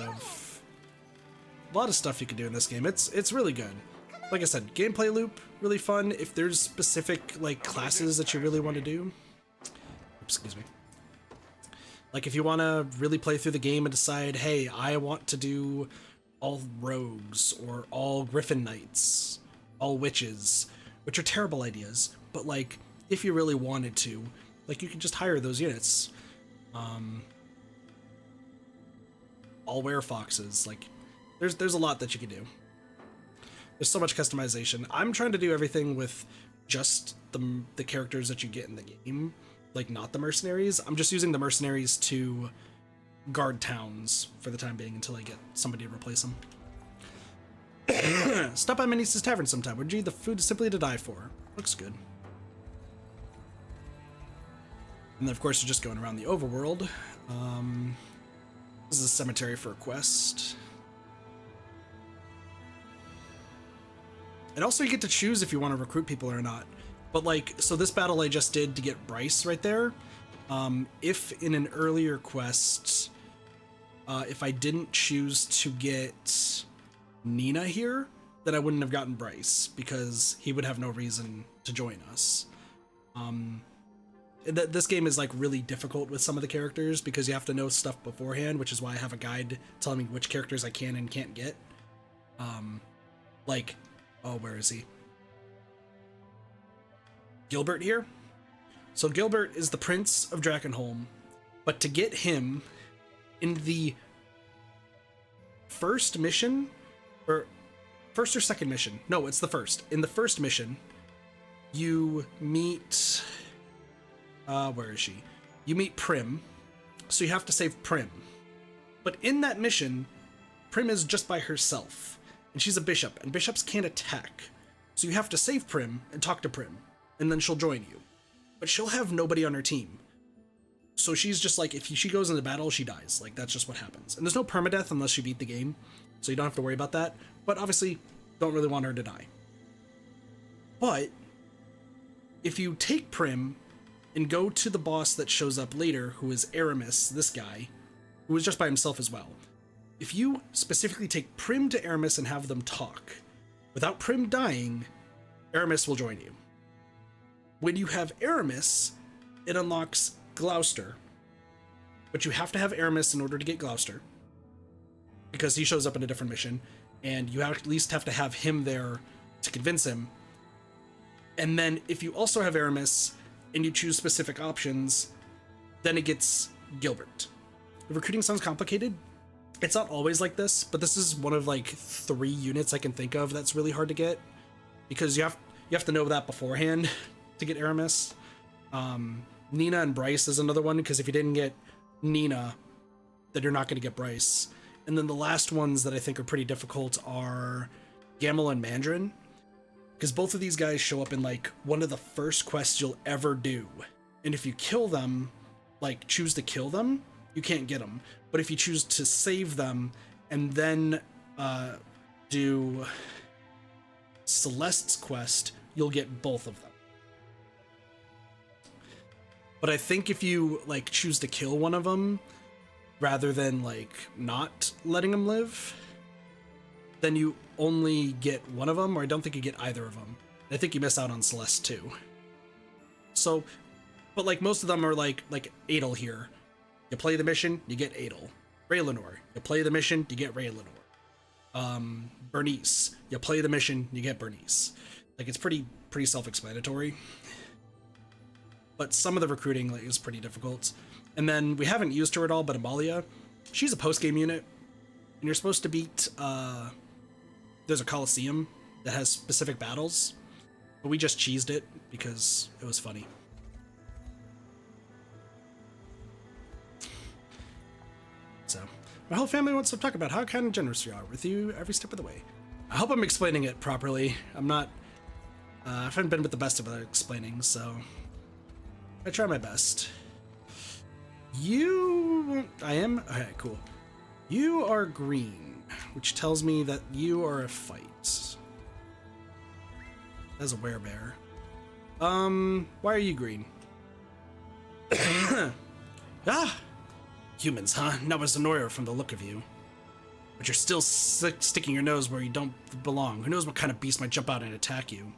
of stuff you can do in this game. It's really good. Like I said, gameplay loop, really fun. If there's specific like classes that you really want to do. Excuse me. Like if you want to really play through the game and decide, hey, I want to do all rogues or all griffin knights, all witches, which are terrible ideas, but like if you really wanted to, like you can just hire those units. All werefoxes, like there's a lot that you can do. There's so much customization. I'm trying to do everything with just the characters that you get in the game. Like, not the mercenaries. I'm just using the mercenaries to guard towns for the time being until I get somebody to replace them. Stop by my niece's tavern sometime, would you? The food is simply to die for. Looks good. And then, of course, you're just going around the overworld. This is a cemetery for a quest. And also, you get to choose if you want to recruit people or not. But like, so this battle I just did to get Bryce right there, if in an earlier quest, if I didn't choose to get Nina here, then I wouldn't have gotten Bryce because he would have no reason to join us. This game is like really difficult with some of the characters because you have to know stuff beforehand, which is why I have a guide telling me which characters I can and can't get. Like, oh, where is he? Gilbert here. So Gilbert is the Prince of Drakenholm, but to get him in the first mission, or first or second mission, no, it's the first. In the first mission, you meet, where is she? You meet Prim, so you have to save Prim. But in that mission, Prim is just by herself, and she's a bishop, and bishops can't attack. So you have to save Prim and talk to Prim. And then she'll join you. But she'll have nobody on her team. So she's just like, if she goes into battle, she dies. Like, that's just what happens. And there's no permadeath unless you beat the game. So you don't have to worry about that. But obviously, don't really want her to die. But if you take Prim and go to the boss that shows up later, who is Aramis, this guy, who is just by himself as well. if you specifically take Prim to Aramis and have them talk, without Prim dying, Aramis will join you. When you have Aramis, it unlocks Gloucester, but you have to have Aramis in order to get Gloucester, because he shows up in a different mission, and you at least have to have him there to convince him. And then if you also have Aramis and you choose specific options, then it gets Gilbert. The recruiting sounds complicated. It's not always like this, but this is one of like 3 units I can think of that's really hard to get, because you have to know that beforehand to get Aramis. Nina and Bryce is another one, because if you didn't get Nina, then you're not going to get Bryce. And then the last ones that I think are pretty difficult are Gamel and Mandarin, because both of these guys show up in like one of the first quests you'll ever do. And if you kill them, like choose to kill them, you can't get them. But if you choose to save them and then do Celeste's quest, you'll get both of them. But I think if you like choose to kill one of them rather than like not letting them live, then you only get one of them, or I don't think you get either of them. I think you miss out on Celeste too. So, but like most of them are like Adel here. You play the mission, you get Adel. Raylanor, you play the mission, you get Raylanor. Bernice, you play the mission, you get Bernice. Like it's pretty self-explanatory. But some of the recruiting like, is pretty difficult. And then we haven't used her at all, but Amalia, she's a post-game unit, and you're supposed to beat. There's a Coliseum that has specific battles, but we just cheesed it because it was funny. So, my whole family wants to talk about how kind and generous you are with you every step of the way. I hope I'm explaining it properly. I'm not. I haven't been with the best of explaining, so I try my best. I am? Okay, cool. You are green, which tells me that you are a fight. As a werebear. Why are you green? Humans, huh? Not a Zenoira from the look of you. But you're still sticking your nose where you don't belong. Who knows what kind of beast might jump out and attack you?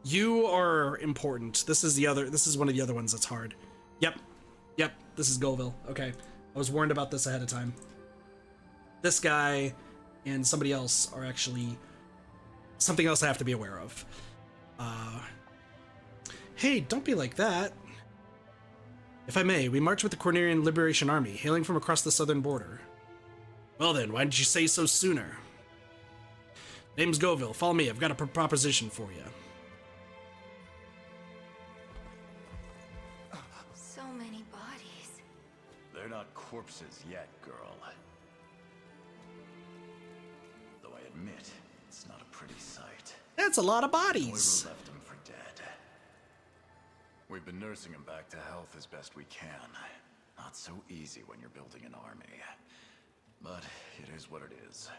You are important. This is one of the other ones that's hard. Yep, this is Goville. Okay. I was warned about this ahead of time. This guy and somebody else are actually something else I have to be aware of. Hey, don't be like that. If I may, we march with the Cornerian Liberation Army, hailing from across the southern border. Well then, why didn't you say so sooner? Name's Goville. Follow me. I've got a proposition for you. So many bodies. They're not corpses yet, girl. Though I admit, it's not a pretty sight. That's a lot of bodies. Whoever left them for dead. We've been nursing them back to health as best we can. Not so easy when you're building an army. But it is what it is.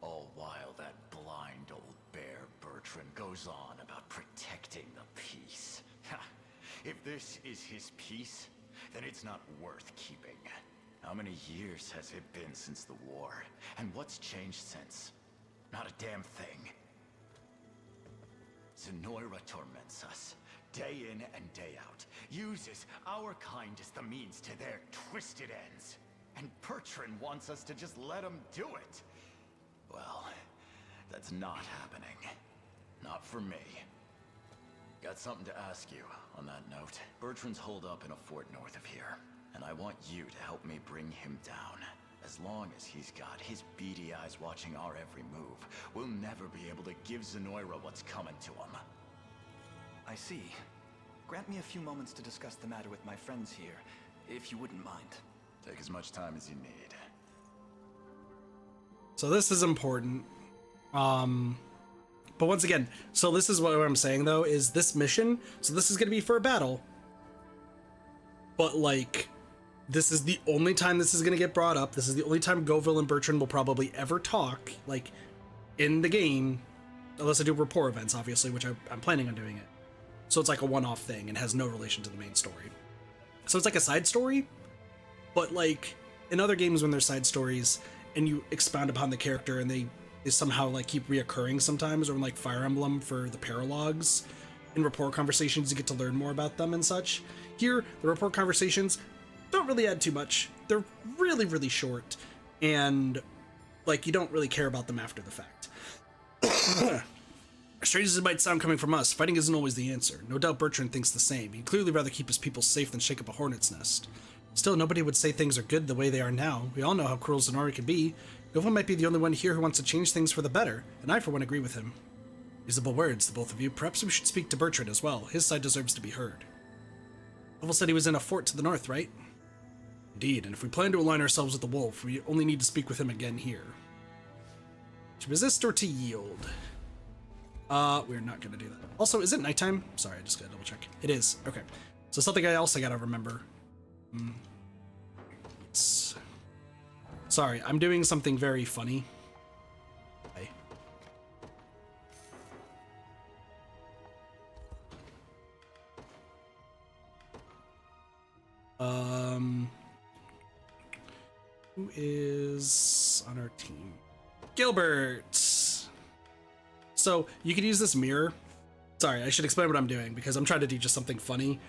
All while that blind old bear Bertrand goes on about protecting the peace. If this is his peace, then it's not worth keeping. How many years has it been since the war? And what's changed since? Not a damn thing. Zenoira torments us, day in and day out. Uses our kind as the means to their twisted ends. And Bertrand wants us to just let him do it. Well, that's not happening. Not for me. Got something to ask you on that note. Bertrand's holed up in a fort north of here, and I want you to help me bring him down. As long as he's got his beady eyes watching our every move, we'll never be able to give Zenoira what's coming to him. I see. Grant me a few moments to discuss the matter with my friends here, if you wouldn't mind. Take as much time as you need. So this is important. But once again, so this is what I'm saying though, is this mission, so this is going to be for a battle. But like, this is the only time this is going to get brought up. This is the only time Goville and Bertrand will probably ever talk, like, in the game. Unless I do rapport events, obviously, which I'm planning on doing it. So it's like a one-off thing and has no relation to the main story. So it's like a side story, but like, in other games when there's side stories, and you expound upon the character, and they somehow like keep reoccurring sometimes, or in like Fire Emblem for the paralogs. In rapport conversations, you get to learn more about them and such. Here, the rapport conversations don't really add too much. They're really, really short, and like you don't really care about them after the fact. Strange as it might sound coming from us, fighting isn't always the answer. No doubt Bertrand thinks the same. He'd clearly rather keep his people safe than shake up a hornet's nest. Still, nobody would say things are good the way they are now. We all know how cruel Zenoira can be. Govan might be the only one here who wants to change things for the better, and I for one agree with him. Reasonable words, the both of you. Perhaps we should speak to Bertrand as well. His side deserves to be heard. Oval said he was in a fort to the north, right? Indeed, and if we plan to align ourselves with the wolf, we only need to speak with him again here. To resist or to yield? We're not gonna do that. Also, is it nighttime? Sorry, I just gotta double check. It is. Okay. So something else I gotta remember. Yes. Sorry, I'm doing something very funny. Okay. Who is on our team? Gilbert! So, you could use this mirror. Sorry, I should explain what I'm doing, because I'm trying to do just something funny.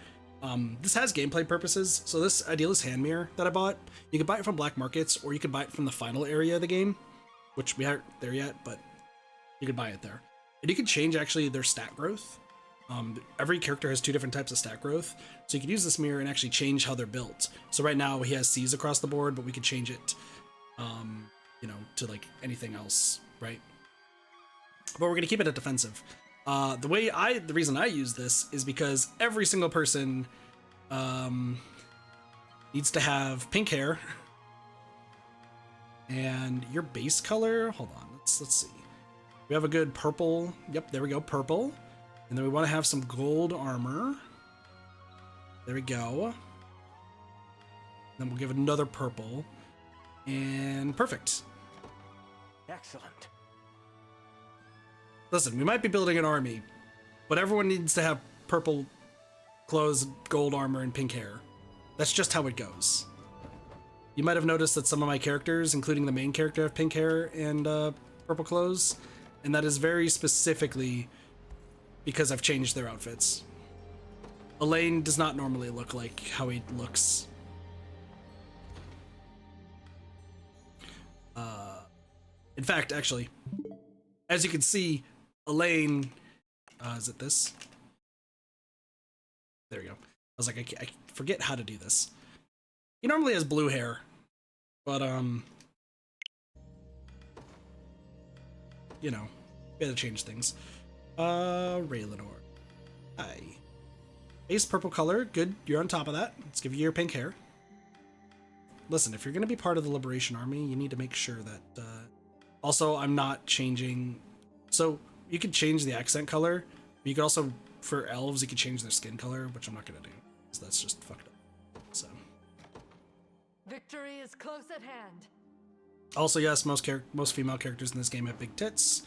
This has gameplay purposes, so this Idealist hand mirror that I bought, you can buy it from black markets, or you can buy it from the final area of the game, which we aren't there yet, but you can buy it there. And you can change, actually, their stat growth. Every character has 2 different types of stat growth, so you can use this mirror and actually change how they're built. So right now, he has C's across the board, but we could change it, you know, to, like, anything else, right? But we're going to keep it at defensive. The reason I use this is because every single person needs to have pink hair, and your base color, hold on, let's see. We have a good purple. Yep, there we go, purple. And then we want to have some gold armor. There we go. Then we'll give it another purple. And perfect. Excellent. Listen, we might be building an army, but everyone needs to have purple clothes, gold armor, and pink hair. That's just how it goes. You might have noticed that some of my characters, including the main character, have pink hair and purple clothes, and that is very specifically because I've changed their outfits. Elaine does not normally look like how he looks. In fact, actually, as you can see, Elaine, is it this? There we go. I was like, I forget how to do this. He normally has blue hair, but, you know, gotta change things. Raylanor. Hi. Base purple color, good, you're on top of that. Let's give you your pink hair. Listen, if you're gonna be part of the Liberation Army, you need to make sure that, also, I'm not changing, so you could change the accent color, but you could also, for elves, you could change their skin color, which I'm not gonna do, because that's just fucked up, so. Victory is close at hand. Also, yes, most female characters in this game have big tits.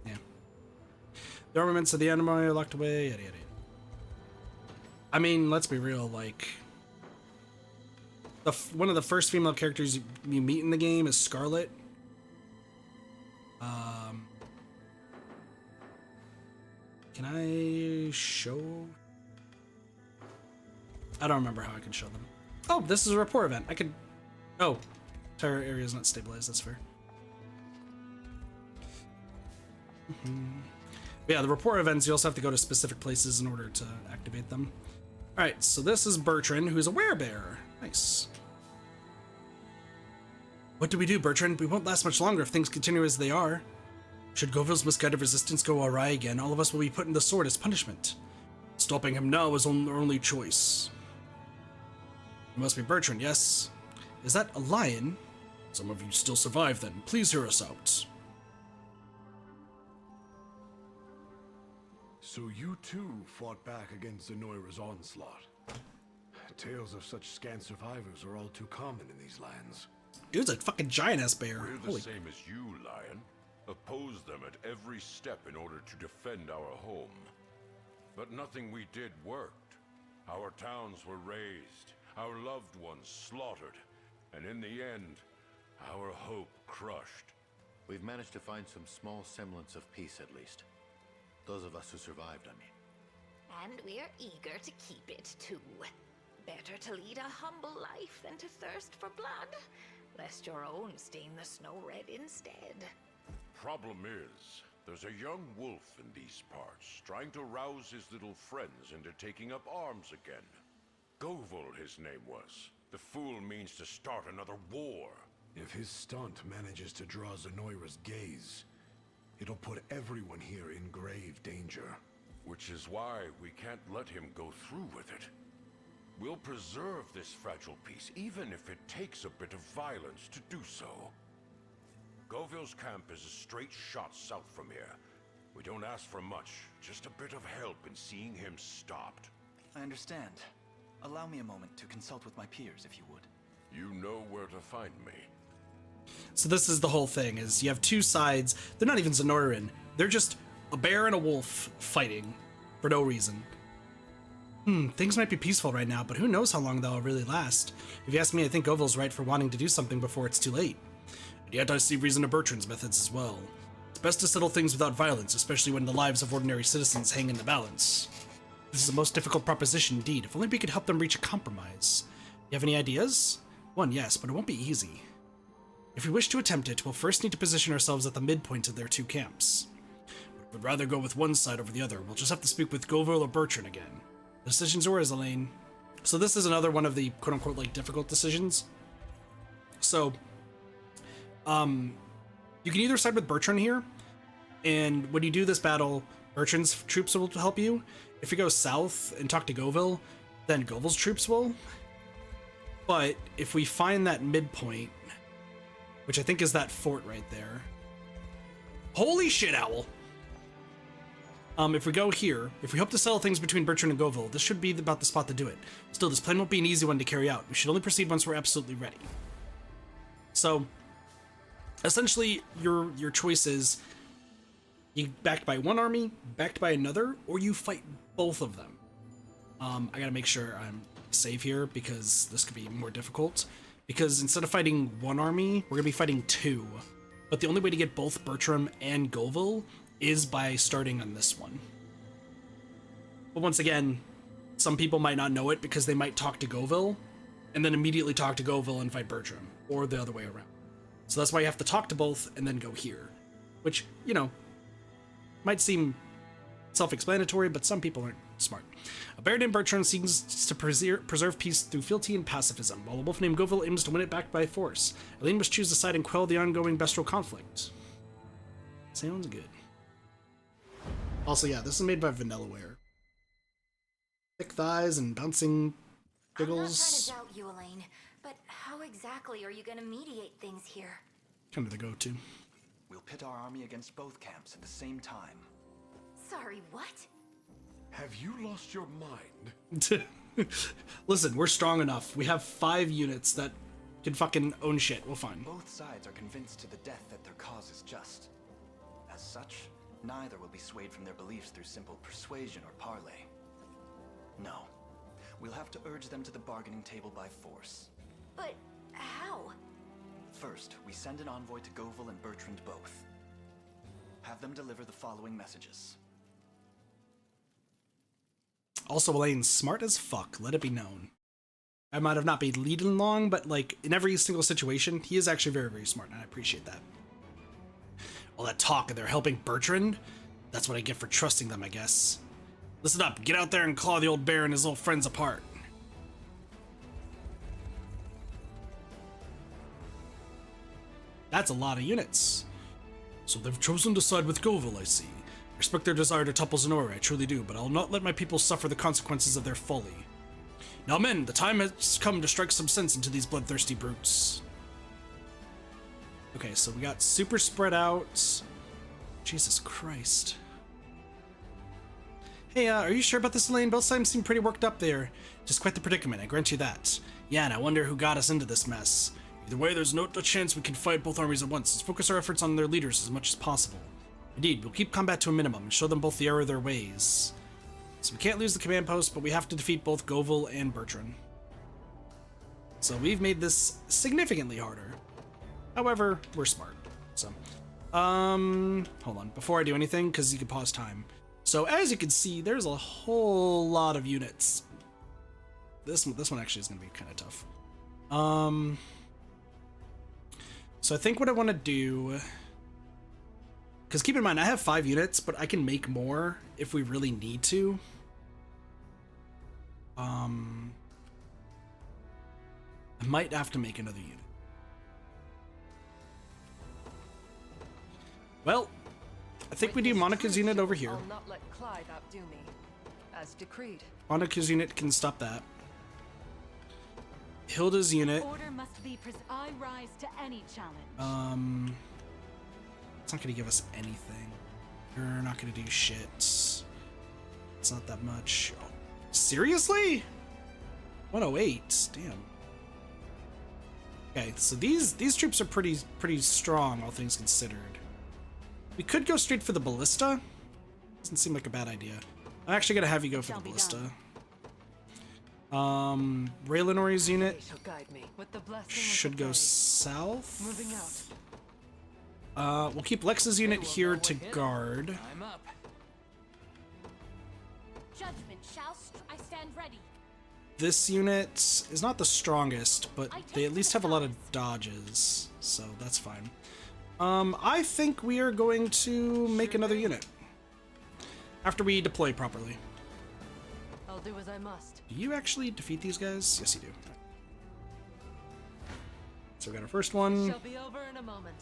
Yeah. The armaments of the enemy are locked away, yada yada yada. I mean, let's be real, like, one of the first female characters you meet in the game is Scarlet. Can I show? I don't remember how I can show them. Oh, this is a rapport event. I could, oh, entire area is not stabilized, that's fair. Yeah, the rapport events, you also have to go to specific places in order to activate them. All right, so this is Bertrand, who's a werebear. Nice. What do we do, Bertrand? We won't last much longer if things continue as they are. Should Govil's misguided resistance go awry again, all of us will be put in the sword as punishment. Stopping him now is our only choice. It must be Bertrand, yes? Is that a lion? Some of you still survive then. Please hear us out. So you too fought back against Zenoira's onslaught. Tales of such scant survivors are all too common in these lands. Dude's a fucking giant-ass bear. We're the Holy. same as you, Lion. opposed them at every step in order to defend our home. But nothing we did worked. Our towns were razed, our loved ones slaughtered, and in the end, our hope crushed. We've managed to find some small semblance of peace, at least. Those of us who survived, I mean. And we're eager to keep it, too. Better to lead a humble life than to thirst for blood, lest your own stain the snow red instead. Problem is, there's a young wolf in these parts, trying to rouse his little friends into taking up arms again. Govil, his name was. The fool means to start another war. If his stunt manages to draw Zenoira's gaze, it'll put everyone here in grave danger. Which is why we can't let him go through with it. We'll preserve this fragile peace, even if it takes a bit of violence to do so. Govil's camp is a straight shot south from here. We don't ask for much, just a bit of help in seeing him stopped. I understand. Allow me a moment to consult with my peers, if you would. You know where to find me. So this is the whole thing, is you have two sides. They're not even Zenoiran. They're just a bear and a wolf fighting for no reason. Things might be peaceful right now, but who knows how long they'll really last. If you ask me, I think Govil's right for wanting to do something before it's too late. And yet I see reason to Bertrand's methods as well. It's best to settle things without violence, especially when the lives of ordinary citizens hang in the balance. This is a most difficult proposition indeed. If only we could help them reach a compromise. You have any ideas? One, yes, but it won't be easy. If we wish to attempt it, we'll first need to position ourselves at the midpoint of their two camps. But we'd rather go with one side over the other. We'll just have to speak with Govil or Bertrand again. The decision's yours, Elaine. So this is another one of the quote-unquote like difficult decisions. So, you can either side with Bertrand here, and when you do this battle, Bertrand's troops will help you. If you go south and talk to Govil, then Govil's troops will. But if we find that midpoint, which I think is that fort right there. Holy shit, Owl! If we go here, if we hope to settle things between Bertrand and Govil, this should be about the spot to do it. Still, this plan won't be an easy one to carry out. We should only proceed once we're absolutely ready. So, essentially, your choice is you backed by one army, backed by another, or you fight both of them. I gotta make sure I'm safe here because this could be more difficult. Because instead of fighting one army, we're gonna be fighting two. But the only way to get both Bertram and Govil is by starting on this one. But once again, some people might not know it because they might talk to Govil and then immediately talk to Govil and fight Bertram, or the other way around. So that's why you have to talk to both and then go here. Which, you know, might seem self-explanatory, but some people aren't smart. A bear named Bertrand seeks to preserve peace through fealty and pacifism, while a wolf named Govil aims to win it back by force. Elaine must choose a side and quell the ongoing Beastral conflict. Sounds good. Also, yeah, this is made by Vanillaware. Thick thighs and bouncing giggles. I'm not trying to doubt you, Elaine, but how exactly are you going to mediate things here? Kind of the go-to. We'll pit our army against both camps at the same time. Sorry, what? Have you lost your mind? Listen, we're strong enough. We have 5 units that can fucking own shit. We'll find. Both sides are convinced to the death that their cause is just. As such, neither will be swayed from their beliefs through simple persuasion or parley. No. We'll have to urge them to the bargaining table by force. But how? First, we send an envoy to Govil and Bertrand both. Have them deliver the following messages. Also, Elaine's smart as fuck, let it be known. I might have not been leading long, but like in every single situation, he is actually very, very smart, and I appreciate that. All that talk and they're helping Bertrand? That's what I get for trusting them, I guess. Listen up, get out there and claw the old bear and his little friends apart. That's a lot of units. So they've chosen to side with Govil, I see. I respect their desire to topple Zenoira, I truly do, but I'll not let my people suffer the consequences of their folly. Now men, the time has come to strike some sense into these bloodthirsty brutes. Okay, so we got super spread out. Jesus Christ. Hey, are you sure about this, Elaine? Both sides seem pretty worked up there. Just quite the predicament, I grant you that. Yeah, and I wonder who got us into this mess. Either way, there's no chance we can fight both armies at once. Let's focus our efforts on their leaders as much as possible. Indeed, we'll keep combat to a minimum and show them both the error of their ways. So we can't lose the command post, but we have to defeat both Govel and Bertrand. So we've made this significantly harder. However, we're smart. So, hold on. Before I do anything, because you can pause time. So as you can see, there's a whole lot of units. This one actually is going to be kind of tough. So I think what I want to do, because keep in mind I have 5 units, but I can make more if we really need to. I might have to make another unit. Well, I think we do Monica's unit over here. I'll not let Clive outdo me, as decreed. Monica's unit can stop that. Hilda's unit. Order must be I rise to any challenge. It's not gonna give us anything. You're not gonna do shit. It's not that much. Oh, seriously? 108. Damn. Okay, so these troops are pretty strong, all things considered. We could go straight for the ballista. Doesn't seem like a bad idea. I'm actually gonna have you go for the ballista. Raylanori's unit should go south. Moving out. We'll keep Lex's unit here to guard. I'm up. Judgment shall I stand ready. This unit is not the strongest, but they at least have a lot of dodges, so that's fine. I think we are going to make another unit after we deploy properly. I'll do as I must. Do you actually defeat these guys? Yes, you do. So we got our first one. Shall be over in a moment.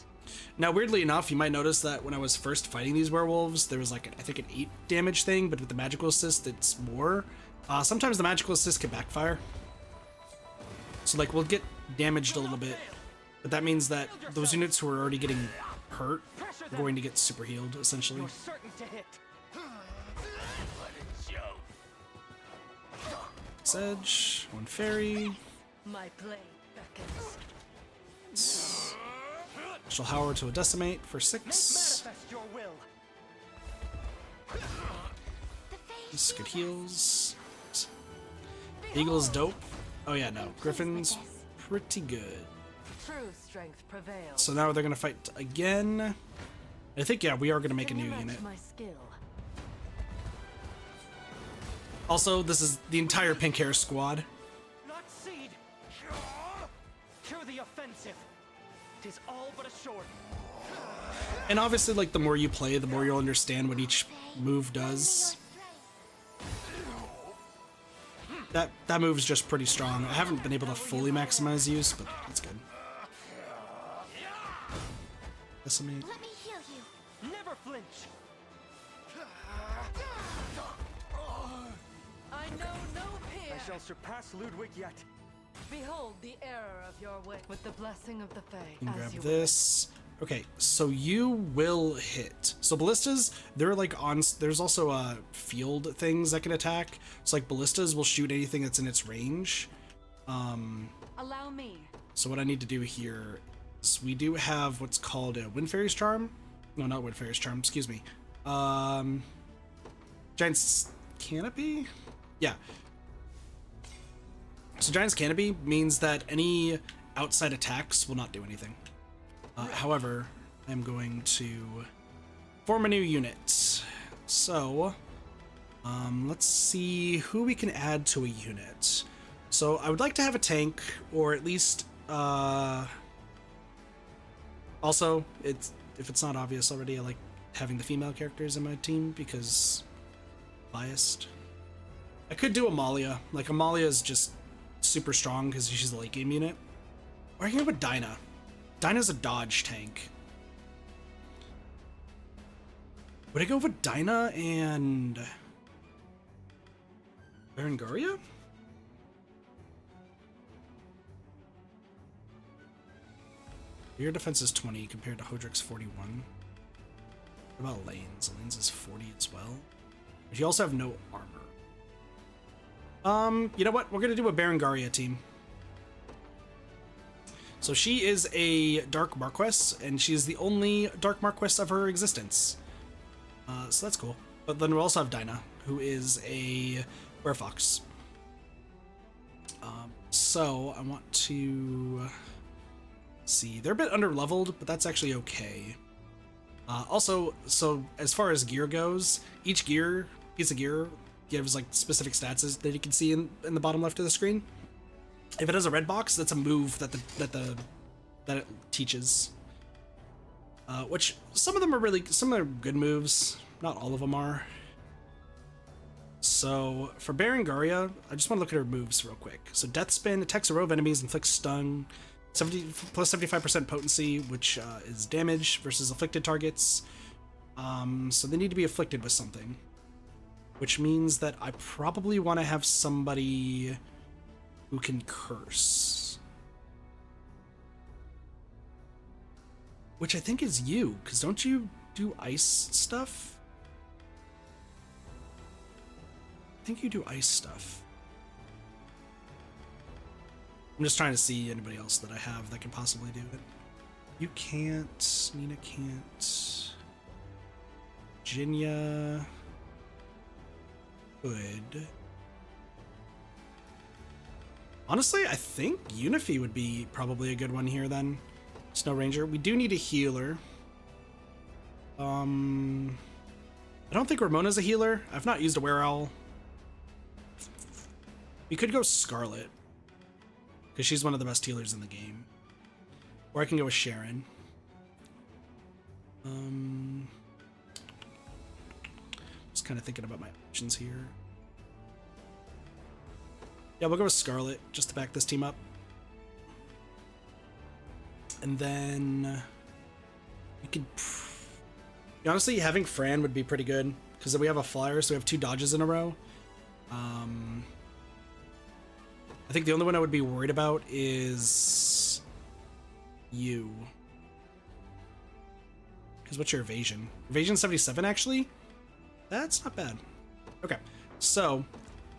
Now, weirdly enough, you might notice that when I was first fighting these werewolves, there was like, I think an 8 damage thing, but with the magical assist, it's more. Sometimes the magical assist can backfire. So like, we'll get damaged a little bit, but that means that those units who are already getting hurt are going to get super healed, essentially. You're certain to hit. Sedge, 1 fairy. My blade beckons. Special Howard to a decimate for 6. Manifest your will. This good heals. Eagle's dope. Oh yeah, no. Griffin's pretty good. True strength prevails. So now they're gonna fight again. I think, yeah, we are gonna make a new unit. My skill. Also, this is the entire pink hair squad. Not seed. Cure the offensive. Tis all but assured. And obviously, like, the more you play, the more you'll understand what each move does. That move is just pretty strong. I haven't been able to fully maximize use, but it's good. Decimate. Let me heal you. Never flinch. I know no peer. I shall surpass Ludwig yet. Behold the error of your way. With the blessing of the Fae. You can grab this. Okay, so you will hit. So ballistas, they're like on. There's also field things that can attack. So like ballistas will shoot anything that's in its range. Allow me. So what I need to do here is we do have what's called a Wind Fairy's Charm. No, not Wind Fairy's Charm. Excuse me. Giant's Canopy. Yeah. So Giant's Canopy means that any outside attacks will not do anything. However, I'm going to form a new unit. So, let's see who we can add to a unit. So I would like to have a tank, or at least, also, if it's not obvious already, I like having the female characters in my team because biased. I could do Amalia. Like, Amalia is just super strong because she's a late game unit. Or I can go with Dinah. Dinah's a dodge tank. Would I go with Dinah and Berengaria? Your defense is 20 compared to Hodrick's 41. What about Lane's? Lane's is 40 as well. But you also have no armor. You know what? We're gonna do a Berengaria team. So she is a Dark Marquess, and she is the only Dark Marquess of her existence. So that's cool. But then we also have Dinah, who is a Werefox. So I want to see. They're a bit under-leveled, but that's actually okay. Also, so as far as gear goes, each piece of gear gives like specific stats that you can see in the bottom left of the screen. If it has a red box, that's a move that it teaches. Which some of them are good moves. Not all of them are. So for Berengaria, I just want to look at her moves real quick. So Death Spin attacks a row of enemies, inflicts stun, plus 75% potency, which is damage versus afflicted targets. So they need to be afflicted with something, which means that I probably want to have somebody who can curse, which I think is you, because don't you do ice stuff? I think you do ice stuff. I'm just trying to see anybody else that I have that can possibly do it. You can't. Nina can't. Virginia could. Honestly, I think Unify would be probably a good one here then. Snow Ranger. We do need a healer. I don't think Ramona's a healer. I've not used a Were-Owl. We could go Scarlet, because she's one of the best healers in the game. Or I can go with Sharon. Just kind of thinking about my options here. Yeah, we'll go with Scarlet, just to back this team up. And then we could... Honestly, having Fran would be pretty good, because then we have a flyer, so we have 2 dodges in a row. I think the only one I would be worried about is you. Because what's your evasion? Evasion 77, actually? That's not bad. Okay, so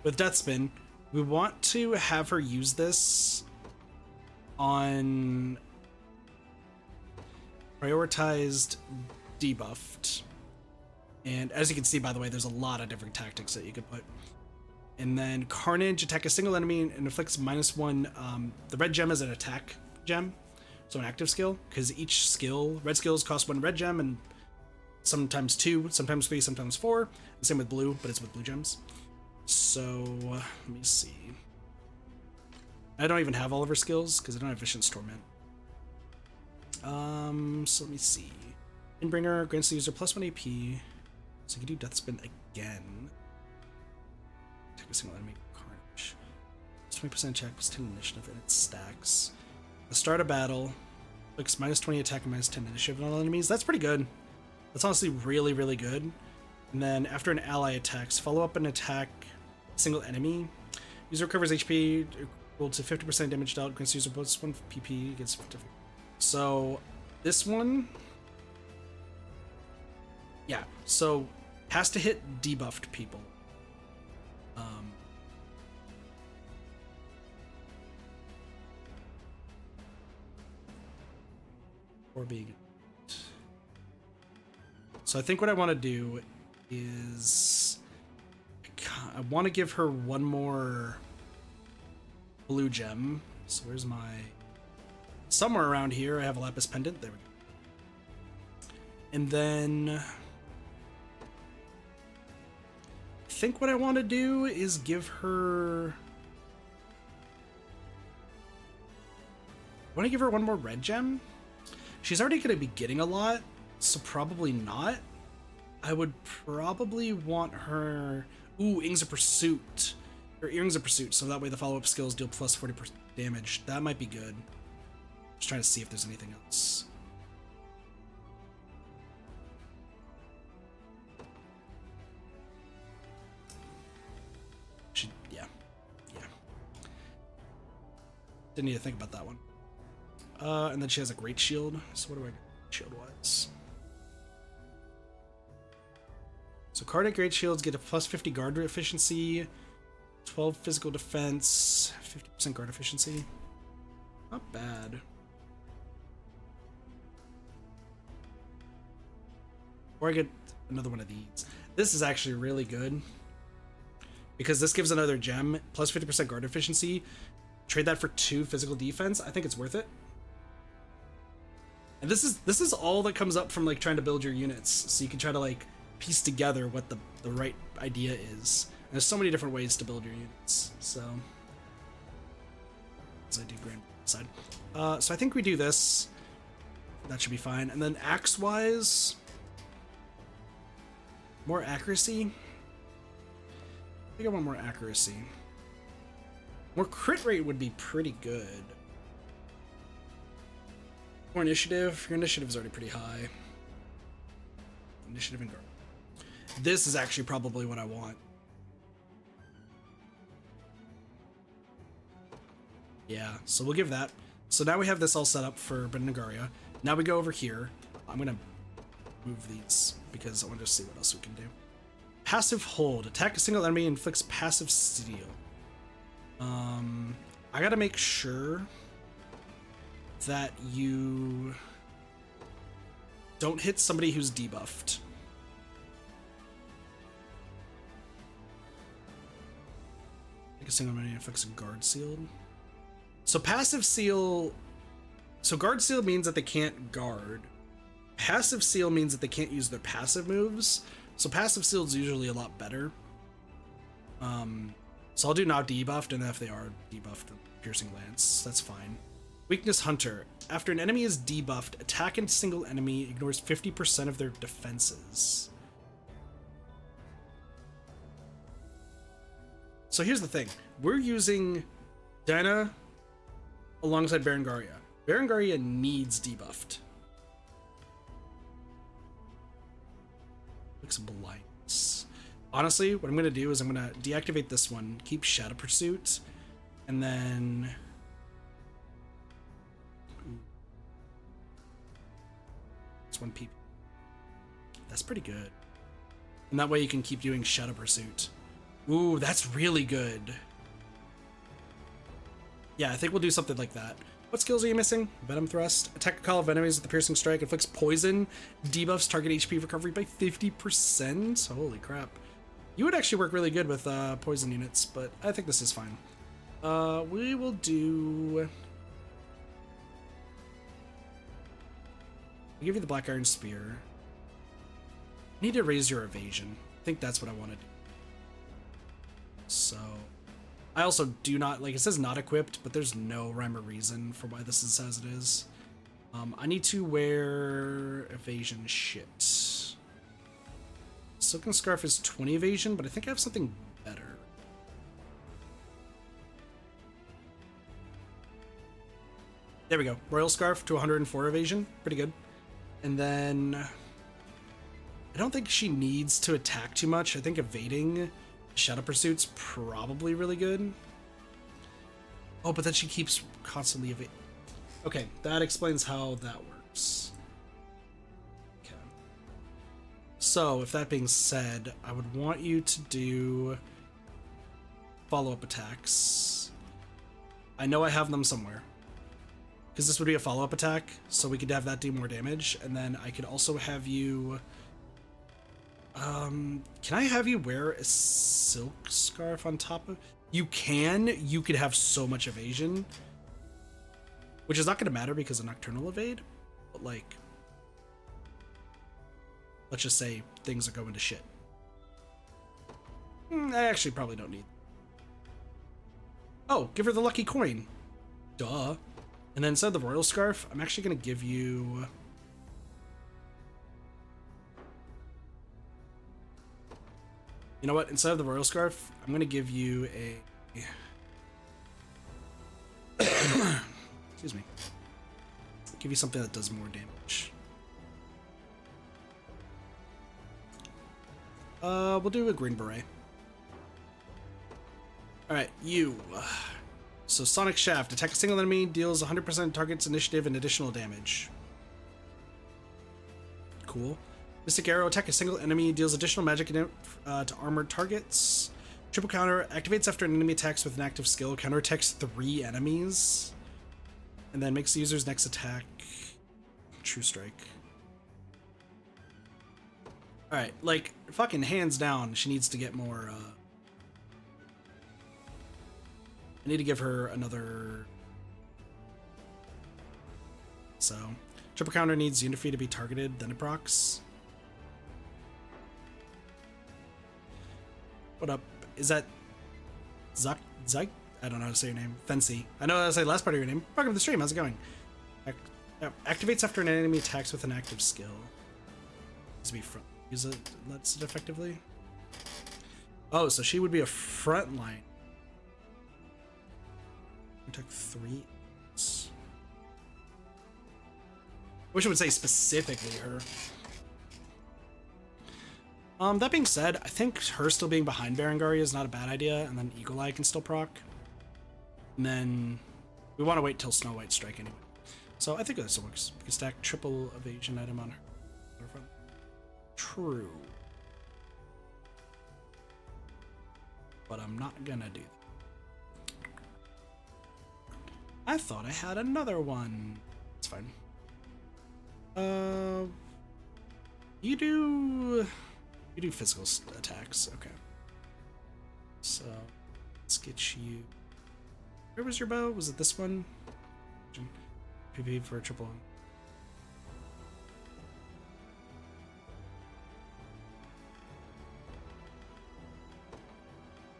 with Death Spin, we want to have her use this on prioritized debuffed. And as you can see, by the way, there's a lot of different tactics that you could put. And then Carnage, attack a single enemy and inflicts -1. The red gem is an attack gem, so an active skill, because each skill, red skills cost 1 red gem, and sometimes 2, sometimes 3, sometimes 4. The same with blue, but it's with blue gems. So let me see. I don't even have all of her skills because I don't have Vicious Torment. So let me see. Inbringer grants the user +1 AP, so you can do Death Spin again. Take a single enemy Carnage. It's 20% attack, +10 initiative, and it stacks. The start of battle, looks -20 attack and -10 initiative on all enemies. That's pretty good. That's honestly really, really good. And then after an ally attacks, follow up an attack single enemy. User recovers HP equal to 50% damage dealt, grants user +1 PP, gets 50. So this one, yeah, so has to hit debuffed people. Or being. So I think what I want to do is I want to give her one more blue gem. So where's my... Somewhere around here I have a Lapis Pendant. There we go. And then I think what I want to do is give her... I want to give her one more red gem. She's already going to be getting a lot, so probably not. I would probably want her... Ooh, Ings of Pursuit. Or Earrings of Pursuit, so that way the follow-up skills deal plus 40% damage. That might be good. Just trying to see if there's anything else. Yeah. Didn't need to think about that one. And then she has a Great Shield. So what do I get shield-wise? So Cardiac Great Shields get a +50 guard efficiency, 12 physical defense, 50% guard efficiency. Not bad. Or I get another one of these. This is actually really good because this gives another gem plus 50% guard efficiency. Trade that for 2 physical defense. I think it's worth it. And this is all that comes up from like trying to build your units, so you can try to like piece together what the right idea is. And there's so many different ways to build your units. So as I do grand side. So I think we do this. That should be fine. And then axe wise, more accuracy. I think I want more accuracy. More crit rate would be pretty good. More initiative. Your initiative is already pretty high. Initiative and guard. This is actually probably what I want. Yeah, so we'll give that. So now we have this all set up for Berengaria. Now we go over here. I'm gonna move these because I want to just see what else we can do. Passive hold. Attack a single enemy, inflicts passive steal. I gotta make sure that you don't hit somebody who's debuffed. Take a single enemy, inflicts a guard sealed. So passive seal. So guard seal means that they can't guard. Passive seal means that they can't use their passive moves. So passive seal is usually a lot better. So I'll do not debuffed, and then if they are debuffed, piercing lance. That's fine. Weakness hunter. After an enemy is debuffed, attack a single enemy ignores 50% of their defenses. So here's the thing. We're using Dana alongside Berengaria. Berengaria needs debuffed. Looks blindness. Honestly, what I'm going to do is I'm going to deactivate this one, keep Shadow Pursuit, and then... It's 1 PP. That's pretty good. And that way you can keep doing Shadow Pursuit. Ooh, that's really good. Yeah, I think we'll do something like that. What skills are you missing? Venom Thrust. Attack a call of enemies with the Piercing Strike. Inflicts poison. Debuffs target HP recovery by 50%. Holy crap. You would actually work really good with poison units, but I think this is fine. We will do... I'll give you the Black Iron Spear. Need to raise your evasion. I think that's what I want to do. So... I also do not, like, it says not equipped, but there's no rhyme or reason for why this is as it is. I need to wear evasion shit. Silken Scarf is 20 evasion, but I think I have something better. There we go. Royal Scarf to 104 evasion. Pretty good. And then... I don't think she needs to attack too much. I think evading... Shadow Pursuit's probably really good. Oh, but then she keeps constantly evading. Okay, that explains how that works. Okay. So, if that being said, I would want you to do follow-up attacks. I know I have them somewhere. Because this would be a follow-up attack, so we could have that do more damage, and then I could also have you... can I have you wear a silk scarf on top of... You can. You could have so much evasion. Which is not going to matter because of Nocturnal Evade. But, like... Let's just say things are going to shit. I actually probably don't need... Oh, give her the lucky coin. Duh. And then instead of the Royal Scarf, I'm actually going to give you... You know what? Instead of the Royal Scarf, I'm going to give you a... Excuse me. Give you something that does more damage. We'll do a Green Beret. Alright, you. So Sonic Shaft. Attack a single enemy, deals 100% target's initiative and additional damage. Cool. Mystic Arrow, attack a single enemy, deals additional magic to armored targets. Triple counter, activates after an enemy attacks with an active skill, counterattacks 3 enemies. And then makes the user's next attack True Strike. Alright, like, fucking hands down, she needs to get more, I need to give her another... So, triple counter needs Unify to be targeted, then it procs. What up? Is that... Zuck? I don't know how to say your name. Fancy. I know how to say the last part of your name. Welcome to the stream, how's it going? Activates after an enemy attacks with an active skill. Needs to be front. Use it, lets it effectively. Oh, so she would be a front line. Took 3. Wish it would say specifically her. That being said, I think her still being behind Berengaria is not a bad idea, and then Eagle Eye can still proc. And then we want to wait till Snow White strike anyway. So I think that still works. We can stack triple evasion item on her. True. But I'm not gonna do that. I thought I had another one. It's fine. You do physical attacks. Okay. So let's get you. Where was your bow? Was it this one? PP for a triple.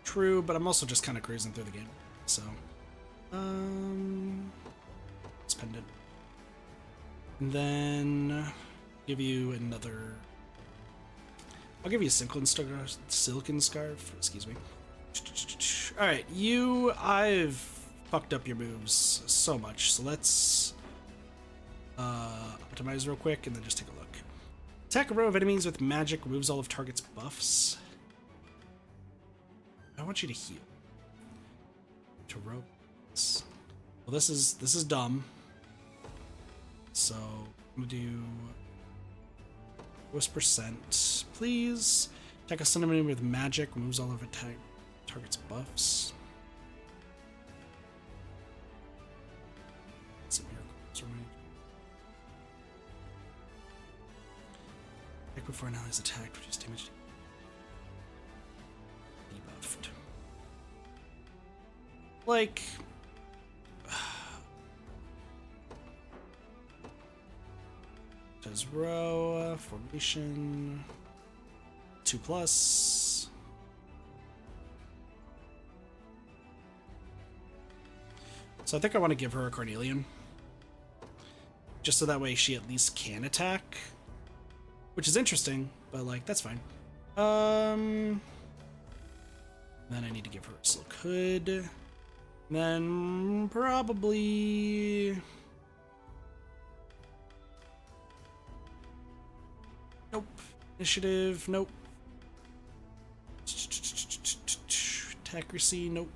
True, but I'm also just kind of cruising through the game. So, spend it. And then give you another. I'll give you a silken scarf. Excuse me. All right, I've fucked up your moves so much. So let's optimize real quick and then just take a look. Attack a row of enemies with magic. Removes all of target's buffs. I want you to heal. To rope. Well, this is dumb. So I'm gonna do what's percent, please. Attack a stun enemy with magic. Removes all of attack target's buffs. Some miracles remain. Attack before an ally is attacked, which is damage. Debuffed. Like, does row formation 2+. So I think I want to give her a Carnelian, just so that way she at least can attack, which is interesting, but like that's fine. Then I need to give her a silk hood. Then probably nope. Initiative, nope. Accuracy, nope.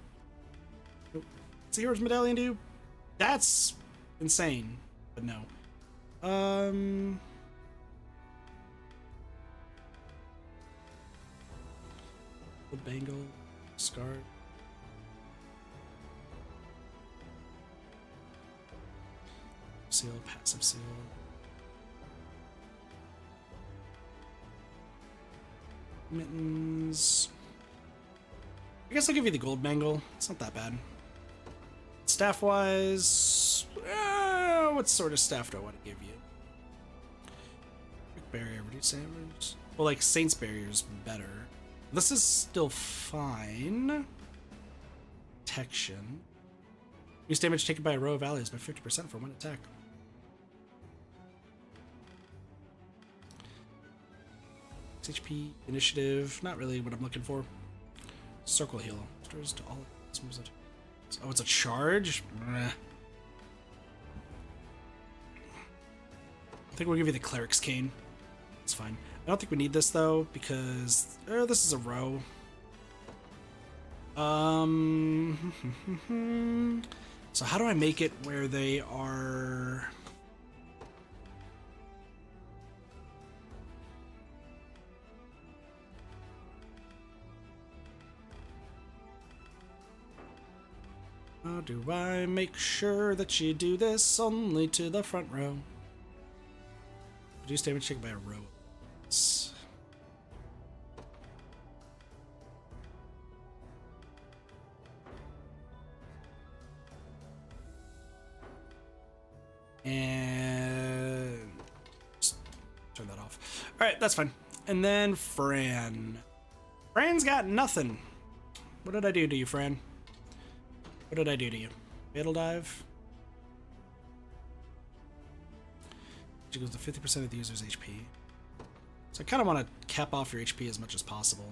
Nope. What's the hero's medallion do? That's insane, but no. The bangle, scar. Seal, passive seal. Mittens. I guess I'll give you the gold bangle. It's not that bad. Staff wise, what sort of staff do I want to give you? Quick barrier, reduce damage. Well, like Saint's barrier is better. This is still fine. Protection. Use damage taken by a row of allies by 50% for one attack. HP, initiative, not really what I'm looking for. Circle heal. Restores to all. Oh, it's a charge? I think we'll give you the Cleric's Cane. It's fine. I don't think we need this though, because this is a row. So how do I make it where they are... How do I make sure that you do this only to the front row? Reduce damage taken by a row. Alright, that's fine. And then Fran. Fran's got nothing. What did I do to you, Fran? What did I do to you? Fatal dive? Which goes to 50% of the user's HP. So I kind of want to cap off your HP as much as possible.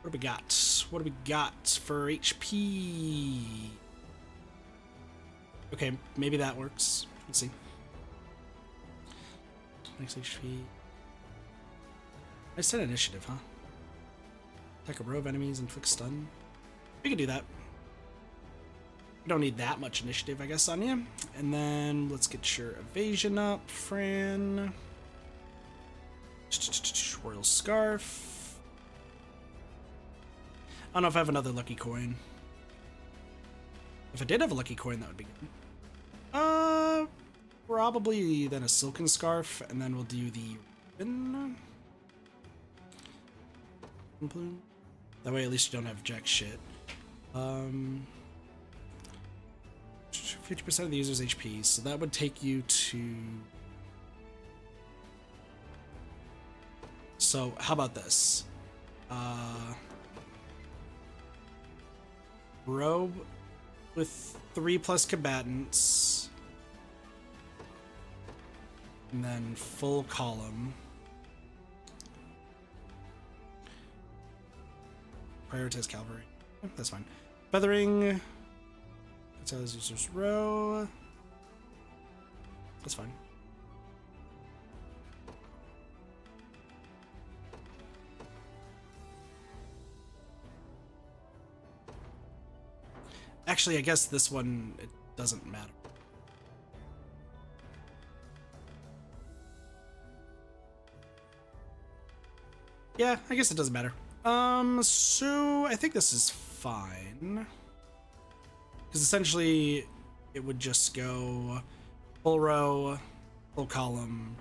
What do we got? What do we got for HP? Okay, maybe that works. Let's see. Max HP. I said initiative, huh? Attack a row of enemies, inflict stun. We can do that. We don't need that much initiative, I guess, on you. And then let's get your evasion up, Fran. Royal Scarf. I don't know if I have another lucky coin. If I did have a lucky coin, that would be good. Probably then a silken scarf, and then we'll do the ribbon. Plume. That way at least you don't have jack shit. 50% of the user's HP, so that would take you to... So, how about this? Robe with 3+ combatants. And then full column. Prioritize cavalry. Yep, that's fine. Feathering. That's how this user's row. That's fine. Actually, I guess this one, it doesn't matter. Yeah, I guess it doesn't matter. So I think this is fine. Because essentially, it would just go full row, full column.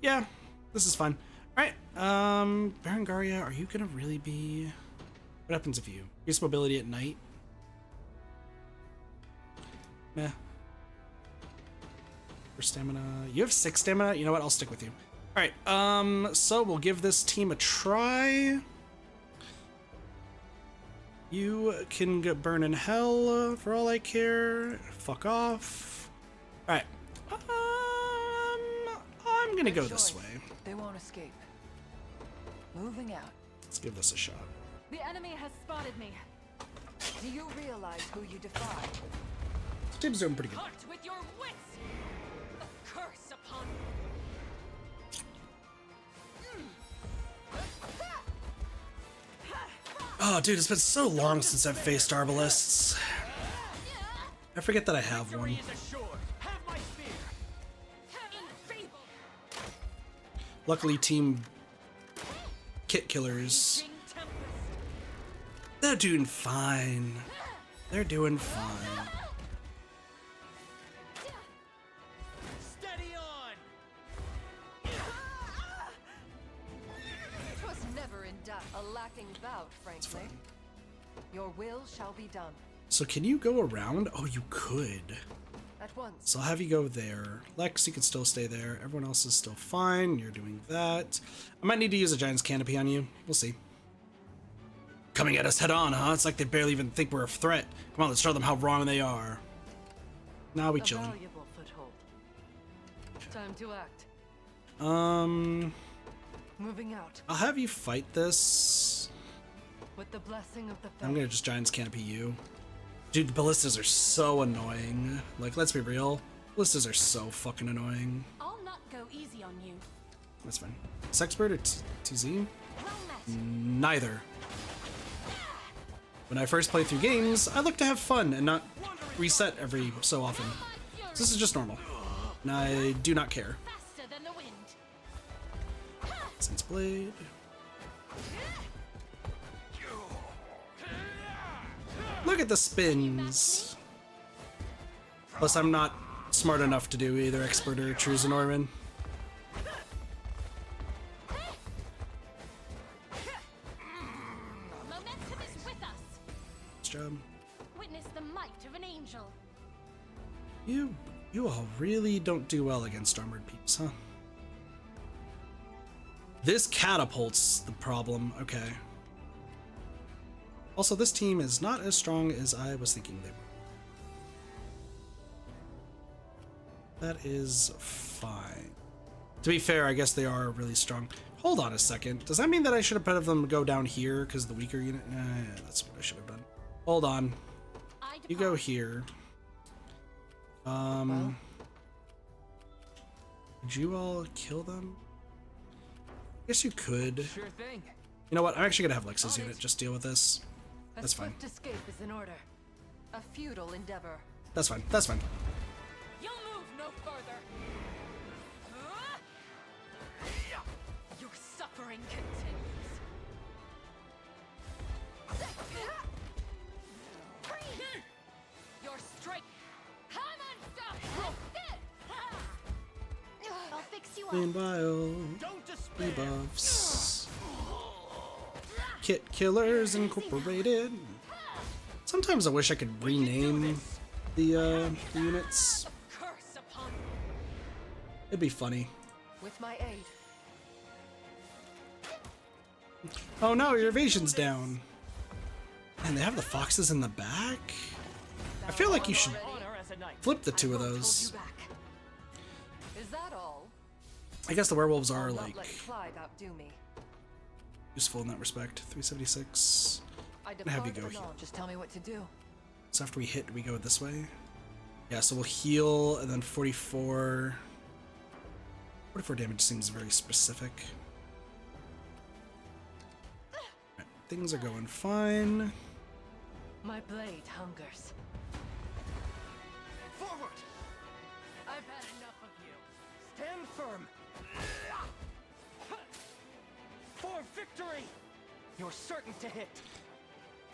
Yeah, this is fine. Alright, Berengaria, are you gonna really be... What happens if you increase mobility at night? Meh. For stamina. You have 6 stamina? You know what? I'll stick with you. Alright, so we'll give this team a try. You can get burn in hell for all I care. Fuck off. Alright. I'm gonna go this way. They won't escape. Moving out. Let's give this a shot. The enemy has spotted me. Do you realize who you defy? This team's doing pretty good. Hunt with your wits! A curse upon Oh, dude, it's been so long since I've faced Arbalists. I forget that I have one. Luckily, Team Kit Killers, they're doing fine. They're doing fine. Steady on! It was never in doubt. A lacking bout, frankly. Your will shall be done. So can you go around? Oh, you could. At once. So I'll have you go there. Lex, you can still stay there. Everyone else is still fine. You're doing that. I might need to use a Giant's Canopy on you. We'll see. Coming at us head on, huh? It's like they barely even think we're a threat. Come on, let's show them how wrong they are. Now we chillin'. Valuable foothold. Time to act. Moving out. I'll have you fight this. With the blessing of the I'm gonna just Giant's Canopy you. Dude, the ballistas are so annoying. Like, let's be real. Ballistas are so fucking annoying. I'll not go easy on you. That's fine. Sexpert or TZ? Neither. When I first play through games, I look to have fun and not reset every so often. So this is just normal. And I do not care. Faster than the wind. Sense Blade. Look at the spins. Plus, I'm not smart enough to do either Expert or True Zenoira. Momentum is with us. Nice job. Witness the might of an angel. You all really don't do well against armored peeps, huh? This catapult's the problem. Okay. Also, this team is not as strong as I was thinking they were. That is fine. To be fair, I guess they are really strong. Hold on a second. Does that mean that I should have put them go down here because the weaker unit? That's what I should have done. Hold on. You go here. Did you all kill them? I guess you could. Sure thing. You know what? I'm actually gonna have Lex's unit just deal with this. That's fine. A swift escape is in order. A futile endeavor. That's fine. That's fine. You'll move no further. Your suffering continues. Your strike. I'm unstoppable. I'll fix you up. Meanwhile, debuffs. Kit Killers Incorporated. Sometimes I wish I could rename the units. It'd be funny. With my aid. Oh no, your evasion's down. And they have the foxes in the back? I feel like you should flip the two of those. Is that all? I guess the werewolves are like Clive outdo me. useful in that respect. 376. I'm gonna have you go here. Just tell me what to do. So after we hit, we go this way. Yeah, so we'll heal and then 44. 44 damage seems very specific. Right, things are going fine. My blade hungers. Forward! I've had enough of you. Stand firm! For victory! You're certain to hit.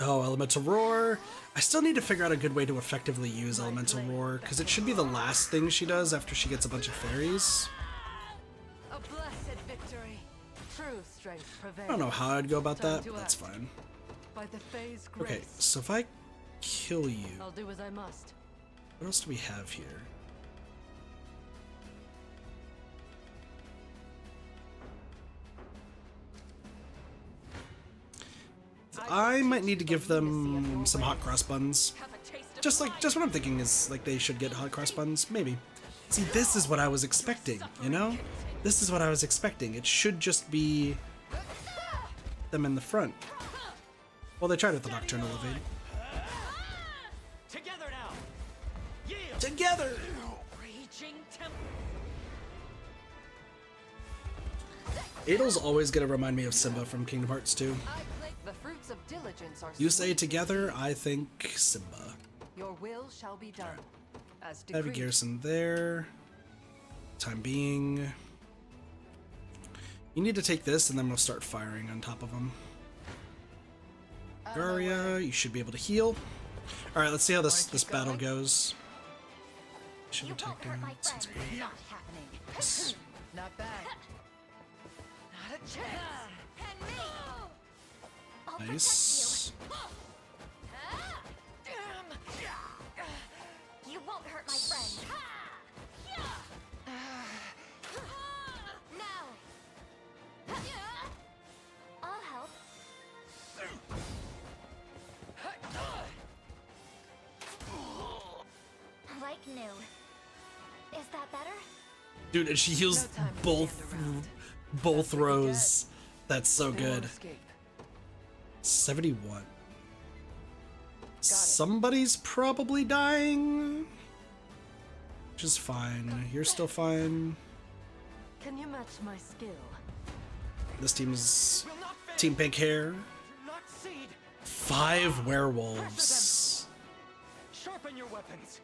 Oh, Elemental Roar. I still need to figure out a good way to effectively use Elemental Roar, because it should be the last thing she does after she gets a bunch of fairies. A blessed victory. True strength prevails. I don't know how I'd go about that, but that's fine. By the Fae's grace. Okay, so if I kill you, I'll do as I must. what else do we have here? I might need to give them some hot cross buns. Just what I'm thinking is like they should get hot cross buns, maybe. See, this is what I was expecting, you know? This is what I was expecting. It should just be them in the front. Well, they tried with the Nocturnal Evade. Together now! Yield! Together! Raging temple. Adel's always gonna remind me of Simba from Kingdom Hearts 2. The fruits of diligence are You say sweet. together, I think Simba. Your will shall be done. As Heavy decreed. garrison there. Time being. You need to take this and then we'll start firing on top of them. Garia, you should be able to heal. Alright, let's see how this battle goes. Should attack down. Sounds good. Not happening. Yes. Not bad. Not a chance. And me. I'll Nice. You won't hurt my friend. Now. I'll help. Like new. Is that better? Dude, and she heals both rows. That's so good. 71. Somebody's probably dying. Which is fine. You're still fine. Can you match my skill? This team's Team Pink Hair. 5 werewolves. Sharpen your weapons.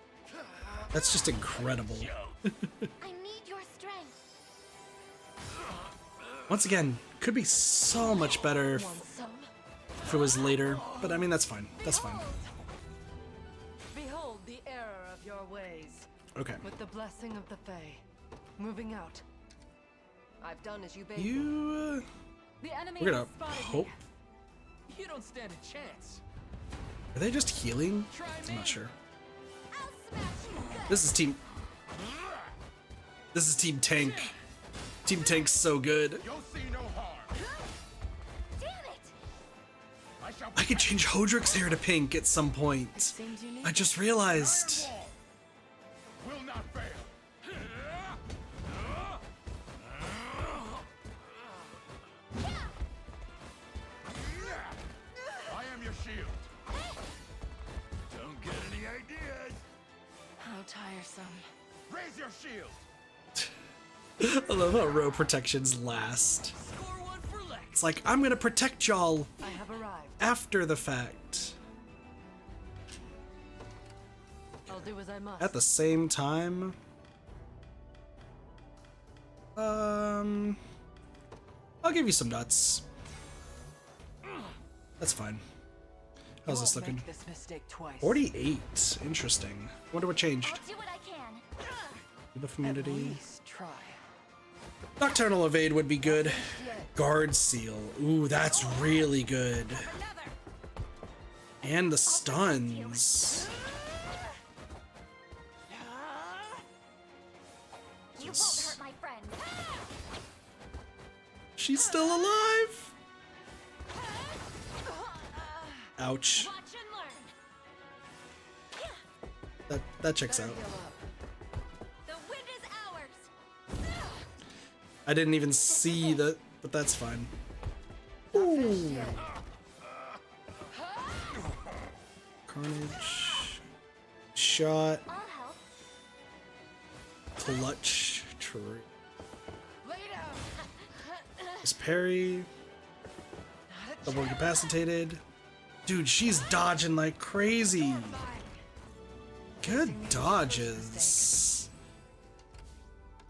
That's just incredible. I need your strength. Once again, could be so much better if it was later, but I mean that's fine. That's fine. Behold the error of your ways. Okay. With the blessing of the Fae. Moving out. I've done as you bade me. You. The enemy We're gonna has spotted hope. me. You don't stand a chance. Are they just healing? I'm not sure. This is Team Tank. Team Tank's so good. You'll see no harm. I could change Hodrick's hair to pink at some point. I just realized. Will not fail. I am your shield. Don't get any ideas. How tiresome. Raise your shield. I love how row protections last. It's like, I'm gonna protect y'all I have arrived. after the fact. I'll do as I must. At the same time, I'll give you some nuts. That's fine. How's this looking? Make this mistake twice. 48. Interesting. Wonder what changed. Do what I can. Debuff immunity. Try. Nocturnal evade would be good. Guard seal. Ooh, that's really good. And the stuns. You won't hurt my friend. She's still alive. Ouch. That checks out. The wind is ours. I didn't even see that, but that's fine. Ooh. Carnage. Shot. Clutch. True. Is parry. Double incapacitated. Dude, she's dodging like crazy. Good dodges.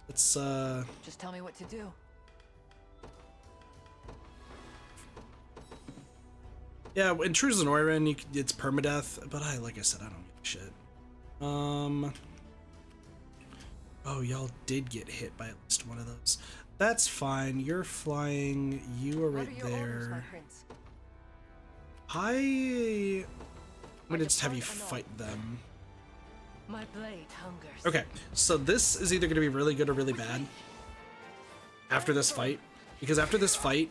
Let's Just tell me what to do. yeah, in true Zenoira, it's permadeath, but like I said, I don't give a shit. Oh, y'all did get hit by at least one of those. That's fine. You're flying. You are right there. I'm gonna just have you fight them. My blade hungers. Okay, so this is either gonna be really good or really bad after this fight, because after this fight,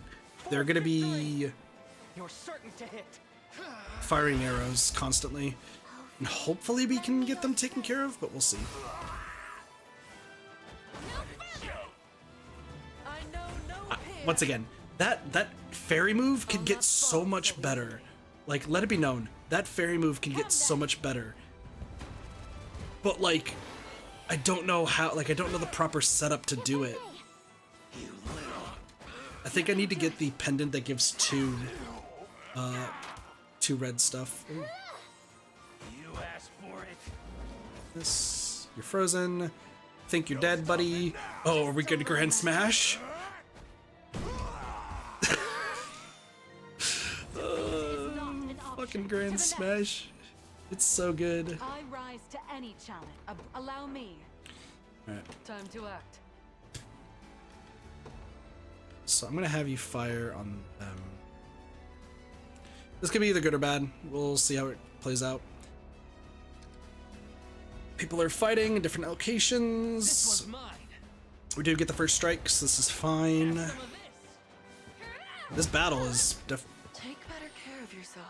they're gonna be You're certain to hit. firing arrows constantly, and hopefully we can get them taken care of, but we'll see. Once again, that fairy move can get so much better. Like, let it be known, that fairy move can get so much better. But like, I don't know how, like I don't know the proper setup to do it. I think I need to get the pendant that gives two red stuff. Ooh. You asked for it. This, you're frozen. Think you're dead, buddy. Oh, are we good to Grand Smash? Fucking Grand Smash. It's so good. I rise to any challenge. Allow me. Alright. Time to act. So I'm gonna have you fire on them. This could be either good or bad. We'll see how it plays out. People are fighting in different locations. This one's mine. We do get the first strikes. This is fine. This battle is Take better care of yourself.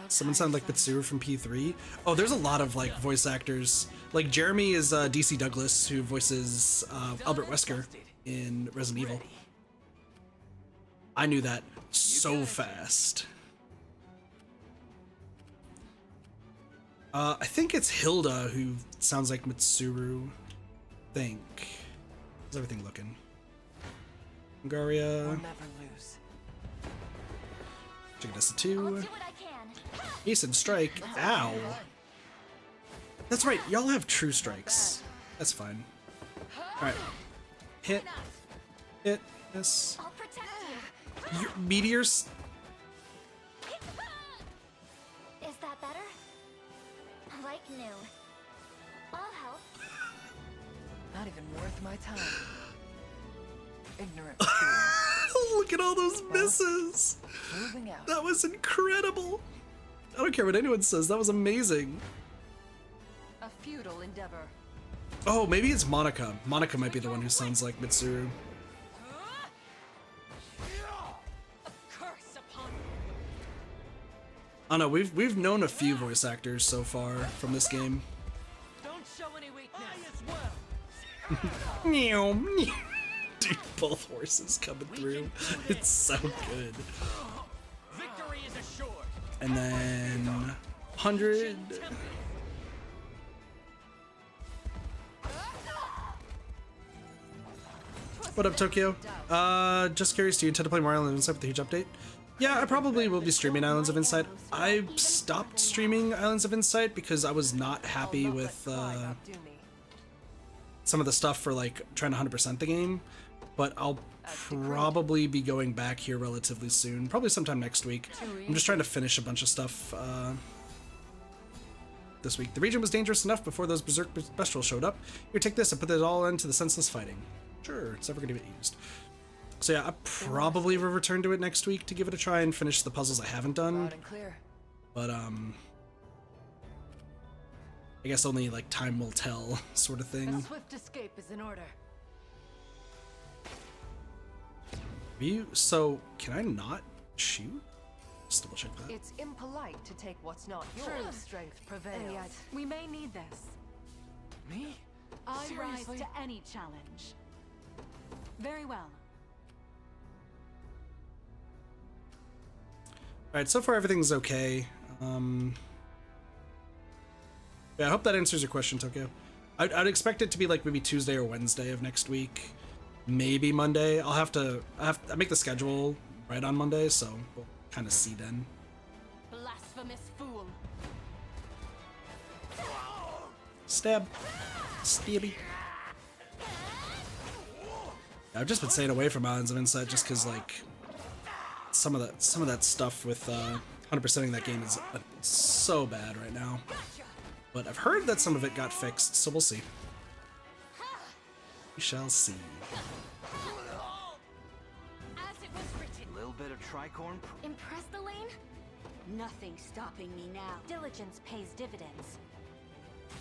Someone sound like Mitsuru from P3. Oh, there's a lot of like voice actors. Like Jeremy is DC Douglas, who voices Albert Wesker in Resident Evil. I knew that so fast. I think it's Hilda who sounds like Mitsuru. Think. How's everything looking? Hungaria. We'll never lose. Chickadessa 2. Ace and strike. Ow. That's right, y'all have true strikes. That's fine. Alright. Hit. Hit. Yes. Your meteors. Is that better? Like new. I'll help. Not even worth my time. Ignorant. Look at all those misses. Moving out. That was incredible. I don't care what anyone says. That was amazing. A futile endeavor. Oh, maybe it's Monica. Monica might be the one who sounds like Mitsuru. A curse upon you. I don't know, we've known a few voice actors so far from this game. Don't show any weakness. Meow, meow. Dude, both horses coming through. It's so good. Victory is assured. And then 100. What up, Tokyo? Just curious, do you intend to play more Islands of Insight with the huge update? Yeah, I probably will be streaming Islands of Insight. I stopped streaming Islands of Insight because I was not happy with some of the stuff for like trying to 100% the game, but I'll probably be going back here relatively soon, probably sometime next week. I'm just trying to finish a bunch of stuff this week. The region was dangerous enough before those berserk Beastral showed up. Here, take this and put it all into the senseless fighting. Sure, it's never going to get used. So yeah, I probably will return to it next week to give it a try and finish the puzzles I haven't done. But I guess only like time will tell, sort of thing. A swift escape is in order. So can I not shoot? Just double check that. It's impolite to take what's not yours. True strength prevails. And yet, we may need this. Me? I rise Seriously? to any challenge. Very well. Alright, so far everything's okay. Yeah, I hope that answers your question, Tokyo. I'd expect it to be like maybe Tuesday or Wednesday of next week. Maybe Monday. I make the schedule right on Monday, so we'll kind of see then. Blasphemous fool. Stab. Stabby. I've just been staying away from Islands of Insight just because like some of that stuff with 100%ing that game is so bad right now. But I've heard that some of it got fixed, so we'll see. We shall see. As it was written. A little bit of tricorn. Impress the lane? Nothing's stopping me now. Diligence pays dividends.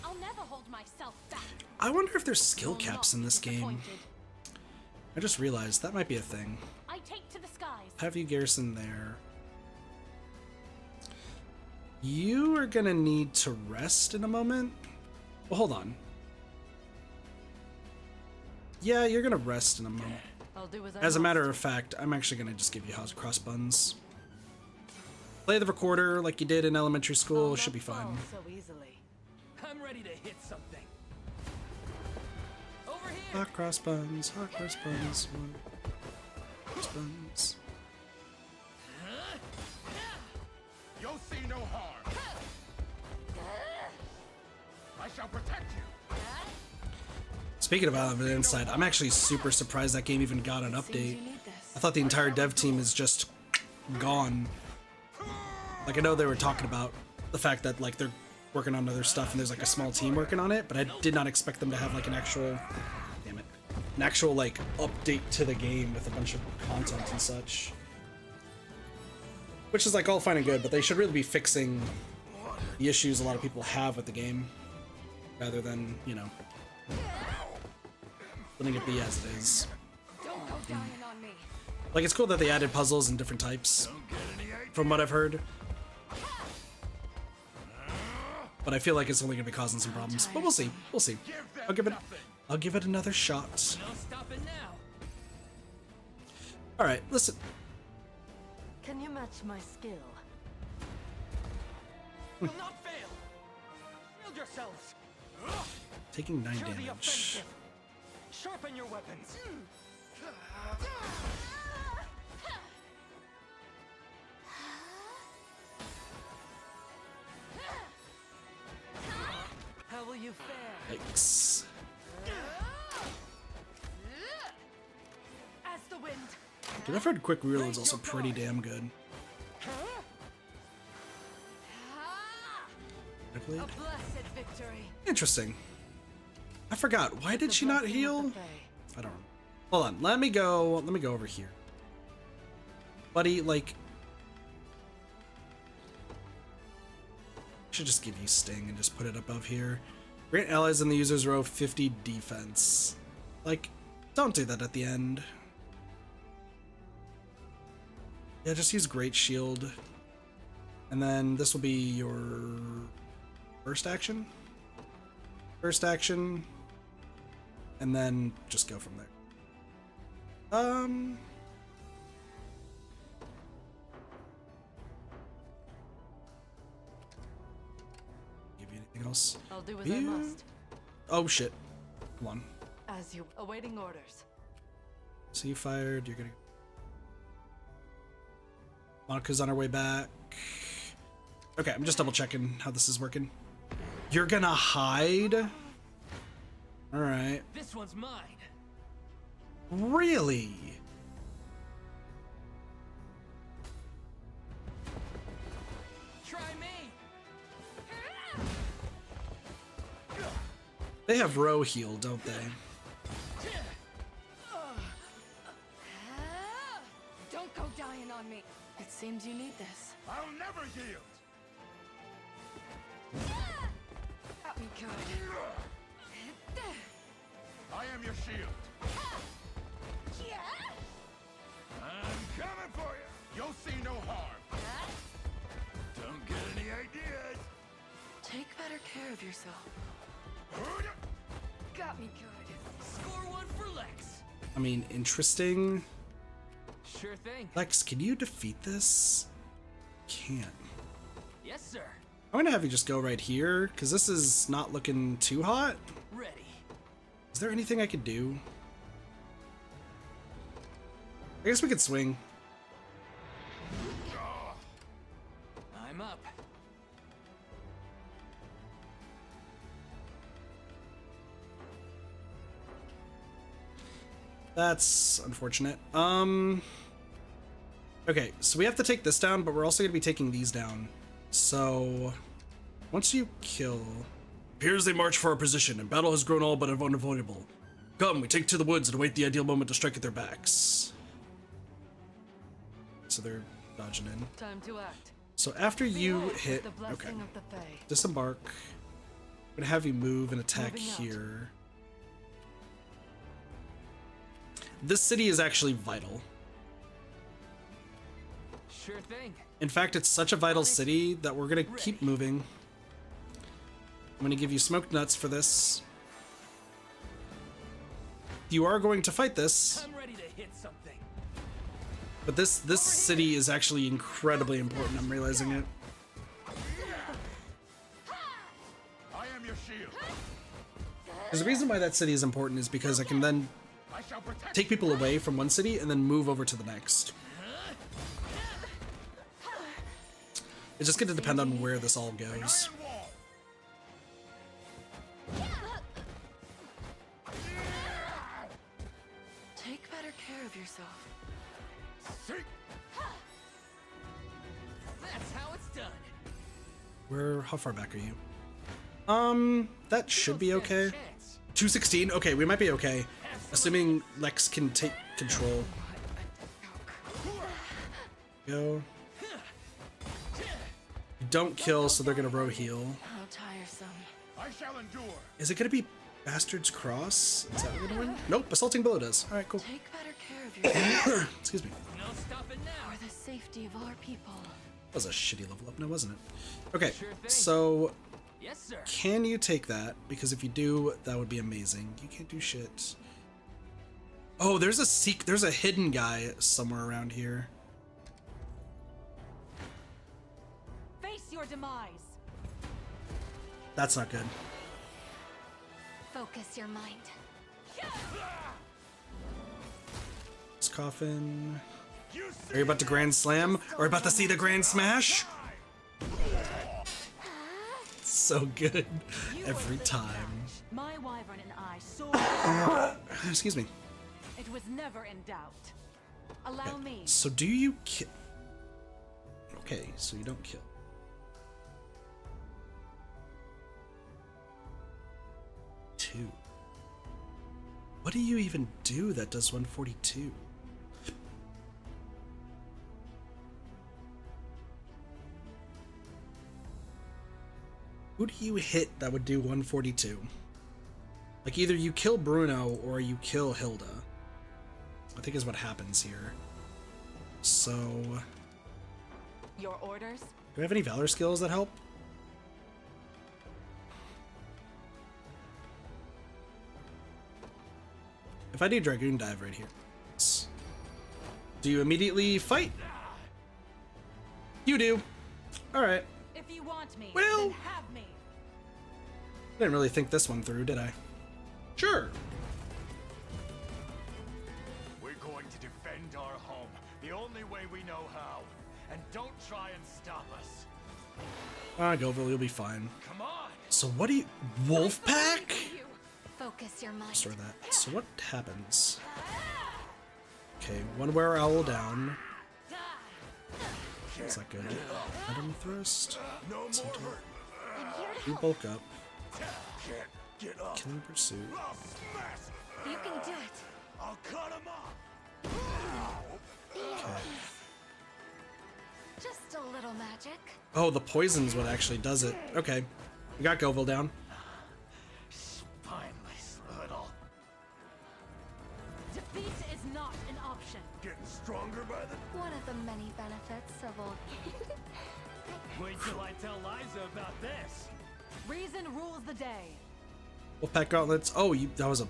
I'll never hold myself back. I wonder if there's skill caps in this game. I just realized that might be a thing. I take to the skies. Have you garrison there? You are gonna need to rest in a moment. Well, hold on. Yeah, you're gonna rest in a moment. I'll do As a matter of fact, I'm actually gonna just give you cross buns. Play the recorder like you did in elementary school. It should be fine. So easily. I'm ready to hit something. Over here. Hot cross buns. Hot cross buns. Cross buns. You'll see no harm. I shall protect you. Speaking of Island of Insight, I'm actually super surprised that game even got an update. I thought the entire dev team is just gone. Like, I know they were talking about the fact that like they're working on other stuff and there's like a small team working on it, but I did not expect them to have like an actual, damn it, an actual like update to the game with a bunch of content and such. Which is like all fine and good, but they should really be fixing the issues a lot of people have with the game, rather than, you know, letting it be as it is. Don't go dying on me. Like, it's cool that they added puzzles and different types, from what I've heard. But I feel like it's only gonna be causing some problems. But we'll see. We'll see. I'll give it another shot. No stopping now. Alright, listen. Can you match my skill? Will not fail. Shield yourselves. Taking 9 To the damage. offensive. Sharpen your weapons. How will you fare? Yikes. As the wind. Dude, I've heard Quick Reload is also pretty damn good. A blessed victory. Interesting. I forgot. Why did she not heal? I don't know. Hold on. Let me go over here. Buddy, like, I should just give you Sting and just put it above here. Grant allies in the user's row 50 defense. Like, don't do that at the end. Yeah, just use Great Shield. And then this will be your first action. First action. And then just go from there. Give you anything else? I'll do as I must. Oh shit. Come on. As you awaiting orders. So you fired, you're gonna... Monika's on her way back. Okay, I'm just double checking how this is working. You're gonna hide? Alright. This one's mine. Really? Try me. They have row heal, don't they? Don't go dying on me. It seems you need this. I'll never yield. Got me good. I am your shield. I'm coming for you. You'll see no harm. Don't get any ideas. Take better care of yourself. Got me good. Score one for Lex. I mean, interesting. Sure thing. Lex, can you defeat this? Can't. Yes, sir. I'm gonna have you just go right here, because this is not looking too hot. Ready. Is there anything I could do? I guess we could swing. I'm up. That's unfortunate. Okay, so we have to take this down, but we're also going to be taking these down. So, once you kill... Appears they march for our position, and battle has grown all but unavoidable. Come, we take to the woods and await the ideal moment to strike at their backs. So they're dodging in. Time to act. So after you hit... The Okay. blessing of the Fae. Disembark. I'm going to have you move and attack here. This city is actually vital. Sure thing. In fact, it's such a vital city that we're gonna keep moving. I'm gonna give you smoked nuts for this. You are going to fight this. I'm ready to hit something. But this city is actually incredibly important. I'm realizing it. I am your shield. Because the reason why that city is important is because I can then take people away from one city and then move over to the next. It's just going to depend on where this all goes. Take better care of yourself. That's how it's done. How far back are you? That should be okay. 216? Okay, we might be okay. Assuming Lex can take control. Go. Don't kill, so they're gonna row heal. How tiresome. I shall endure. Is it gonna be Bastard's Cross? Is that what we're gonna win? Nope, Assaulting Blow does. Alright, cool. Take better care of yourself. Excuse me. No stopping now. For the safety of our people. That was a shitty level up now, wasn't it? Okay, Sure thing. so... Yes, sir. Can you take that? Because if you do, that would be amazing. You can't do shit. Oh, there's a hidden guy somewhere around here. Face your demise. That's not good. Focus your mind. This coffin. Are you about to Grand Slam? Or about to see the Grand Smash? So good. Every time. My wyvern and I saw. Excuse me. It was never in doubt. Allow me. So do you kill? Okay, so you don't kill. Two. What do you even do that does 142? Who do you hit that would do 142? Like either you kill Bruno or you kill Hilda. I think is what happens here. So... Your orders? Do I have any Valor skills that help? If I do Dragoon Dive right here. Do you immediately fight? You do. Alright. If you want me, Well, then have me. didn't really think this one through, did I? Sure. We're going to defend our home the only way we know how. And don't try and stop us. Govil, you'll be fine. Come on. So what do you... Wolfpack? Focus your mind. Restore that. So what happens? Okay, one Were Owl down. Is that good? Item thrust. Centaur. You bulk up. Killing Pursuit. You can do it. I'll cut him off. Okay. Just a little magic. Oh, the poison's what actually does it. Okay. We got Govil down. Spineless little. Defeat is not an option. Getting stronger by the... One of the many benefits of old. Wait till I tell Liza about this. Reason rules the day. Wolfpack gauntlets. Oh, that was a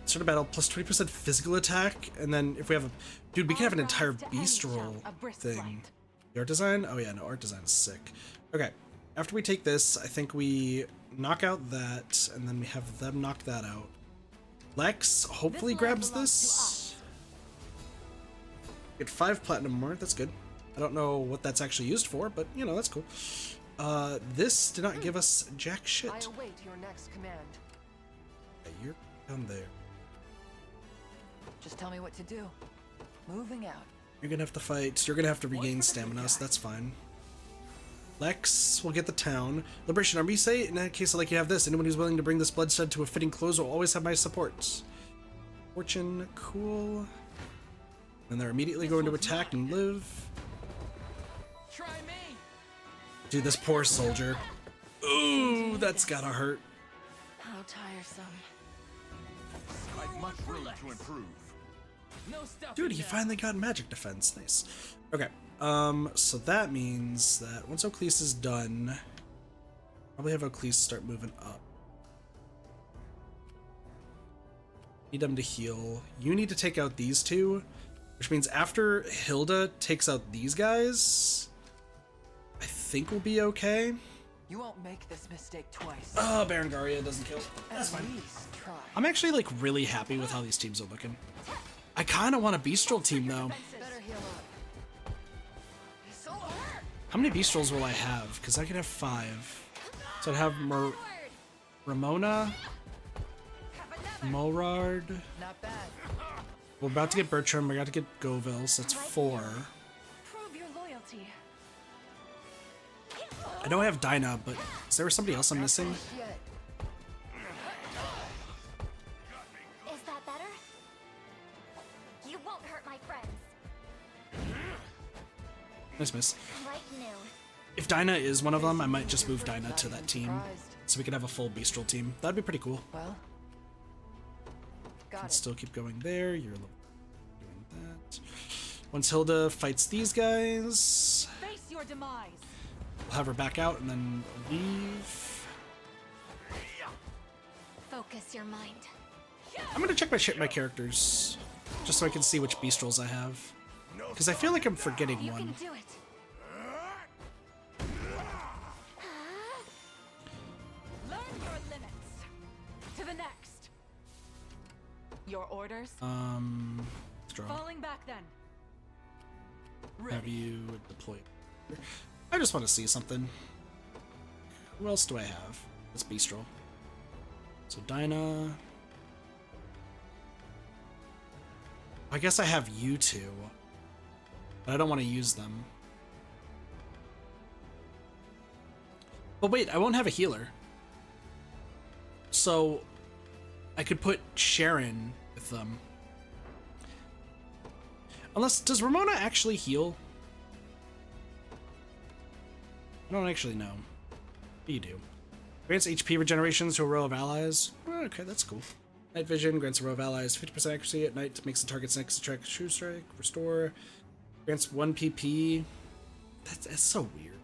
start of battle plus 20% physical attack, and then if we have a dude, we can have an entire Beastral thing. The art design? Oh yeah, no, art design is sick. Okay, after we take this, I think we knock out that, and then we have them knock that out. Lex hopefully grabs this. Get 5 platinum more. That's good. I don't know what that's actually used for, but you know, that's cool. This did not give us jack shit. I await your next command. Okay, you're down there. Just tell me what to do. Moving out. You're gonna have to fight. You're gonna have to regain stamina, so that's fine. Lex will get the town. Liberation Army say, in that case, I'd like you to have this. Anyone who's willing to bring this bloodshed to a fitting close will always have my support. Fortune, cool. And they're immediately going to attack and live. Try me. Dude, this poor soldier. Ooh, that's gotta hurt. How tiresome. I've much room to improve. No stuff. Dude, he finally got magic defense. Nice. Okay. So that means that once Oaklease is done, probably have Oaklease start moving up. Need them to heal. You need to take out these two, which means after Hilda takes out these guys, I think we'll be okay. You won't make this mistake twice. Oh, Berengaria doesn't kill. That's fine. Try. I'm actually like really happy with how these teams are looking. I kind of want a Beastral team though. Better heal up. How many Beastrals will I have? Because I could have 5. So I'd have Ramona, Morard. Not bad. We're about to get Bertram. We're about to get Govil, so that's 4. Prove your loyalty. I know I have Dinah, but is there somebody else I'm missing? Is that better? You won't hurt my friends. Nice miss. Like new. If Dinah is one of them, I might just move Dinah to that team, so we can have a full Beastral team. That'd be pretty cool. Well, Can still keep going there. You're doing that. Once Hilda fights these guys, Face your demise. we'll have her back out and then leave. Focus your mind. I'm gonna check my characters, just so I can see which Beastrals I have, because I feel like I'm forgetting You one. can do it. Learn your limits. To the next. Your orders? Draw. Falling back then. Have you deployed? I just want to see something. Who else do I have? That's Beastral. So Dinah. I guess I have you two, but I don't want to use them. But wait, I won't have a healer. So I could put Sharon with them. Unless, does Ramona actually heal? I don't actually know. You do. Grants HP regenerations to a row of allies. Oh, okay, that's cool. Night vision grants a row of allies 50% accuracy at night, makes the target's next attack true strike. Restore. Grants 1 PP That's so weird.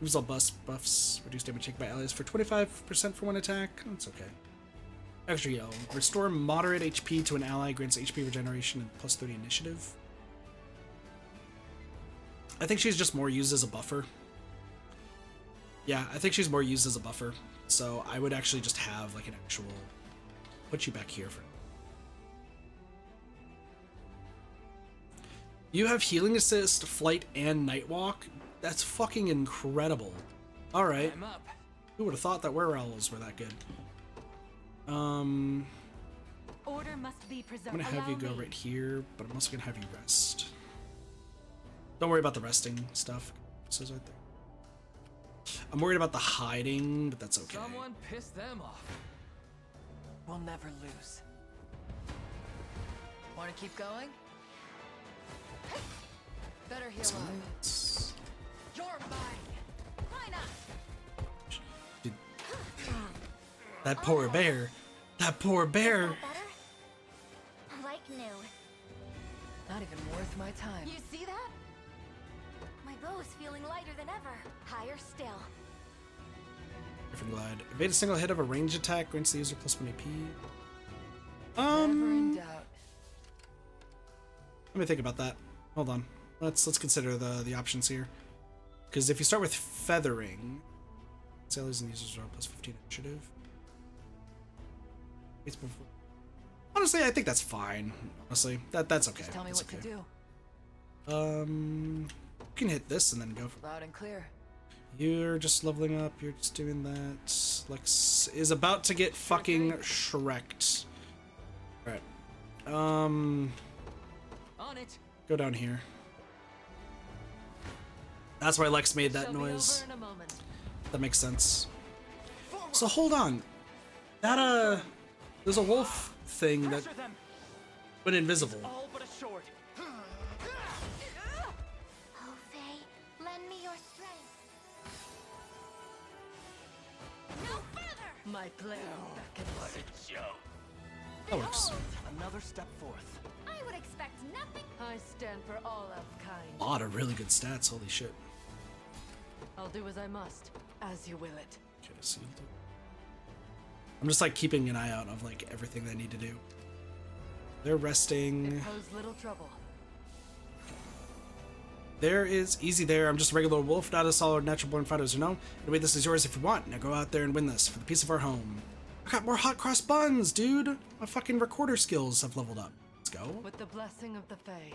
Moves all buffs, reduce damage taken by allies for 25% for one attack. That's okay. Extra yellow. Restore moderate HP to an ally, grants HP regeneration and plus 30 initiative. I think she's just more used as a buffer. Yeah, I think she's more used as a buffer. So I would actually just have like an actual... Put you back here for... You have healing assist, flight, and nightwalk. That's fucking incredible. Alright. Who would have thought that werewolves were that good? Order must be preserved. I'm gonna have you go right here, but I'm also gonna have you rest. Don't worry about the resting stuff. It says right there. I'm worried about the hiding, but that's okay. Someone pissed them off. We'll never lose. Want to keep going? Better heal So up. let's- You're mine. Why not? Dude. That poor bear. That poor bear. Like new. Not even worth my time. You see that? My bow is feeling lighter than ever. Higher still. Different glide. Evade a single hit of a ranged attack, grants the user plus 1 AP. Never in doubt. Let me think about that. Hold on. Let's consider the options here. Because if you start with feathering, sailors and users are plus 15 initiative. It's before. Honestly, I think that's fine. Honestly, that's okay. Just tell me That's what okay. to do. You can hit this and then go for. Loud and clear. You're just leveling up. You're just doing that. Lex is about to get fucking shreked. All right. On it. Go down here. That's why Lex made that Shall be noise. over in a moment. That makes sense. So hold on. That there's a wolf thing that went invisible. All but a short. Oh, Faye, lend me your strength. No further. My blade beckons. That works. Another step forth. I would expect nothing. I stand for all of kind. A lot of really good stats. Holy shit. I'll do as I must, as you will it. Okay, so I'm just like keeping an eye out of like everything they need to do. They're resting. It posed little trouble. There is easy there. I'm just a regular wolf, not a solid natural born fighters, you know? Anyway, this is yours if you want. Now go out there and win this for the peace of our home. I got more hot cross buns, dude. My fucking recorder skills have leveled up. Let's go. With the blessing of the Fae.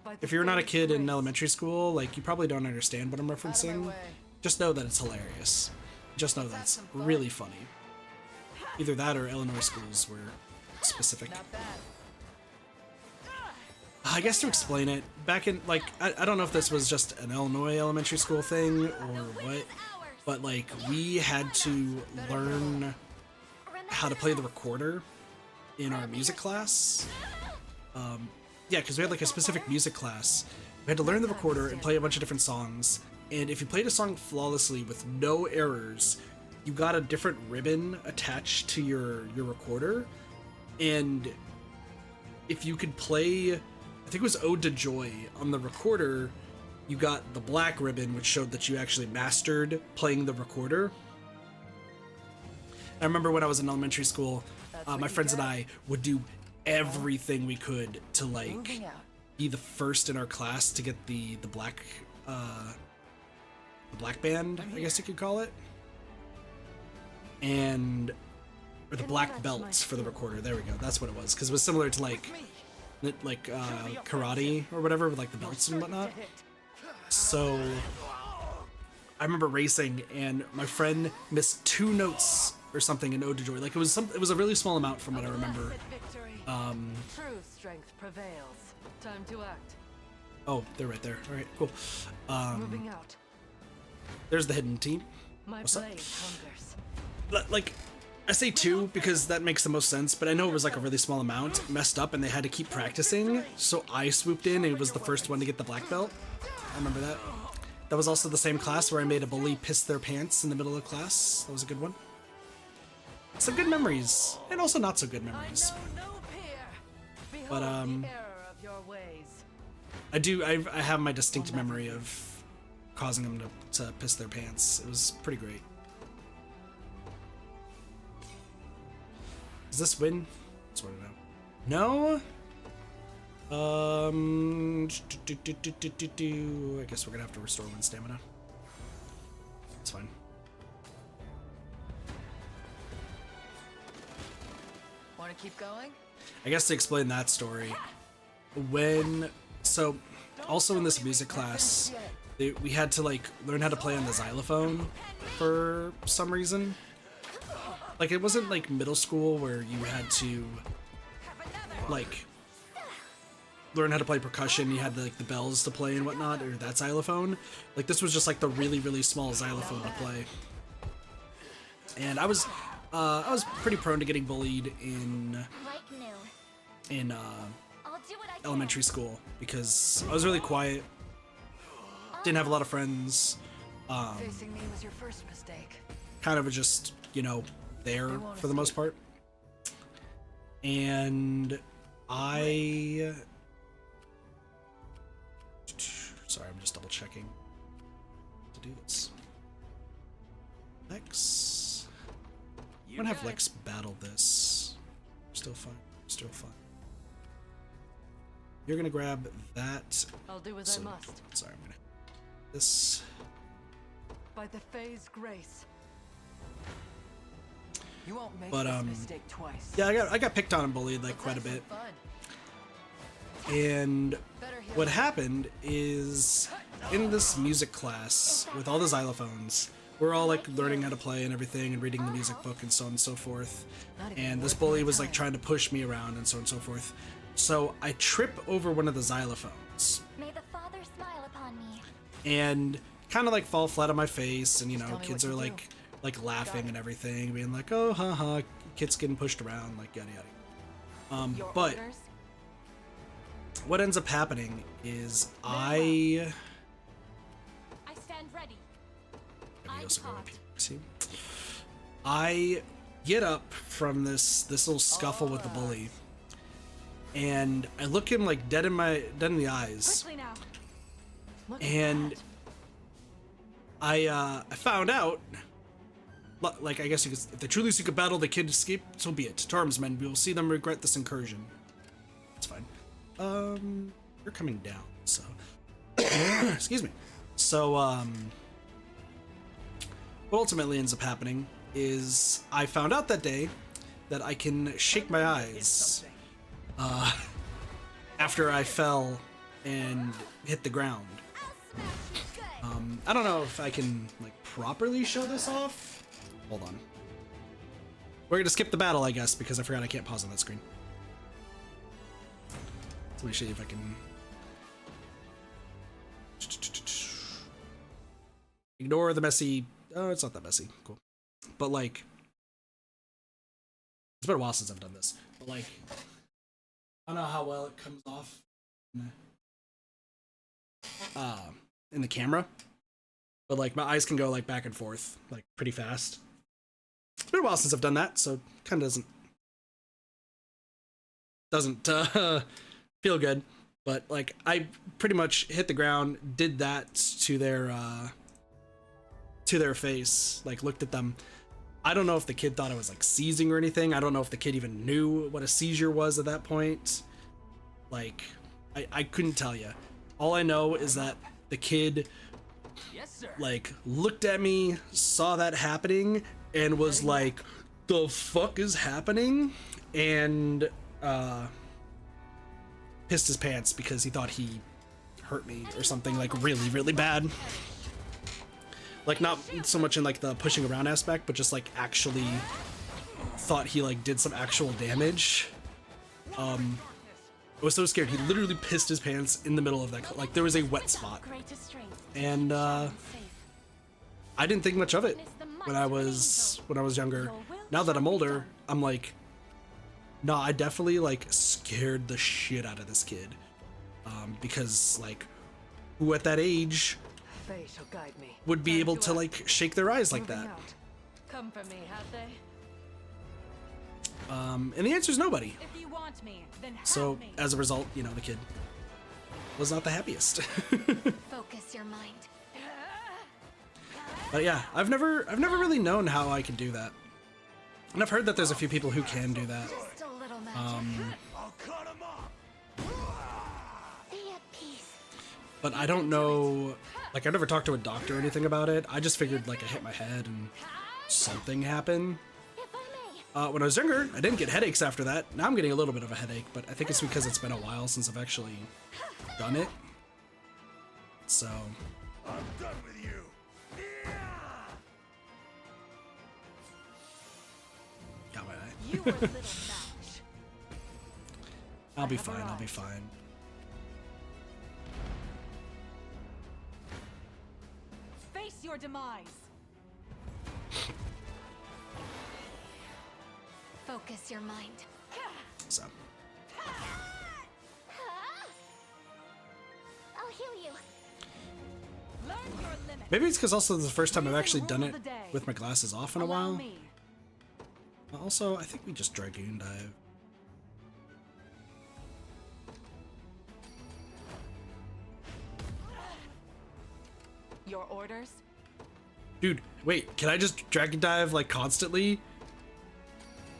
By the If you're not a Fae's kid in grace. elementary school, like you probably don't understand what I'm Out of my referencing. way. Just know that it's hilarious. Just know that's really funny. Either that or Illinois schools were specific. Not bad. I guess to explain it, back in, like, I don't know if this was just an Illinois elementary school thing or what, but, like, we had to learn how to play the recorder in our music class. Yeah, because we had, like, a specific music class. We had to learn the recorder and play a bunch of different songs, and if you played a song flawlessly with no errors, you got a different ribbon attached to your recorder, and if you could play, I think it was Ode to Joy on the recorder, you got the black ribbon, which showed that you actually mastered playing the recorder. I remember when I was in elementary school, my friends and I would do everything we could to like be the first in our class to get the black band, I guess you could call it, and or the black belts for the recorder. There we go. That's what it was, because it was similar to like karate or whatever with like the belts and whatnot. So I remember racing and my friend missed 2 notes or something in Ode to Joy. Like it was a really small amount from what I remember. True strength prevails. Time to act. Oh, they're right there. All right, cool. Moving out. There's the hidden team. My What's up? blade hungers. Like, I say 2 because that makes the most sense, but I know it was like a really small amount. It messed up and they had to keep practicing, so I swooped in and it was the first one to get the black belt. I remember that. That was also the same class where I made a bully piss their pants in the middle of class. That was a good one. Some good memories, and also not so good memories. But I have my distinct memory of causing them to piss their pants. It was pretty great. Does this win? Let's win it now. No? I guess we're gonna have to restore 1 stamina. It's fine. Want to keep going? I guess to explain that story, also in this music class, we had to like learn how to play on the xylophone for some reason. Like it wasn't like middle school where you had to like learn how to play percussion, you had like the bells to play and whatnot, or that xylophone. Like this was just like the really, really small xylophone to play. And I was pretty prone to getting bullied in elementary school because I was really quiet, didn't have a lot of friends, Facing me was your first mistake. kind of just, you know, there for the most part. And sorry, I'm just double checking to do this. Lex. I'm gonna have Lex battle this. Still fine. Still fine. You're gonna grab that. I'll do as I must. Sorry, I'm gonna this. By the Fae's grace. You won't make But this mistake twice. yeah, I got picked on and bullied like quite a bit. And what happened is in this music class with all the xylophones, we're all like learning how to play and everything and reading the music book and so on and so forth. And this bully was like trying to push me around and so on and so forth. So I trip over one of the xylophones. May the Father smile upon me. And kind of like fall flat on my face, and you know, kids are like laughing and everything, being like, oh haha, kids getting pushed around, like yada yada. But what ends up happening is I stand ready. Let me also go up here. See, I get up from this little scuffle with the bully, and I look him like dead in the eyes, and I found out, like, I guess you could, if they truly seek a battle, the kid escape, so be it. To arms, men, we will see them regret this incursion. It's fine. You're coming down, so excuse me. So what ultimately ends up happening is I found out that day that I can shake my eyes after I fell and hit the ground. I don't know if I can like properly show this off. Hold on. We're gonna skip the battle, I guess, because I forgot I can't pause on that screen. Let me show you if I can ignore the messy. Oh, it's not that messy. Cool. But like, it's been a while since I've done this. But like, I don't know how well it comes off in the camera. But like, my eyes can go like back and forth like pretty fast. It's been a while since I've done that, so kind of doesn't feel good. But like, I pretty much hit the ground, did that to their face, like looked at them. I don't know if the kid thought I was like seizing or anything. I don't know if the kid even knew what a seizure was at that point. Like, I couldn't tell you. All I know is that the kid like looked at me, saw that happening, and was like, the fuck is happening? And pissed his pants because he thought he hurt me or something like really, really bad. Like, not so much in like the pushing around aspect, but just like actually thought he like did some actual damage. I was so scared. He literally pissed his pants in the middle of that. Like, there was a wet spot, and I didn't think much of it when I was younger. Now that I'm older, I'm like, no, I definitely like scared the shit out of this kid, because like, who at that age would be able to like shake their eyes like that? Come for me, have they? And the answer is nobody. If you want me, then have So me. as a result, you know, the kid was not the happiest. Focus your mind. But yeah, I've never really known how I can do that. And I've heard that there's a few people who can do that. Just a little magic. I'll cut him up. Be at peace. But I don't know, like I never talked to a doctor or anything about it. I just figured like I hit my head and something happened. When I was younger, I didn't get headaches after that. Now I'm getting a little bit of a headache, but I think it's because it's been a while since I've actually done it. So. I'm done with you. Got my eye. You were a little match. I'll be fine, I'll be fine. Face your demise. Focus your mind. So. I'll heal you. Learn your limits. Maybe it's because also this is the first time I've actually done it with my glasses off in a Allow while. me. Also, I think we just Dragoon Dive. Your orders? Dude, wait, can I just Dragon Dive like constantly?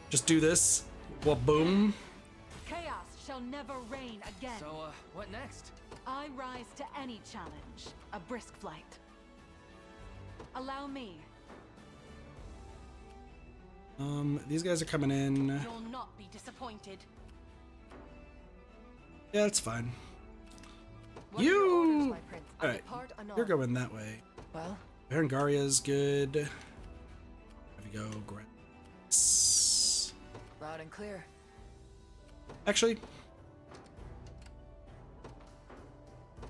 Just do this? Well, boom. Chaos shall never reign again. So, what next? I rise to any challenge. A brisk flight. Allow me. These guys are coming in. You'll not be disappointed. Yeah, that's fine. What are your orders, You! my prince? I Alright, depart anon. you're going that way. Well, Berengaria's good. Have you go, Grass. loud and clear. Actually,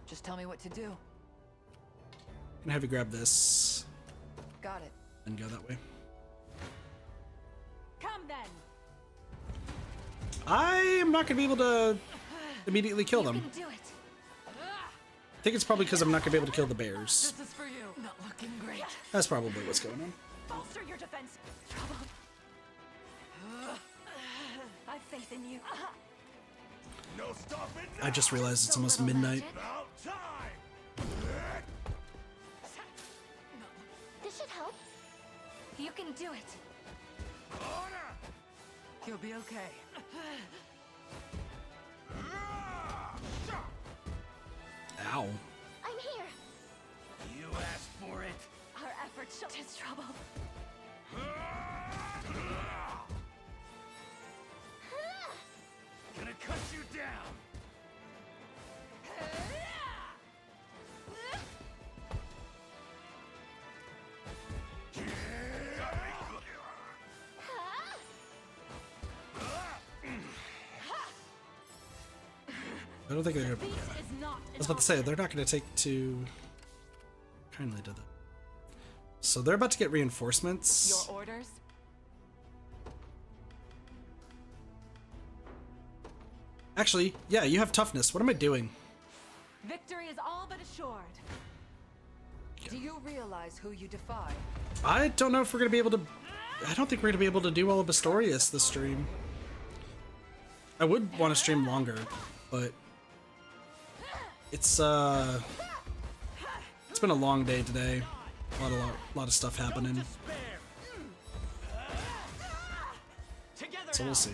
Just tell me what to do. I'm gonna have you grab this Got it. and go that way. Come then. I am not gonna be able to immediately kill them. You can do it. I think it's probably because I'm not gonna be able to kill the bears. This is for you. Not looking great. That's probably what's going on. Bolster your defense. Trouble. I've faith in you. No stopping. I just realized it's almost midnight. About time. This should help. You can do it. You'll be okay. Ow. I'm here. You asked for it. Our efforts shall his trouble. Gonna cut you down. I don't think they're gonna. Beast Yeah. is not I was about to say they're not gonna take too kindly to that. So they're about to get reinforcements. Your orders? Actually, yeah, you have toughness. What am I doing? Victory is all but assured. Do you realize who you defy? I don't know if we're gonna be able to. I don't think we're gonna be able to do all of Astorius this stream. I would want to stream longer, but it's been a long day today. A lot of stuff happening. So we'll see.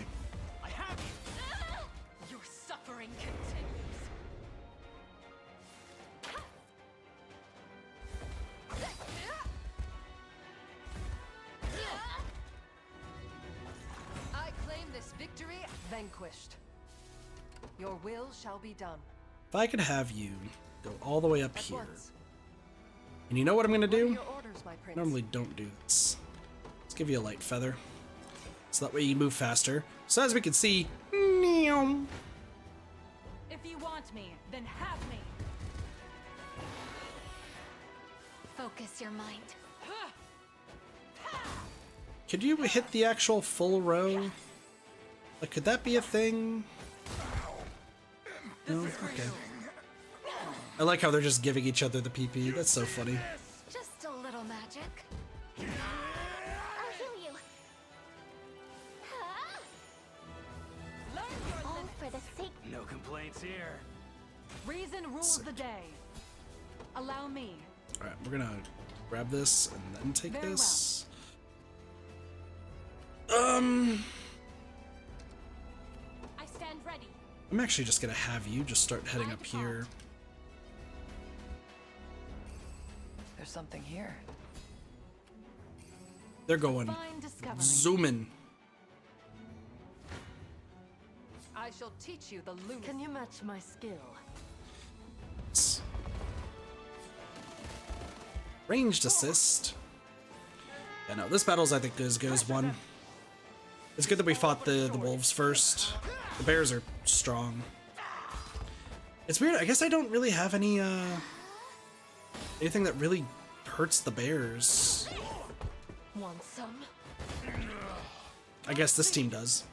I have you. Your suffering continues. I claim this victory vanquished. Your will shall be done. If I could have you go all the way up At here, once. and you know what I'm gonna What are do? your orders, my prince? Normally don't do this. Let's give you a light feather. So that way you move faster. So as we can see, meow. If you want me, then have me. Focus your mind. Could you hit the actual full row? Like, could that be a thing? No? Okay. I like how they're just giving each other the PP. That's so funny. Just a little magic. I'll heal you. All for the sake. No complaints here. Reason rules the day. Allow me. Alright, we're gonna grab this and then take Very this. I stand ready. I'm actually just gonna have you just start heading up here. There's something here. They're going Fine discovery. zooming. I shall teach you the loom. Can you match my skill? Ranged assist. Yeah, no, this battle's I think as good as one. It's good that we fought the wolves first. The bears are strong. It's weird. I guess I don't really have any anything that really hurts the bears. Want some? I guess this team does.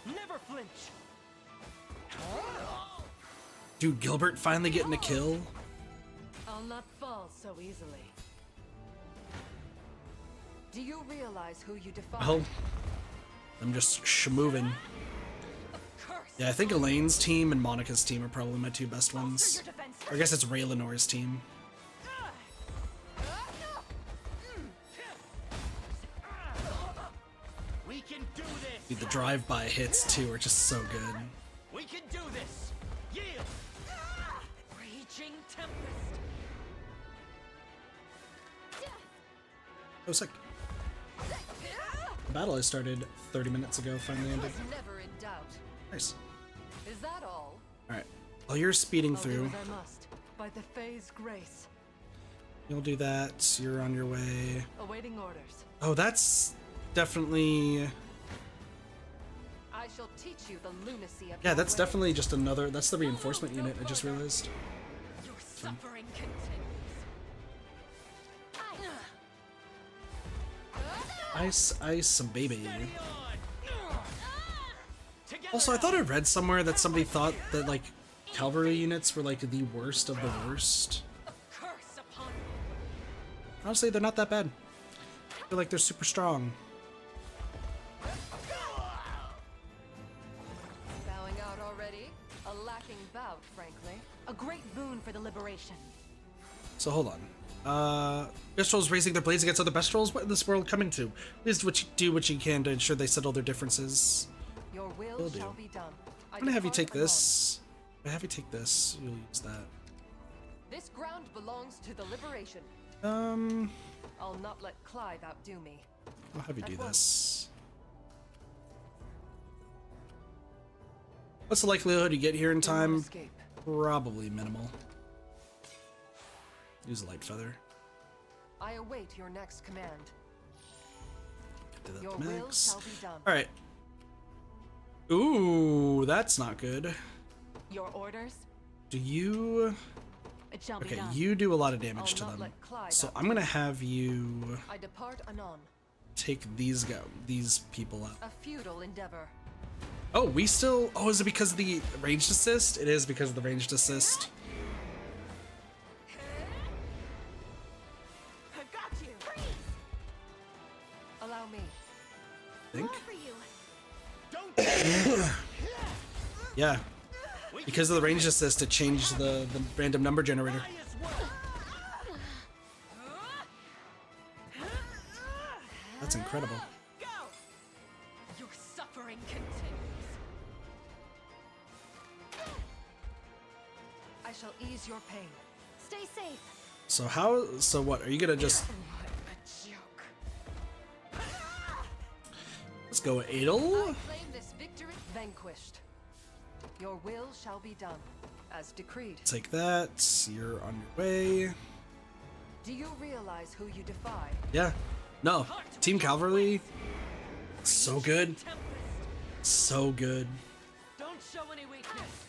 Never flinch. Dude, Gilbert finally getting a kill. I'll not fall so easily. Do you realize who you defy? Oh, I'm just schmoving. Yeah, I think Elaine's team and Monica's team are probably my two best ones. Or I guess it's Raylenor's team. We can do this. Dude, the drive-by hits too are just so good. We can do this. Yield. Raging tempest. Oh, sick. The battle I started 30 minutes ago finally ended. Was never in doubt. Nice. Is that all? Alright. While you're speeding I'll do through, as I must, by the Fae's grace. you'll do that. You're on your way. Awaiting orders. Oh, that's definitely... I shall teach you the lunacy of Yeah, your that's ways. definitely just another... That's the reinforcement unit, I just realized. Your suffering continues. Ice, baby. Also, I thought I read somewhere that somebody thought that, like, cavalry units were, like, the worst of the worst. Honestly, they're not that bad. I feel like they're super strong. Bowing out already? A lacking bout, frankly. A great boon for the liberation. So, hold on. Beastrals raising their blades against other Beastrals? What is this world coming to? Please do what you can to ensure they settle their differences. Your will Will do. shall be done. I'm gonna have you take this. If I have you take this, you'll use that. This ground belongs to the liberation. I'll not let Clive outdo me. I'll have you do At once. this. What's the likelihood you get here in time? Escape. Probably minimal. Use a light feather. I await your next command. Do that Your to will max. shall be done. Alright. Ooh, that's not good. Your orders? Do you... It shall be Okay, done. you do a lot of damage I'll to not them. let Clive So outdo I'm gonna me. have you I depart anon. take these people out. A futile endeavor. Oh, we still... Oh, is it because of the ranged assist? It is because of the ranged assist. I've got you. Allow me. Think? For you. Yeah. Because of the ranged assist, it changed the random number generator. That's incredible. Go. Your suffering continues. I shall ease your pain. Stay safe. So how... So what? Are you gonna just... What a joke. Let's go, Adel. I claim this victory vanquished. Your will shall be done, as decreed. Take that. You're on your way. Do you realize who you defy? Yeah. No. Team Cavalry. So good. So good. Don't show any weakness.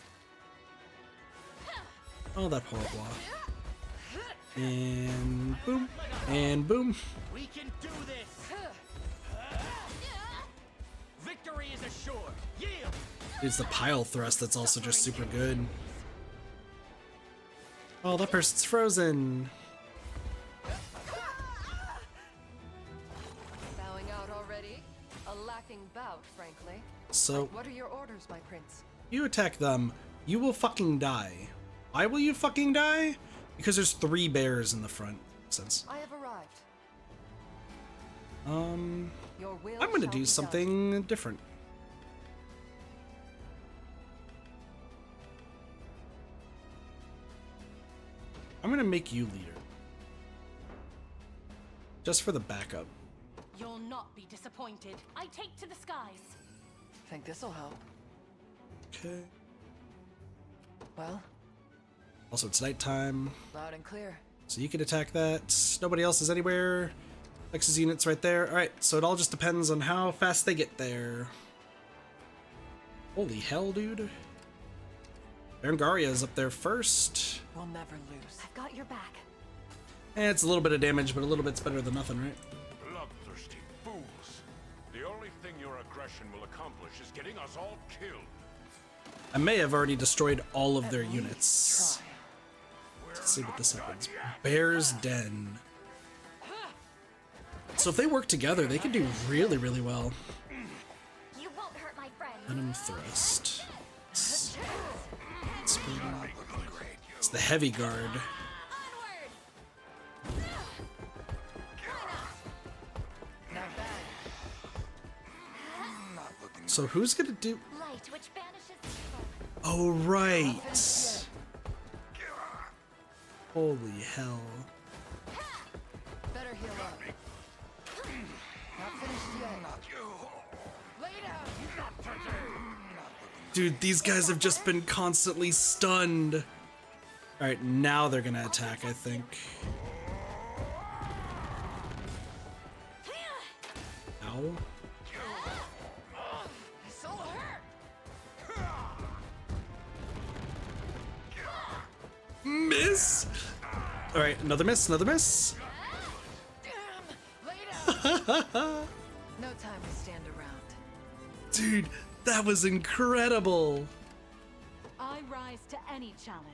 Oh, that poor blah. And boom. And boom. We can do this. Victory is assured. Yield. It's the pile thrust that's also just super good. Oh, that person's frozen. Bowing out already? A lacking bout, frankly. So, What are your orders, my prince? you attack them, you will fucking die. Why will you fucking die? Because there's 3 bears in the front. Since I have arrived. Your will I'm gonna shall do be something different. I'm gonna make you leader. Just for the backup. You'll not be disappointed. I take to the skies. Think this'll help. Okay. Well, Also, it's nighttime, loud and clear. so you can attack that. Nobody else is anywhere. Nexus unit's right there. Alright, so it all just depends on how fast they get there. Holy hell, dude. Berengaria is up there first. We'll never lose. I've got your back. And it's a little bit of damage, but a little bit's better than nothing, right? Bloodthirsty fools. The only thing your aggression will accomplish is getting us all killed. I may have already destroyed all of their units. Let's see what this happens. Bear's Den. So if they work together, they can do really, really well. You won't hurt my friend. Venom Thrust. It's the heavy guard. So who's gonna do? Light, which banishes Oh right. Holy hell. Better heal up. Not finished yet. Lay down. Dude, these guys have just been constantly stunned. Alright, now they're gonna attack, I think. Ow. So hurt. Miss! Alright, another miss, another miss. Lay down. No time to stand around. Dude, that was incredible. I rise to any challenge.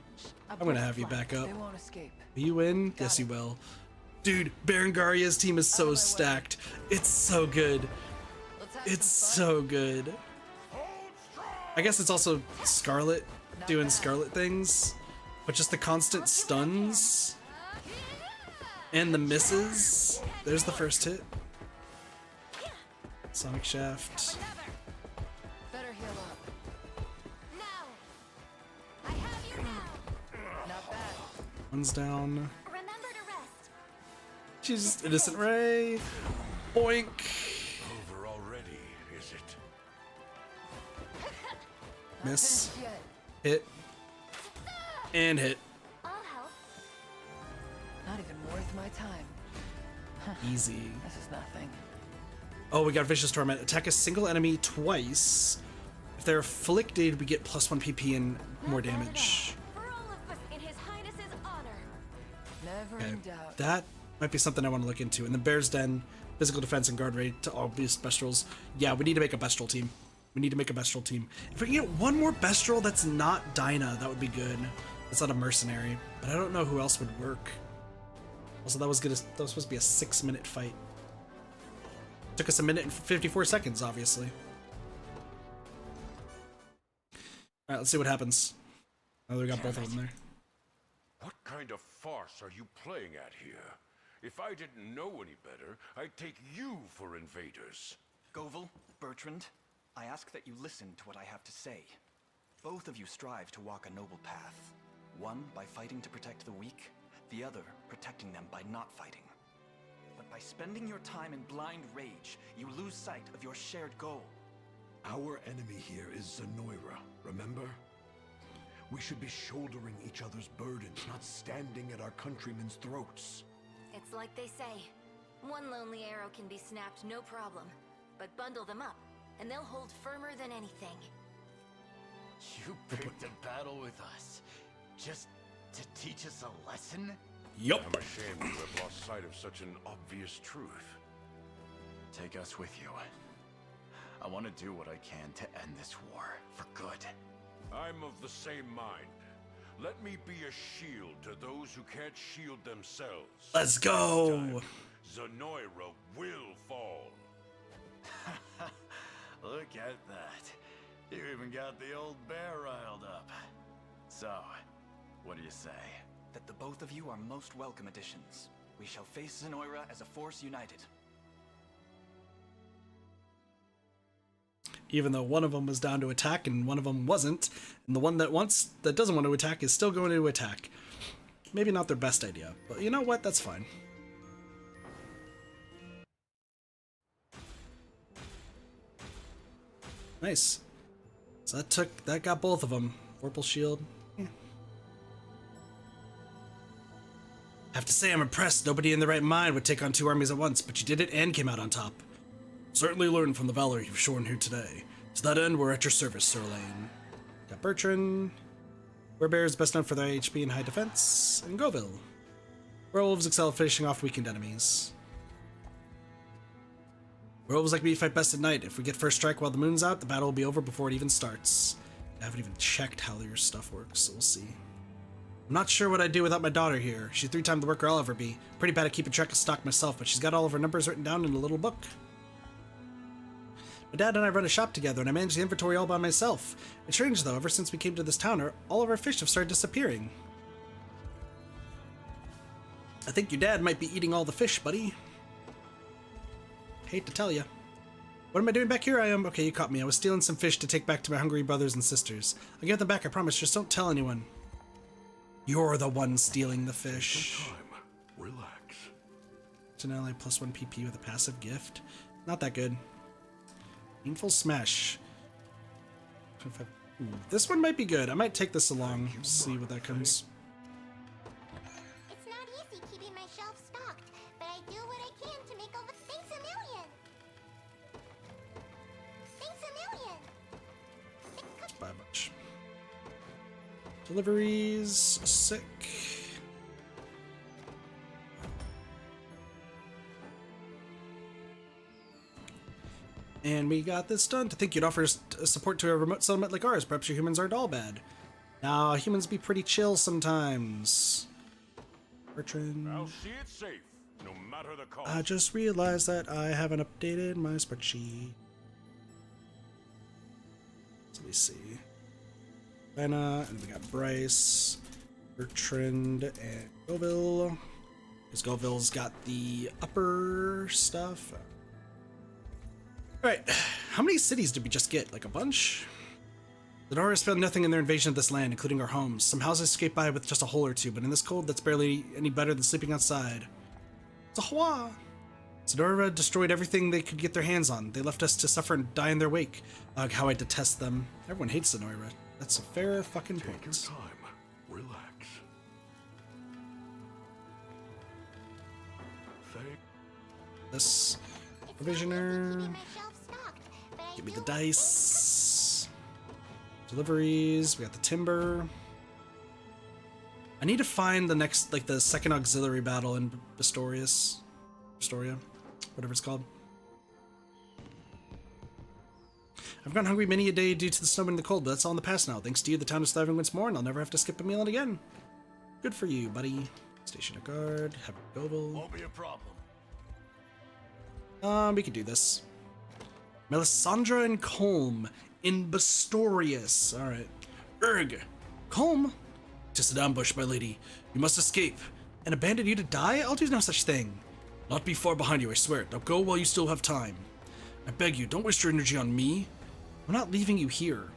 I'm gonna have you back up. They won't escape. Are you in? Yes, you will. Dude, Berengaria's team is so stacked. It's so good. It's so good. I guess it's also Scarlet doing Scarlet things, but just the constant stuns and the misses. There's the first hit. Sonic Shaft. Better heal up. Now. I have you now. Not bad. One's down. Remember to rest. She's just Innocent Ray. Boink. Over already, is it? Miss. Finished yet. Hit. And hit. I'll help. Not even worth my time. Easy. This is nothing. Oh, we got Vicious Torment. Attack a single enemy twice. If they're afflicted, we get +1 PP and more damage. For all of us in His Highness's honor. Never in doubt. That might be something I want to look into. And the Bear's Den, physical defense and guard rate to all beast Bestrals. Yeah, we need to make a Bestral team. We need to make a Bestral team. If we can get one more Bestral that's not Dinah, that would be good. That's not a mercenary. But I don't know who else would work. Also, that was supposed to be a 6-minute fight. Took us 1 minute and 54 seconds, obviously. Alright, let's see what happens. Oh, we got both of them there. What kind of farce are you playing at here? If I didn't know any better, I'd take you for invaders. Govel, Bertrand, I ask that you listen to what I have to say. Both of you strive to walk a noble path. One by fighting to protect the weak, the other protecting them by not fighting. But by spending your time in blind rage, you lose sight of your shared goal. Our enemy here is Zenoira, remember? We should be shouldering each other's burdens, not standing at our countrymen's throats. It's like they say. One lonely arrow can be snapped no problem. But bundle them up, and they'll hold firmer than anything. You picked a battle with us, just to teach us a lesson? Yup. I'm ashamed to have lost sight of such an obvious truth. Take us with you. I want to do what I can to end this war, for good. I'm of the same mind. Let me be a shield to those who can't shield themselves. Let's go! Zenoira will fall. Look at that. You even got the old bear riled up. So, what do you say? that the both of you are most welcome additions. We shall face Zenoira as a force united. Even though one of them was down to attack and one of them wasn't, and the one that doesn't want to attack is still going to attack. Maybe not their best idea, but you know what? That's fine. Nice. So that got both of them. Vorpal shield. Yeah. I have to say I'm impressed. Nobody in their right mind would take on 2 armies at once, but you did it and came out on top. Certainly learned from the valor you've shown here today. To that end, we're at your service, Sir Lane. Got Bertrand. Werebear is best known for their HP and high defense. And Goville. Werewolves excel at finishing off weakened enemies. Werewolves like me fight best at night. If we get first strike while the moon's out, the battle will be over before it even starts. I haven't even checked how your stuff works, so we'll see. I'm not sure what I'd do without my daughter here. She's 3 times the worker I'll ever be. Pretty bad at keeping track of stock myself, but she's got all of her numbers written down in a little book. My dad and I run a shop together, and I manage the inventory all by myself. It's strange, though, ever since we came to this town, all of our fish have started disappearing. I think your dad might be eating all the fish, buddy. Hate to tell you. What am I doing back here? Okay, you caught me. I was stealing some fish to take back to my hungry brothers and sisters. I'll give them back, I promise. Just don't tell anyone. You're the one stealing the fish. Relax. Janelle +1 PP with a passive gift. Not that good. Painful Smash. Ooh, this one might be good. I might take this along. See what that comes. It's not easy keeping my shelves stocked, but I do what I can to make all the things a million. Thanks a million. Buy a bunch. Deliveries. Sick. And we got this done. To think you'd offer support to a remote settlement like ours. Perhaps your humans aren't all bad. Now, humans be pretty chill sometimes. Bertrand. I'll see it safe, no matter the cost. I just realized that I haven't updated my spreadsheet. So let me see. Lana, and we got Bryce, Bertrand, and Goville. Because Goville's got the upper stuff. Alright, how many cities did we just get? Like a bunch? The Zenoira found nothing in their invasion of this land, including our homes. Some houses escaped by with just a hole or two, but in this cold, that's barely any better than sleeping outside. It's a hua! Zenoira destroyed everything they could get their hands on. They left us to suffer and die in their wake. Ugh, how I detest them. Everyone hates Zenoira. That's a fair fucking point. Take your time. Relax. This provisioner. Give me the dice. Deliveries. We got the timber. I need to find the next, like, the second auxiliary battle in Astoria, whatever it's called. I've gone hungry many a day due to the snow and the cold, but that's all in the past now. Thanks to you, the town is thriving once more, and I'll never have to skip a meal again. Good for you, buddy. Station a guard. Have a Goville. Won't be a problem. We could do this. Melisandre and Colm in Bastorius. Alright. Urg! Colm! 'Tis an ambush, my lady. You must escape. And abandon you to die? I'll do no such thing. Not be far behind you, I swear. Now go while you still have time. I beg you, don't waste your energy on me. I'm not leaving you here.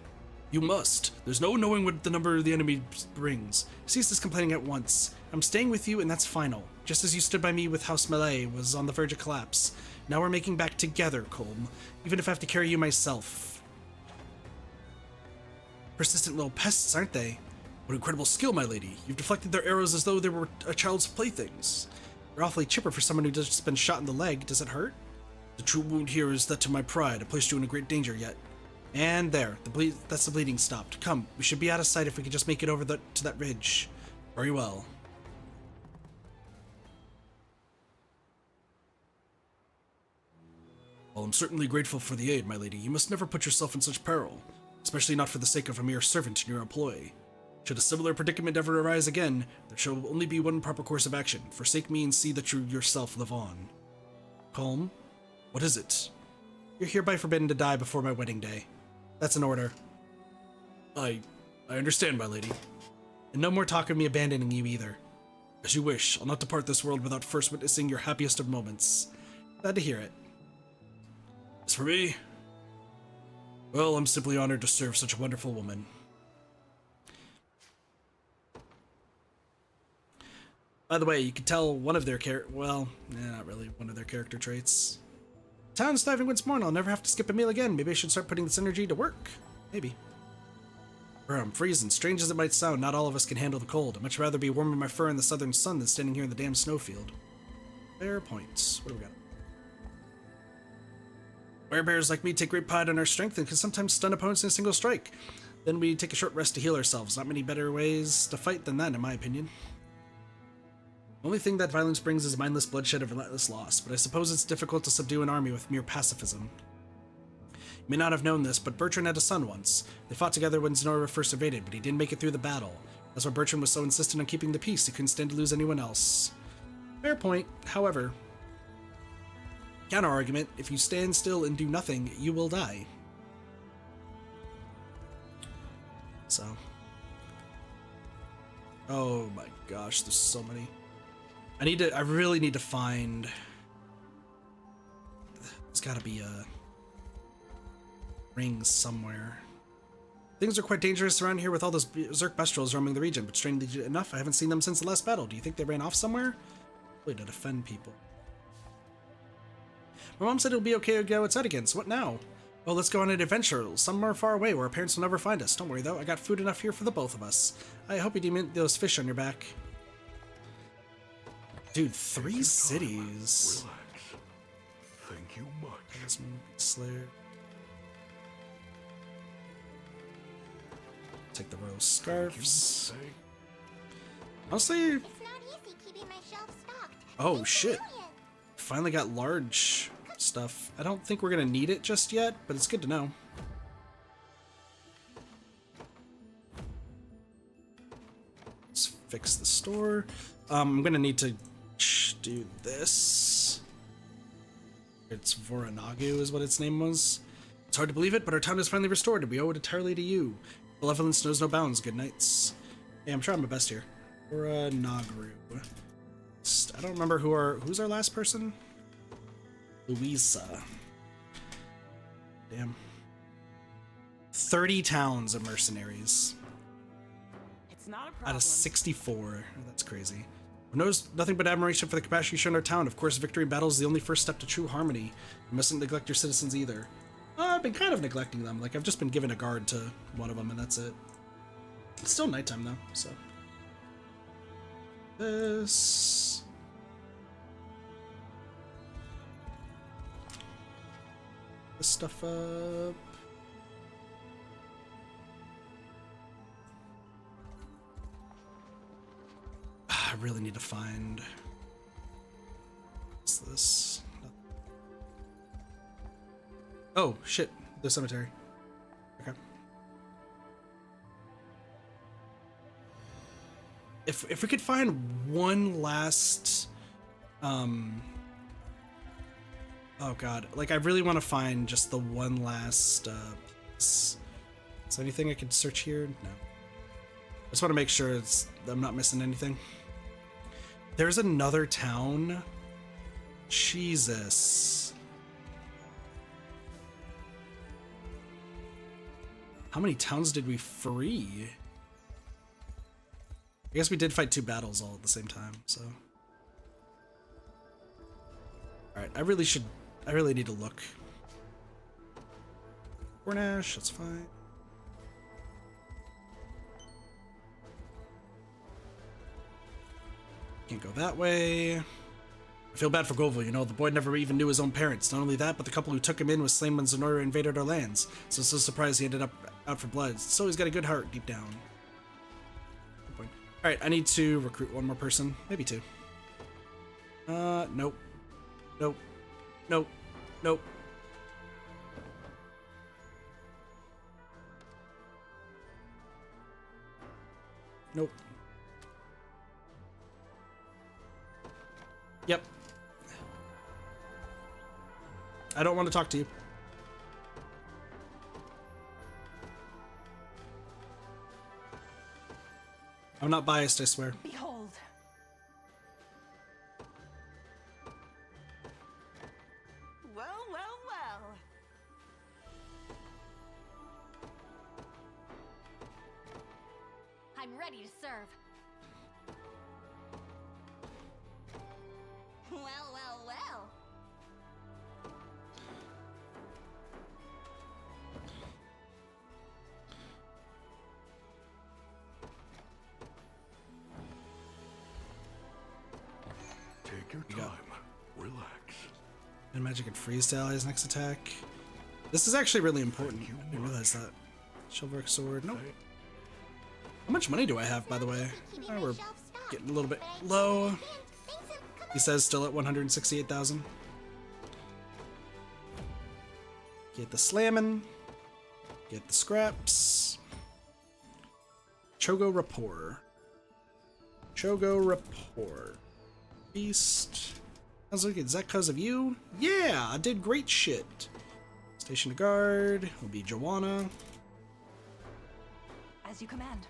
You must. There's no knowing what the number the enemy brings. Cease this complaining at once. I'm staying with you, and that's final. Just as you stood by me with House Melee was on the verge of collapse. Now we're making back together, Colm. Even if I have to carry you myself. Persistent little pests, aren't they? What incredible skill, my lady. You've deflected their arrows as though they were a child's playthings. You're awfully chipper for someone who's just been shot in the leg. Does it hurt? The true wound here is that to my pride. I placed you in a great danger yet. And there, that's the bleeding stopped. Come, we should be out of sight if we could just make it over to that ridge. Very well. Well, I'm certainly grateful for the aid, my lady. You must never put yourself in such peril, especially not for the sake of a mere servant in your employ. Should a similar predicament ever arise again, there shall only be one proper course of action. Forsake me and see that you yourself live on. Colm, what is it? You're hereby forbidden to die before my wedding day. That's an order. I understand, my lady. And no more talk of me abandoning you either. As you wish. I'll not depart this world without first witnessing your happiest of moments. Glad to hear it. As for me, well, I'm simply honored to serve such a wonderful woman. By the way, you can tell one of their not really one of their character traits. Town's thriving once more and I'll never have to skip a meal again. Maybe I should start putting this energy to work. Maybe. Bro, I'm freezing. Strange as it might sound, not all of us can handle the cold. I'd much rather be warming my fur in the southern sun than standing here in the damn snowfield. Fair points. What do we got? Werebears like me take great pride in our strength and can sometimes stun opponents in a single strike. Then we take a short rest to heal ourselves. Not many better ways to fight than that, in my opinion. The only thing that violence brings is mindless bloodshed and relentless loss, but I suppose it's difficult to subdue an army with mere pacifism. You may not have known this, but Bertrand had a son once. They fought together when Zenoira first invaded, but he didn't make it through the battle. That's why Bertrand was so insistent on keeping the peace, he couldn't stand to lose anyone else. Fair point, however. Counter-argument, if you stand still and do nothing, you will die. So. Oh my gosh, there's so many. I really need to find... There's gotta be a ring somewhere. Things are quite dangerous around here with all those berserk Beastrals roaming the region, but strangely enough, I haven't seen them since the last battle. Do you think they ran off somewhere? Really to defend people. My mom said it'll be okay to go outside again, so what now? Well, let's go on an adventure, somewhere far away where our parents will never find us. Don't worry though, I got food enough here for the both of us. I hope you didn't eat those fish on your back. Dude, 3 cities. Relax. Thank you much. Slayer. Take the royal scarves. Honestly. It's not easy keeping my shelves stocked. Oh shit. Finally got large stuff. I don't think we're gonna need it just yet, but it's good to know. Let's fix the store. I'm gonna need to do this. It's Voranagu is what its name was. It's hard to believe it, but our town is finally restored and we owe it entirely to you. Benevolence knows no bounds. Good nights. Yeah, I'm trying my best here. Voranagu. I don't remember who's our last person? Louisa. Damn. 30 towns of mercenaries. It's not a problem. Out of 64. That's crazy. Knows nothing but admiration for the capacity shown in our town. Of course, victory in battle is the only first step to true harmony. You mustn't neglect your citizens either. I've been kind of neglecting them. Like, I've just been giving a guard to one of them, and that's it. It's still nighttime, though, so. This stuff up. I really need to find. What's this? Oh shit! The cemetery. Okay. If we could find one last, oh god, like I really want to find just the one last. Is there anything I could search here? No. I just want to make sure I'm not missing anything. There's another town. Jesus. How many towns did we free? I guess we did fight 2 battles all at the same time, so. Alright, I really need to look. Cornash, that's fine. Can't go that way. I feel bad for Govil, you know, the boy never even knew his own parents. Not only that, but the couple who took him in was slain when Zenoira invaded our lands. So surprised he ended up out for blood. So he's got a good heart deep down. Good point. Alright, I need to recruit one more person. Maybe 2. Nope. Nope. Nope. Nope. Nope. Yep. I don't want to talk to you. I'm not biased, I swear. Behold, Well, well, well. I'm ready to serve. Well, well, well. Take your time. Relax. And magic and freeze to allies next attack. This is actually really important. I didn't realize that. Chivalric sword. Nope. How much money do I have, by the way? Oh, we're getting a little bit low. He says still at 168,000. Get the slamming. Get the scraps. Chogo rapport. Chogo rapport. Beast. How's it? Is that because of you? Yeah, I did great shit. Station to guard will be Joanna. As you command.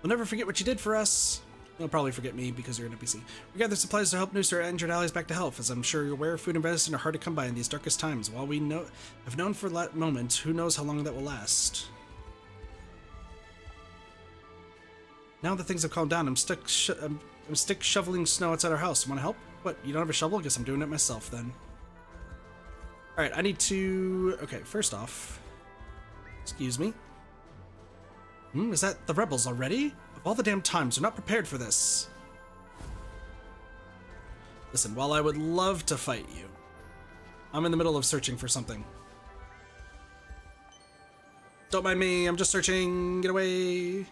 We'll never forget what you did for us. You'll probably forget me because you're an NPC. We gather supplies to help nurse our injured allies back to health. As I'm sure you're aware, food and medicine are hard to come by in these darkest times. While we have known for that moment, who knows how long that will last. Now that things have calmed down, I'm stuck shoveling snow outside our house. Want to help? What, you don't have a shovel? Guess I'm doing it myself then. Alright, I need to... Okay, first off... Excuse me. Is that the rebels already? Of all the damn times, they're not prepared for this. Listen, while I would love to fight you, I'm in the middle of searching for something. Don't mind me, I'm just searching. Get away.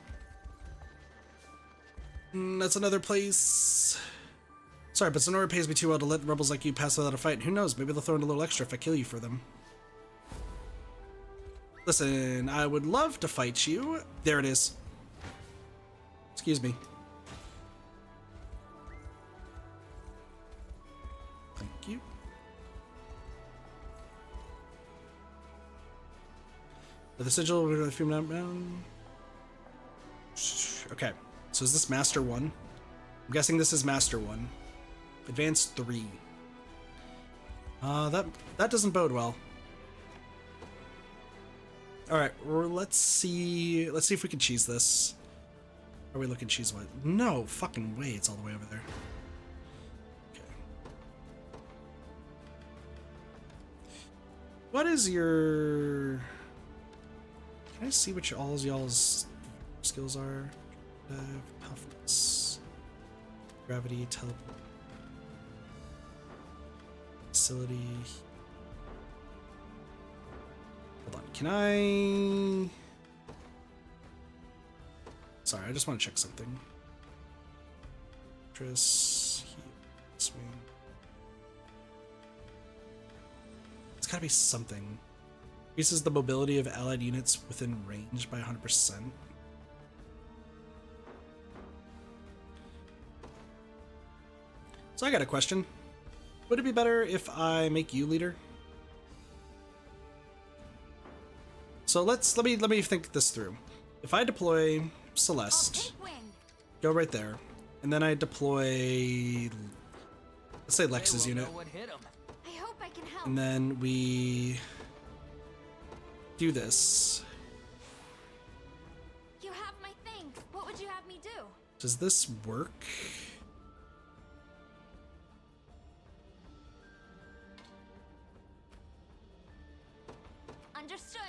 That's another place. Sorry, but Zenoira pays me too well to let rebels like you pass without a fight. Who knows, maybe they'll throw in a little extra if I kill you for them. Listen, I would love to fight you. There it is. Excuse me. Thank you. The sigil will be down. Okay, so is this Master 1? I'm guessing this is Master 1. Advanced 3. That doesn't bode well. Alright, let's see if we can cheese this. Are we looking cheese-wise? No fucking way, it's all the way over there. Okay. What is your... Can I see what all y'all's skills are? Toughness. Gravity, teleport. Facility. Hold on, can I... Sorry, I just want to check something. Actress, swing. It's gotta be something. Increases the mobility of allied units within range by 100%. So I got a question. Would it be better if I make you leader? So let me think this through. If I deploy Celeste, go right there, and then I deploy, let's say Lex's unit, I hope I can help. and then we do this. You have my things. What would you have me do? Does this work? Understood.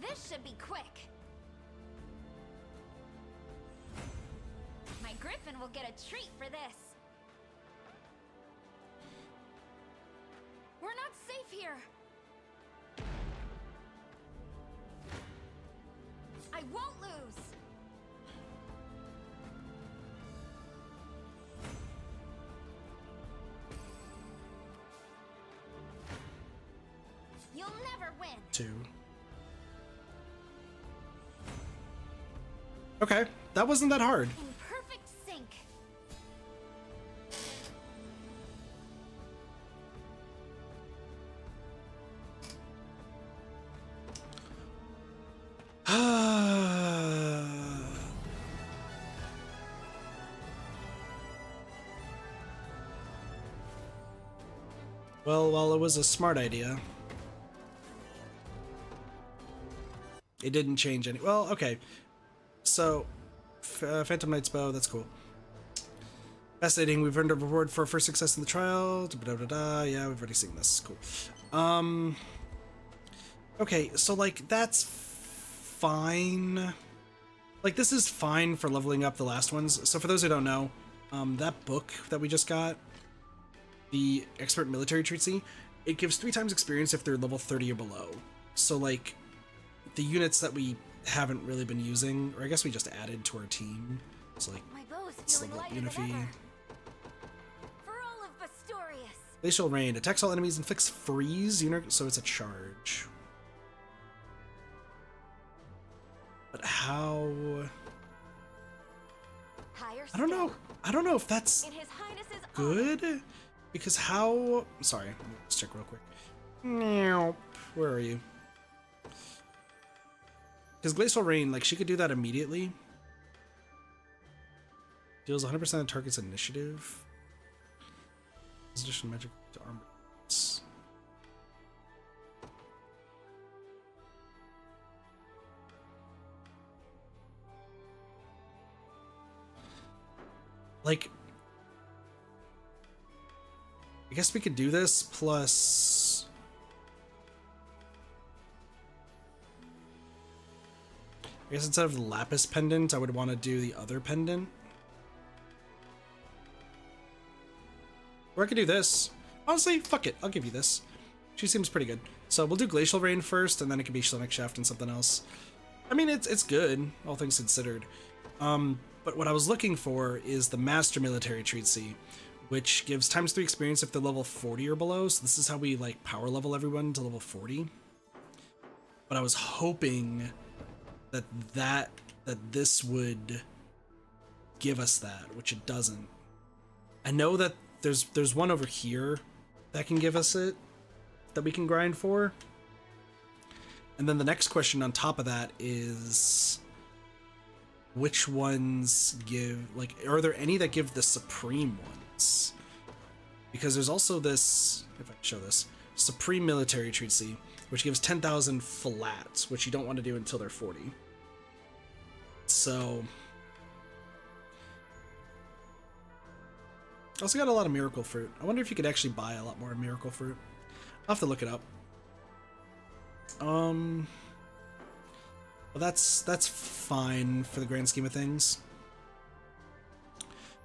This should be quick. My griffin will get a treat for this. We're not safe here. I won't lose. You'll never win. 2. Okay, that wasn't that hard. In perfect sync. Well, while it was a smart idea, it didn't change any. Well, okay. So, Phantom Knight's bow, that's cool. Fascinating. We've earned a reward for our first success in the trial. Yeah, we've already seen this. Cool. Okay, so like that's fine. Like this is fine for leveling up the last ones. So for those who don't know, that book that we just got, the Expert Military Treatise, it gives 3 times experience if they're level 30 or below. So like the units that we haven't really been using, or I guess we just added to our team. It's like let's level up Unify. Glacial Rain attacks all enemies, inflicts freeze, so it's a charge. But how? I don't know. I don't know if that's good, because how? Sorry, let's check real quick. Where are you? Because Glacial Rain, like she could do that immediately. Deals 100% of target's initiative. Additional magic to armor. Like, I guess we could do this plus. I guess instead of the lapis pendant, I would want to do the other pendant. Or I could do this. Honestly, fuck it. I'll give you this. She seems pretty good. So we'll do Glacial Rain first, and then it could be Sonic Shaft and something else. I mean, it's good, all things considered. But what I was looking for is the Master Military Treatise, which gives ×3 experience if they're level 40 or below. So this is how we like power level everyone to level 40. But I was hoping that this would give us that, which it doesn't. I know that there's one over here that can give us it, that we can grind for. And then the next question on top of that is which ones give, like, are there any that give the supreme ones? Because there's also this, if I can show this, Supreme Military Treatise, which gives 10,000 flat, which you don't want to do until they're 40. So also got a lot of Miracle Fruit. I wonder if you could actually buy a lot more Miracle Fruit. I'll have to look it up. Well, that's fine for the grand scheme of things.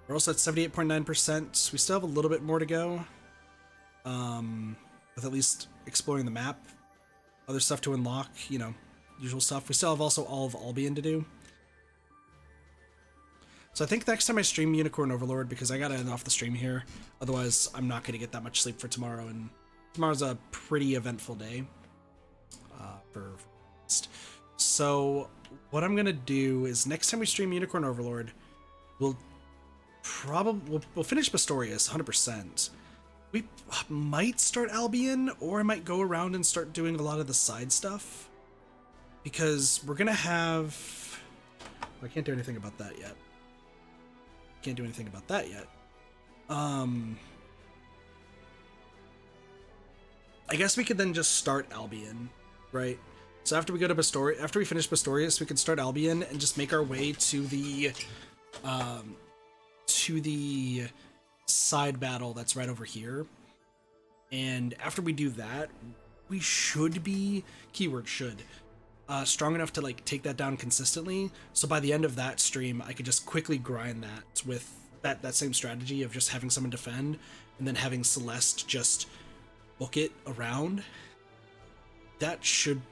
We're also at 78.9%. We still have a little bit more to go. With at least exploring the map. Other stuff to unlock, you know, usual stuff. We still have also all of Albion to do. So I think next time I stream Unicorn Overlord, because I gotta end off the stream here. Otherwise, I'm not gonna get that much sleep for tomorrow, and tomorrow's a pretty eventful day. So what I'm gonna do is next time we stream Unicorn Overlord, we'll finish Bastorius 100%. We might start Albion, or I might go around and start doing a lot of the side stuff, because we're gonna have. I can't do anything about that yet. Can't do anything about that yet. I guess we could then just start Albion, right? So after we go to after we finish Bastorius, we can start Albion and just make our way to the side battle that's right over here. And after we do that, we should be, keyword should, strong enough to like take that down consistently. So by the end of that stream, I could just quickly grind that with that same strategy of just having someone defend and then having Celeste just book it around. That should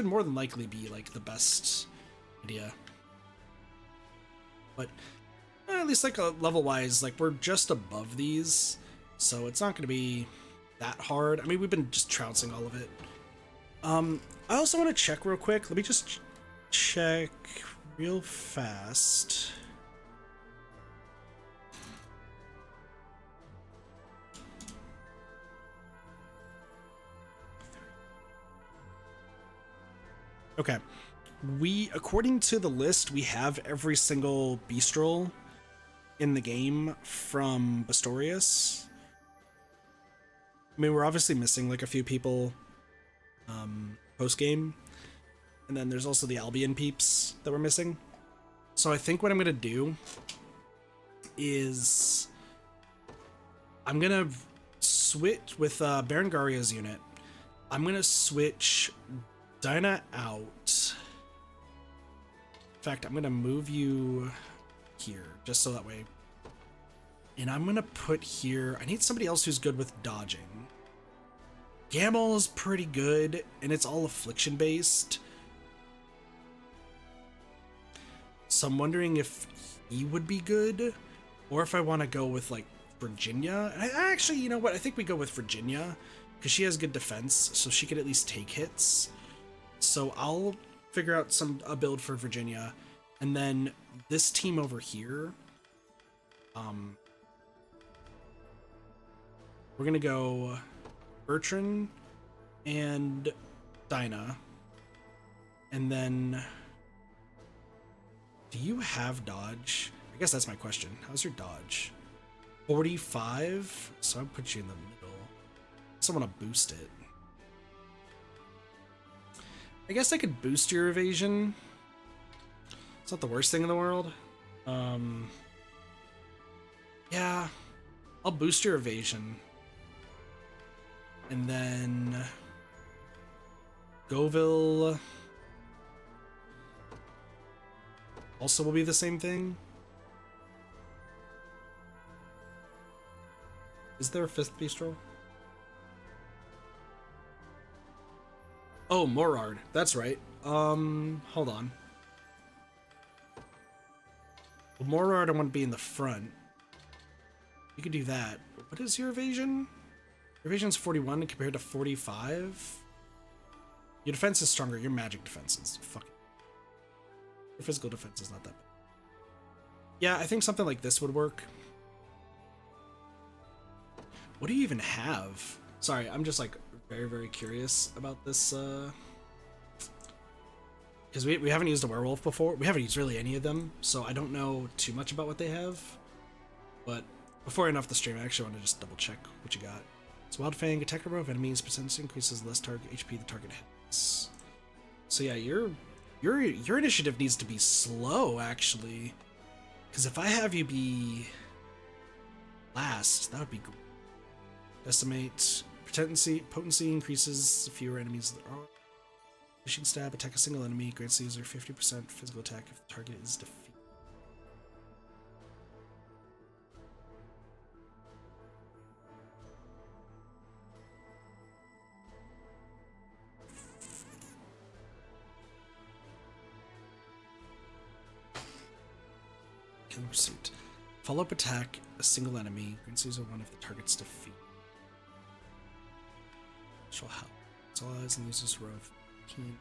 more than likely be like the best idea. But at least like level wise, like we're just above these, so it's not going to be that hard. I mean, we've been just trouncing all of it. I also want to check real quick. Let me just check real fast. Okay. According to the list, we have every single Beastral in the game from Bastorius. I mean, we're obviously missing like a few people post game, and then there's also the Albion peeps that we're missing. So I think what I'm gonna do is I'm gonna switch with Berengaria's unit. I'm gonna switch Dinah out. In fact, I'm gonna move you here just so that way. And I'm gonna put here, I need somebody else who's good with dodging. Gamel is pretty good, and it's all affliction based. So I'm wondering if he would be good, or if I want to go with like Virginia. I actually, you know what? I think we go with Virginia because she has good defense, so she could at least take hits. So I'll figure out a build for Virginia, and then this team over here. We're gonna go Bertrand and Dinah, and then do you have dodge? I guess that's my question. How's your dodge? 45, so I'll put you in the middle. I also want to boost it. I guess I could boost your evasion. It's not the worst thing in the world. Yeah, I'll boost your evasion. And then Goville also will be the same thing. Is there a 5th Beastral? Oh, Morard. That's right. Hold on. Well, Morard, I want to be in the front. You could do that. What is your evasion? Your evasion's 41 compared to 45. Your defense is stronger. Your magic defense is fucking... Your physical defense is not that bad. Yeah, I think something like this would work. What do you even have? Sorry, I'm just like very, very curious about this. Because we haven't used a werewolf before. We haven't used really any of them, so I don't know too much about what they have. But before I end off the stream, I actually want to just double check what you got. So Wild Fang, attack number of enemies, percentage increases less target HP the target has. So yeah, your initiative needs to be slow actually, because if I have you be last, that would be great. Decimate, potency increases the fewer enemies there are. Finishing stab, attack a single enemy, grants the user 50% physical attack if the target is defeated. Killing pursuit. Follow-up attack, a single enemy, grants the user one if the target's defeated. Shall help. It's all eyes and uses row of 15.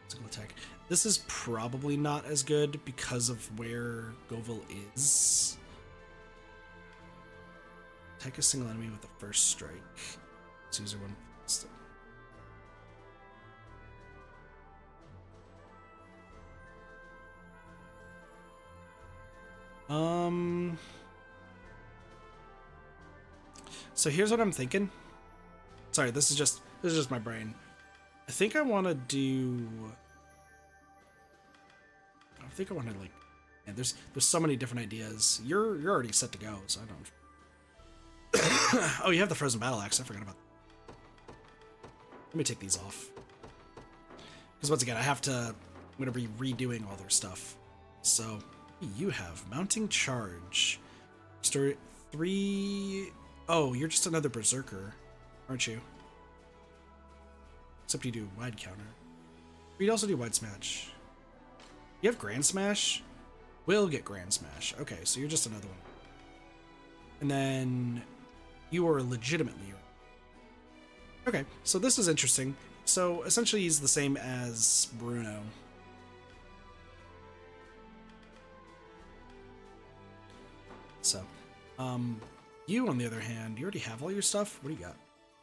Single attack. This is probably not as good because of where Goville is. Attack a single enemy with the first strike. It's user one. So here's what I'm thinking. Sorry, this is just my brain. I think I want to do. I think I want to like. Yeah, there's so many different ideas. You're already set to go, so I don't. Oh, you have the frozen battle axe. I forgot about that. Let me take these off. Because once again, I'm gonna be redoing all their stuff. So what do you have? Mounting charge. Story 3. Oh, you're just another berserker, aren't you? Except you do wide counter. You'd also do wide smash. You have grand smash? We'll get grand smash. Okay, so you're just another one. And then you are legitimately. Okay, so this is interesting. So essentially he's the same as Bruno. So, you on the other hand, you already have all your stuff. What do you got?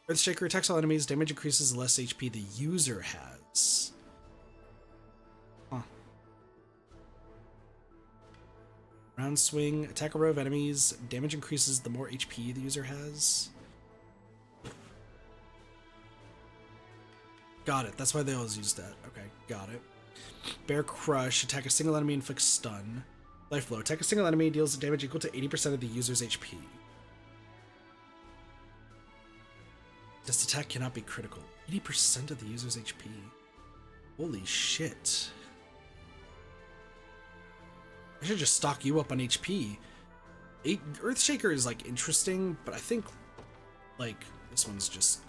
Earthshaker attacks all enemies. Damage increases the less HP the user has. Huh. Round swing. Attack a row of enemies. Damage increases the more HP the user has. Got it. That's why they always use that. Okay, got it. Bear Crush. Attack a single enemy, inflicts stun. Life Blow. Attack a single enemy, deals damage equal to 80% of the user's HP. This attack cannot be critical. 80% of the user's HP. Holy shit. I should just stock you up on HP. Earthshaker is, like, interesting, but I think, like, this one's just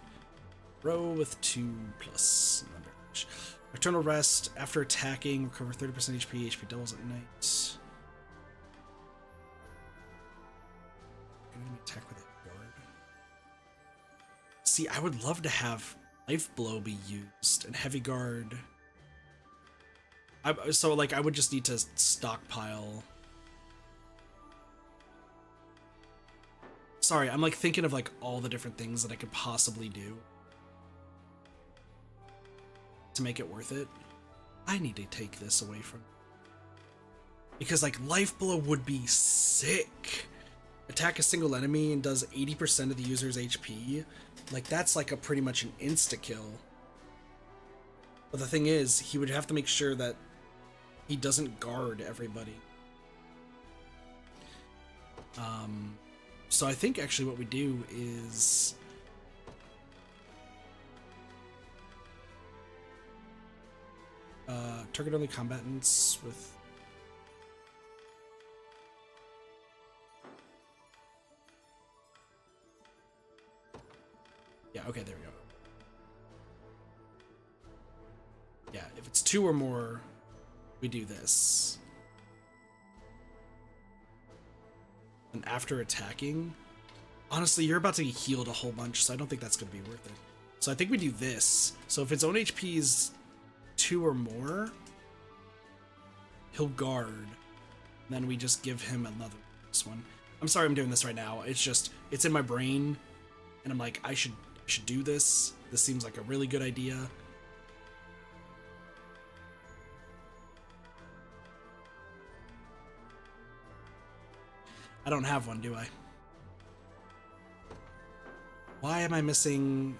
row with 2+ damage. Eternal Rest. After attacking, recover 30% HP. HP doubles at night. Enemy attack with a guard. See, I would love to have Life Blow be used and Heavy Guard. So, like, I would just need to stockpile. Sorry, I'm, like, thinking of, like, all the different things that I could possibly do to make it worth it. I need to take this away from... Because, like, Life Blow would be sick. Attack a single enemy and does 80% of the user's HP. Like, that's, like, a pretty much an insta-kill. But the thing is, he would have to make sure that he doesn't guard everybody. So I think actually what we do is target only combatants with okay, there we go. Yeah, if it's 2 or more, we do this. And after attacking, honestly, you're about to get healed a whole bunch, so I don't think that's going to be worth it. So I think we do this. So if its own HP is 2 or more, he'll guard. And then we just give him another one. I'm sorry I'm doing this right now. It's just, it's in my brain, and I'm like, I should do this. This seems like a really good idea. I don't have one, do I? Why am I missing...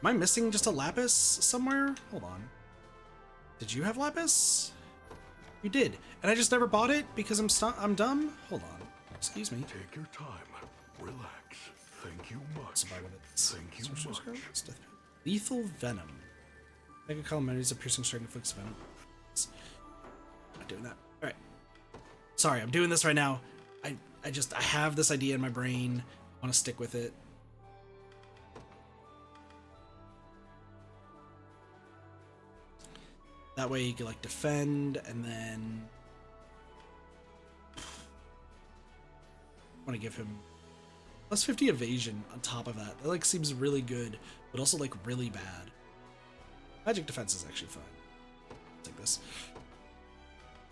Am I missing just a lapis somewhere? Hold on. Did you have lapis? You did. And I just never bought it because I'm dumb? Hold on. Excuse me. Take your time. Relax. Thank you much. Thank you much. Lethal Venom. Make a column enemies of piercing strike inflicts venom. Not doing that. Alright. Sorry, I'm doing this right now. I have this idea in my brain. I want to stick with it. That way you can, like, defend, and then I want to give him plus 50 evasion on top of that. That, like, seems really good, but also, like, really bad. Magic defense is actually fine. I'll take this.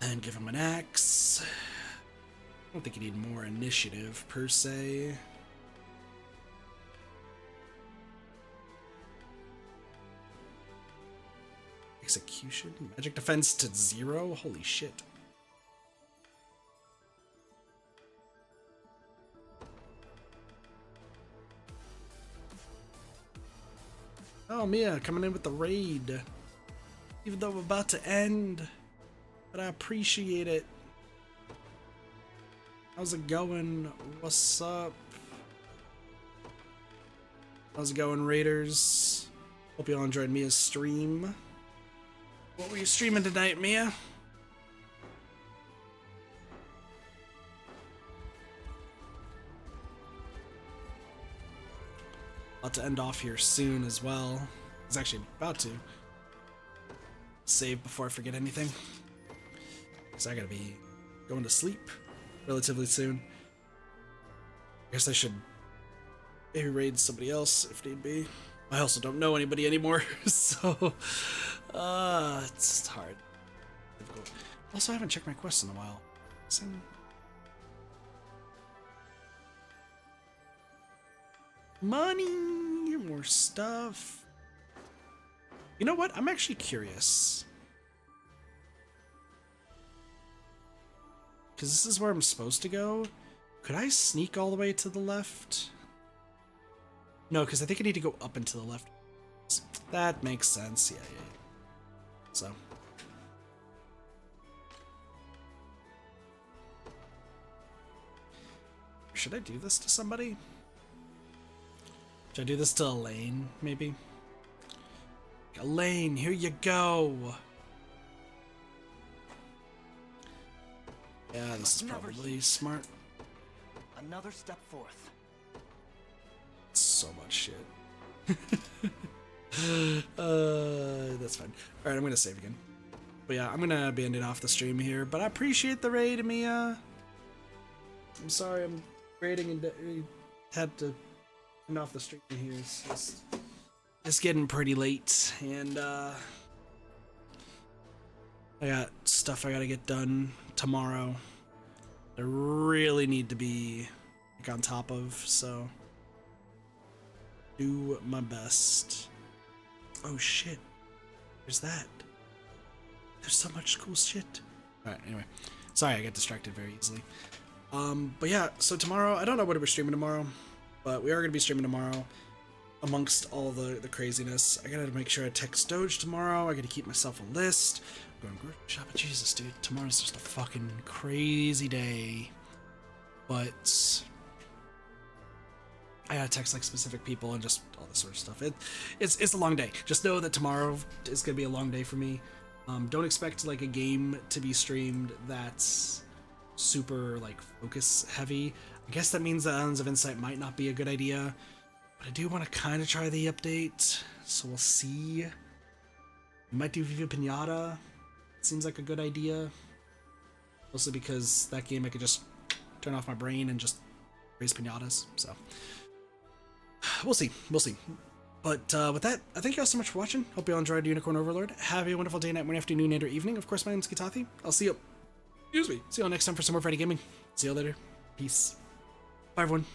And give him an axe. I don't think you need more initiative, per se. Execution? Magic defense to 0? Holy shit. Oh, Mia, coming in with the raid. Even though we're about to end. But I appreciate it. How's it going? What's up? How's it going, Raiders? Hope you all enjoyed Mia's stream. What were you streaming tonight, Mia? About to end off here soon as well. It's actually about to. Save before I forget anything. Because I gotta be going to sleep relatively soon. I guess I should maybe raid somebody else if need be. I also don't know anybody anymore, so it's hard. Difficult. Also, I haven't checked my quests in a while. Money, more stuff. You know what? I'm actually curious. Because this is where I'm supposed to go. Could I sneak all the way to the left? No, because I think I need to go up and to the left. That makes sense. Yeah. So. Should I do this to somebody? Should I do this to Elaine, maybe? Elaine, here you go! Yeah, this is probably smart. Another step forth. So much shit. That's fine. Alright, I'm gonna save again. But yeah, I'm gonna end it off the stream here. But I appreciate the raid, Mia. I'm sorry I'm raiding and had to end off the stream here. It's getting pretty late, and I got stuff I gotta get done tomorrow. I really need to be like, on top of, so do my best. Oh shit, there's that. There's so much cool shit. Alright, anyway. Sorry, I get distracted very easily. But yeah, so tomorrow, I don't know what we're streaming tomorrow, but we are going to be streaming tomorrow amongst all the craziness. I gotta make sure I text Doge tomorrow. I gotta keep myself a list. I'm going grocery shopping. Jesus, dude. Tomorrow's just a fucking crazy day. But I gotta text like specific people and just all this sort of stuff. It's a long day. Just know that tomorrow is gonna be a long day for me. Don't expect like a game to be streamed that's super like focus heavy. I guess that means that Islands of Insight might not be a good idea, but I do want to kind of try the update, so we'll see. We might do Viva Pinata. It seems like a good idea, mostly because that game I could just turn off my brain and just raise pinatas. So we'll see. But with that, I thank you all so much for watching. Hope you all enjoyed Unicorn Overlord. Have a wonderful day, night, morning, afternoon, and or evening. Of course, my name is Kitathi. I'll see you. See you all next time for some more Friday gaming. See you all later. Peace. Bye, everyone.